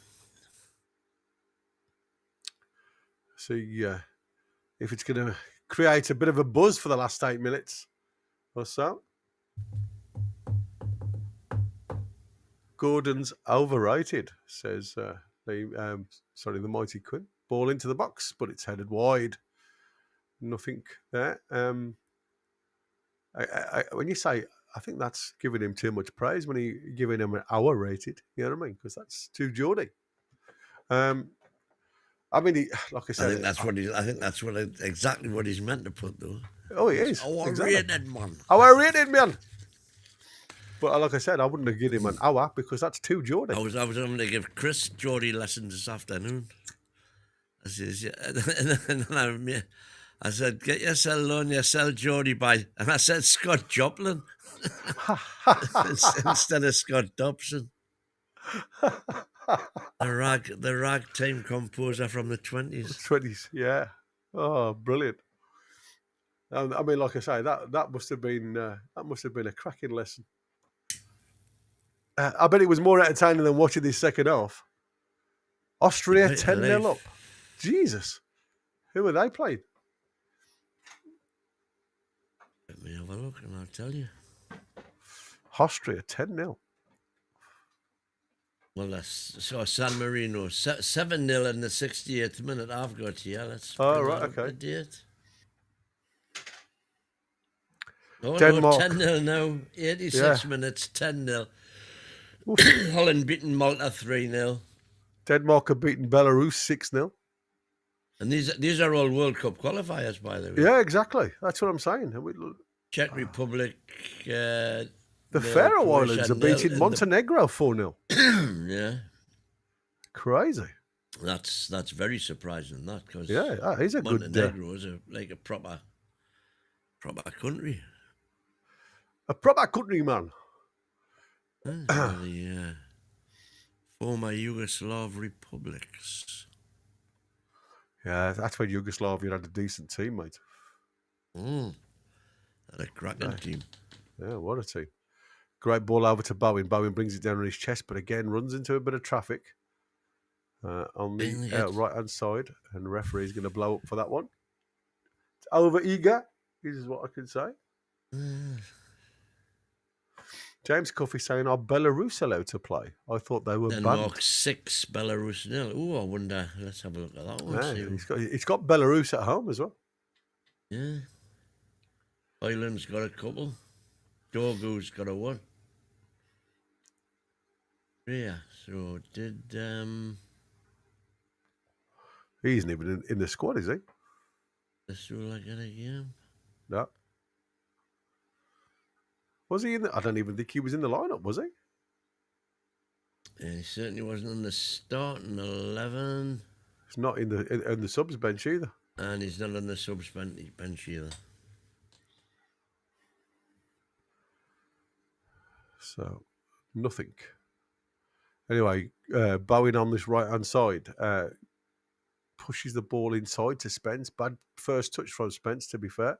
See if it's going to create a bit of a buzz for the last 8 minutes or so. Gordon's overrated, says the mighty Quinn. Ball into the box, but it's headed wide. Nothing there. When you say, I think that's giving him too much praise when you're giving him an hour rated. You know what I mean? Because that's too Geordie. Like I said, I think that's exactly what he's meant to put, though. Oh, he is. Overrated man. Overrated man. But like I said, I wouldn't have given him an hour because that's too Geordie. I was going to give Chris Geordie lessons this afternoon. I said, get yourself on yourself, Geordie, by. And I said, Scott Joplin instead of Scott Dobson. The ragtime composer from the 20s. 20s, yeah. Oh, brilliant. Like I say, that must have been a cracking lesson. I bet it was more entertaining than watching this second half. Austria 10-0 up. Jesus. Who are they playing? Let me have a look and I'll tell you. Austria 10-0. Well, that's San Marino 7-0 in the 68th minute. I've got here. Let's. Oh, right, okay. The date. Oh, Denmark. No, 10-0 now. 86 minutes, 10-0. Holland beating Malta 3-0. Denmark have beaten Belarus 6-0. And these are all World Cup qualifiers, by the way. Yeah, exactly. That's what I'm saying. Czech Republic. The Faroe Islands are beating Montenegro 4-0. Yeah. Crazy. That's very surprising, that, because he's a Montenegro is like a proper country. A proper countryman. The former Yugoslav republics. Yeah, that's when Yugoslavia had a decent team, mate. Had a cracking team. Yeah, what a team. Great ball over to Bowen. Bowen brings it down on his chest, but again runs into a bit of traffic on the right-hand side, and the referee's going to blow up for that one. It's over eager, is what I can say. James Cuffy saying, are Belarus allowed to play? I thought they were Denmark banned. 6, Belarus 0. Oh, I wonder. Let's have a look at that one. Yeah, it's got Belarus at home as well. Yeah. Ireland's got a couple. Togo's got a one. Yeah, so did... He isn't even in the squad, is he? Let's do like it again. No. Was he in the... I don't even think he was in the lineup, was he? He certainly wasn't on the starting 11. He's not in the subs bench either. And he's not on the subs bench either. So, nothing. Anyway, Bowen on this right-hand side pushes the ball inside to Spence. Bad first touch from Spence, to be fair.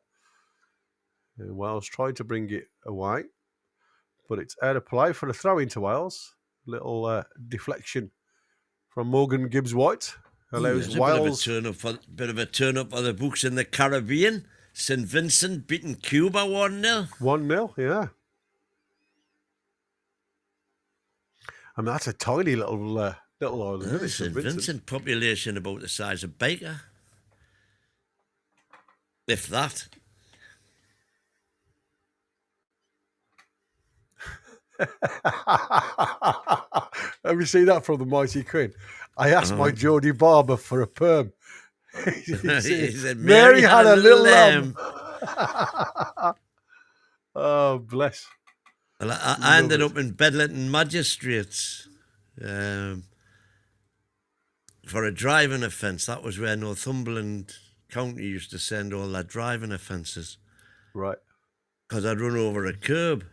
And Wales trying to bring it away, but it's out of play for a throw into Wales. Little deflection from Morgan Gibbs-White allows Wales. Bit of a turn up for the books in the Caribbean. St. Vincent beating Cuba 1-0. 1-0, yeah. I mean, that's a tiny little island, isn't it? St. Vincent population about the size of Baker. If that. Have you seen that from the Mighty Quinn? I asked my Geordie barber for a perm. He said, Mary had a little lamb. Oh, bless. Well, I ended up in Bedlington Magistrates for a driving offence. That was where Northumberland County used to send all their driving offences. Right. Because I'd run over a curb.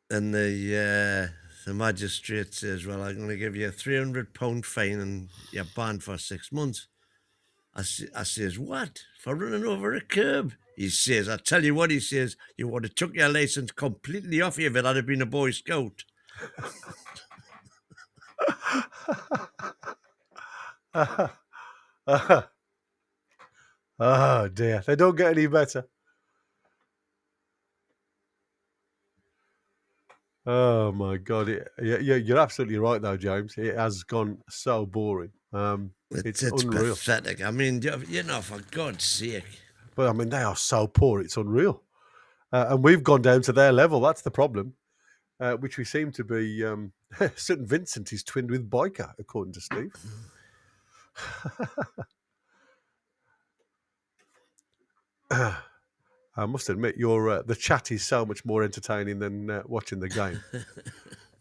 And the magistrate says, well, I'm going to give you a £300 fine and you're banned for 6 months. I says, what? For running over a curb? He says, I tell you what, he says, you would have took your licence completely off you if it had been a Boy Scout. Oh, dear. They don't get any better. Oh, my God. You're absolutely right, though, James. It has gone so boring. It's unreal. Pathetic. I mean, you know, for God's sake. But, I mean, they are so poor, it's unreal. And we've gone down to their level. That's the problem, which we seem to be... St. Vincent is twinned with Biker, according to Steve. I must admit, the chat is so much more entertaining than watching the game.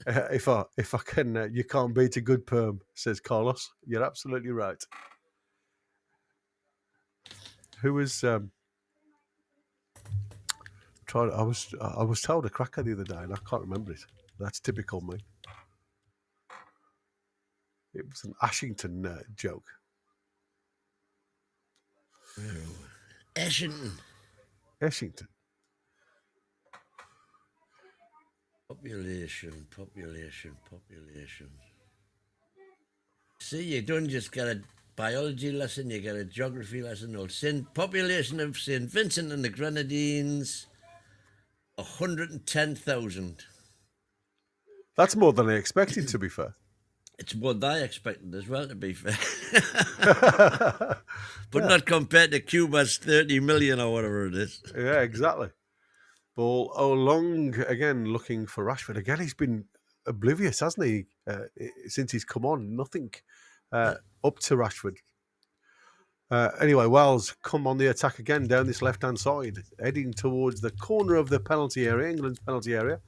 If I can, you can't beat a good perm, says Carlos. You're absolutely right. Who was trying? I was told a cracker the other day, and I can't remember it. That's typical me. It was an Ashington joke. Ashington. Population. See, you don't just get a biology lesson, you get a geography lesson. Population of St. Vincent and the Grenadines, 110,000. That's more than I expected, to be fair. It's what I expected as well, to be fair. But not compared to Cuba's 30 million or whatever it is. Yeah, exactly. Ball along again, looking for Rashford. Again, he's been oblivious, hasn't he? Since he's come on, nothing up to Rashford. Anyway, Wales come on the attack again down this left-hand side, heading towards the corner of the penalty area, England's penalty area.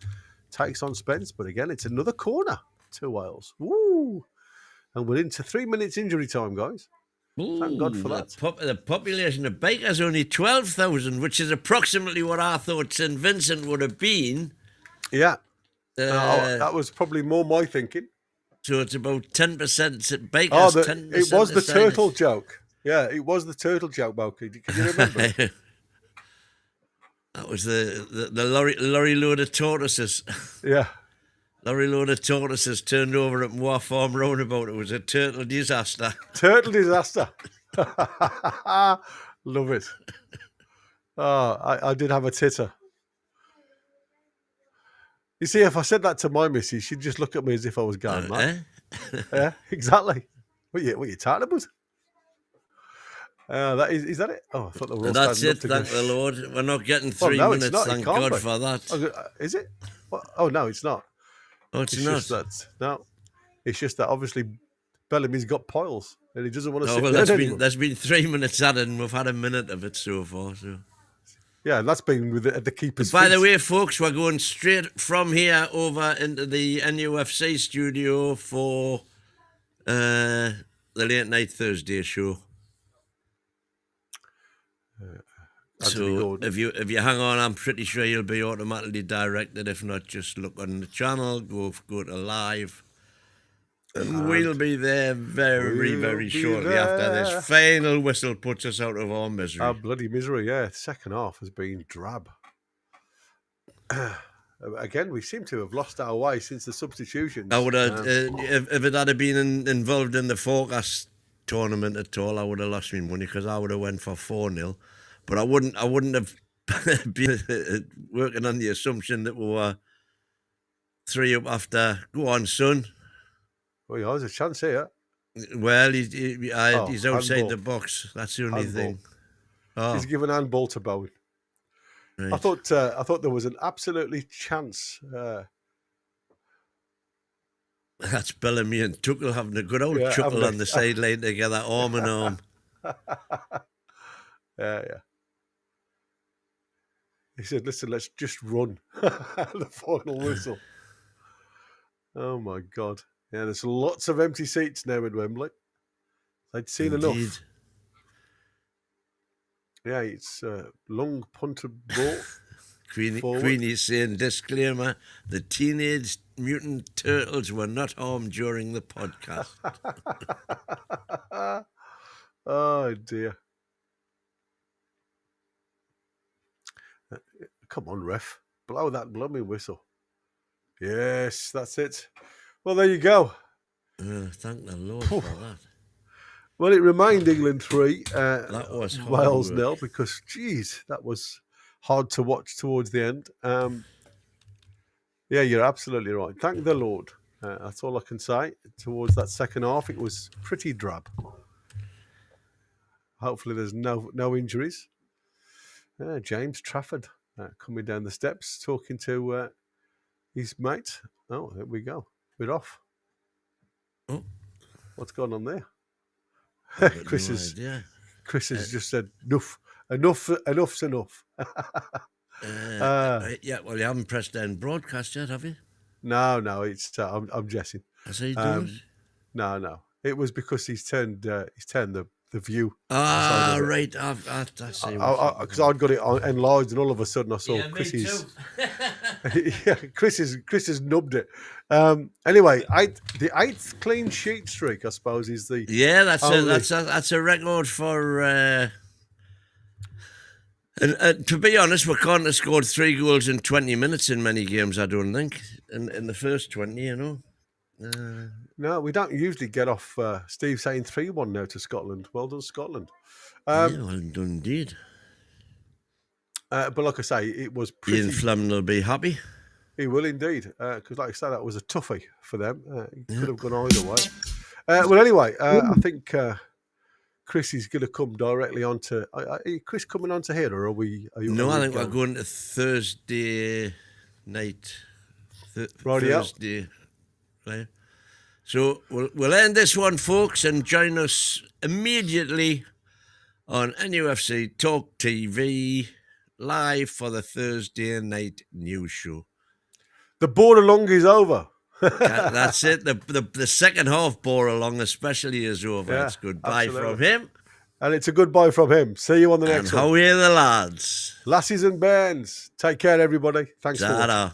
Takes on Spence, but again, it's another corner to Wales. Woo! And we're into 3 minutes injury time, guys. Thank God for that. The population of Baker's only 12,000, which is approximately what I thought St. Vincent would have been. Yeah. That was probably more my thinking. So it's about 10%. Baker's 10%. It was the turtle joke. Yeah, it was the turtle joke, Moki. Can you remember? That was the lorry load of tortoises. Yeah. Lorry load of tortoises turned over at Moor Farm roundabout. It was a turtle disaster. Turtle disaster. Love it. Oh, I did have a titter. You see, if I said that to my missus, she'd just look at me as if I was going mad. Yeah, exactly. What are you talking about? Is that it? Oh, I thought the Royal That's it, thank the Lord. We're not getting 3 minutes, thank God for that. Is it? Oh, no, it's not. Oh, it's not. It's just that obviously Bellamy's got piles and he doesn't want to sit well, there. There's been 3 minutes added and we've had a minute of it so far. So. Yeah, and that's been with the keeper's By the way, folks, we're going straight from here over into the NUFC studio for the late night Thursday show. So if you hang on, I'm pretty sure you'll be automatically directed. If not, just look on the channel, go to live. And we'll be there very shortly after this final whistle puts us out of our misery. Our bloody misery, yeah. The second half has been drab. Again, we seem to have lost our way since the substitutions. I would have, if it had been involved in the forecast tournament at all, I would have lost my money because I would have went for 4-0. But I wouldn't have been working on the assumption that we were 3 up after. Go on, son. Well, there's a chance here. Well, he's outside handball. the box. That's the only thing. Oh. He's given handball to Bowen. Right. I thought there was an absolutely chance. That's Bellamy and Tuchel having a good old chuckle on the sideline together, arm in arm. Yeah. He said, "Listen, let's just run." The final whistle. Oh my God! Yeah, there's lots of empty seats now in Wembley. I'd seen enough. Yeah, it's long punted ball. Queenie's saying, disclaimer, the Teenage Mutant Turtles were not harmed during the podcast. Oh, dear. Come on, ref. Blow that blooming whistle. Yes, that's it. Well, there you go. Thank the Lord for that. Well, it remained England 3, that was Wales 0, because, geez, that was hard to watch towards the end. Yeah, you're absolutely right. Thank the Lord. That's all I can say. Towards that second half, it was pretty drab. Hopefully there's no injuries. James Trafford coming down the steps, talking to his mate. Oh, there we go. We're off. Oh. What's going on there? Chris has just said, enough's enough. Yeah, well, you haven't pressed end broadcast yet, have you? No, it's I'm guessing. Has he done it? No. It was because he's turned the view. Ah, right. I see. Because I'd got it enlarged, and all of a sudden I saw Chris's. Yeah, Chris has nubbed it. Anyway, the 8th clean sheet streak, I suppose, is the that's a record for. And to be honest, we can't have scored 3 goals in 20 minutes in many games. I don't think in the first 20, you know. No, we don't usually get off. Steve saying 3-1 now to Scotland. Well done, Scotland. Well done indeed. But like I say, it was pretty... Ian Fleming will be happy. He will indeed. Because like I say, that was a toughie for them. It could have gone either way. Well, anyway, I think Chris is going to come directly onto... Are Chris coming onto here, or are we... No, I think we're going to Thursday night. Thursday. Right. So we'll end this one, folks, and join us immediately on NUFC Talk TV live for the Thursday night news show. The border long is over. That's it. The second half bore along especially is over. Yeah, It's goodbye absolutely. from him. And it's a goodbye from him. See you on the And next one. how are the lads? Lassies and bairns. Take care, everybody. Thanks for watching. Ta-da.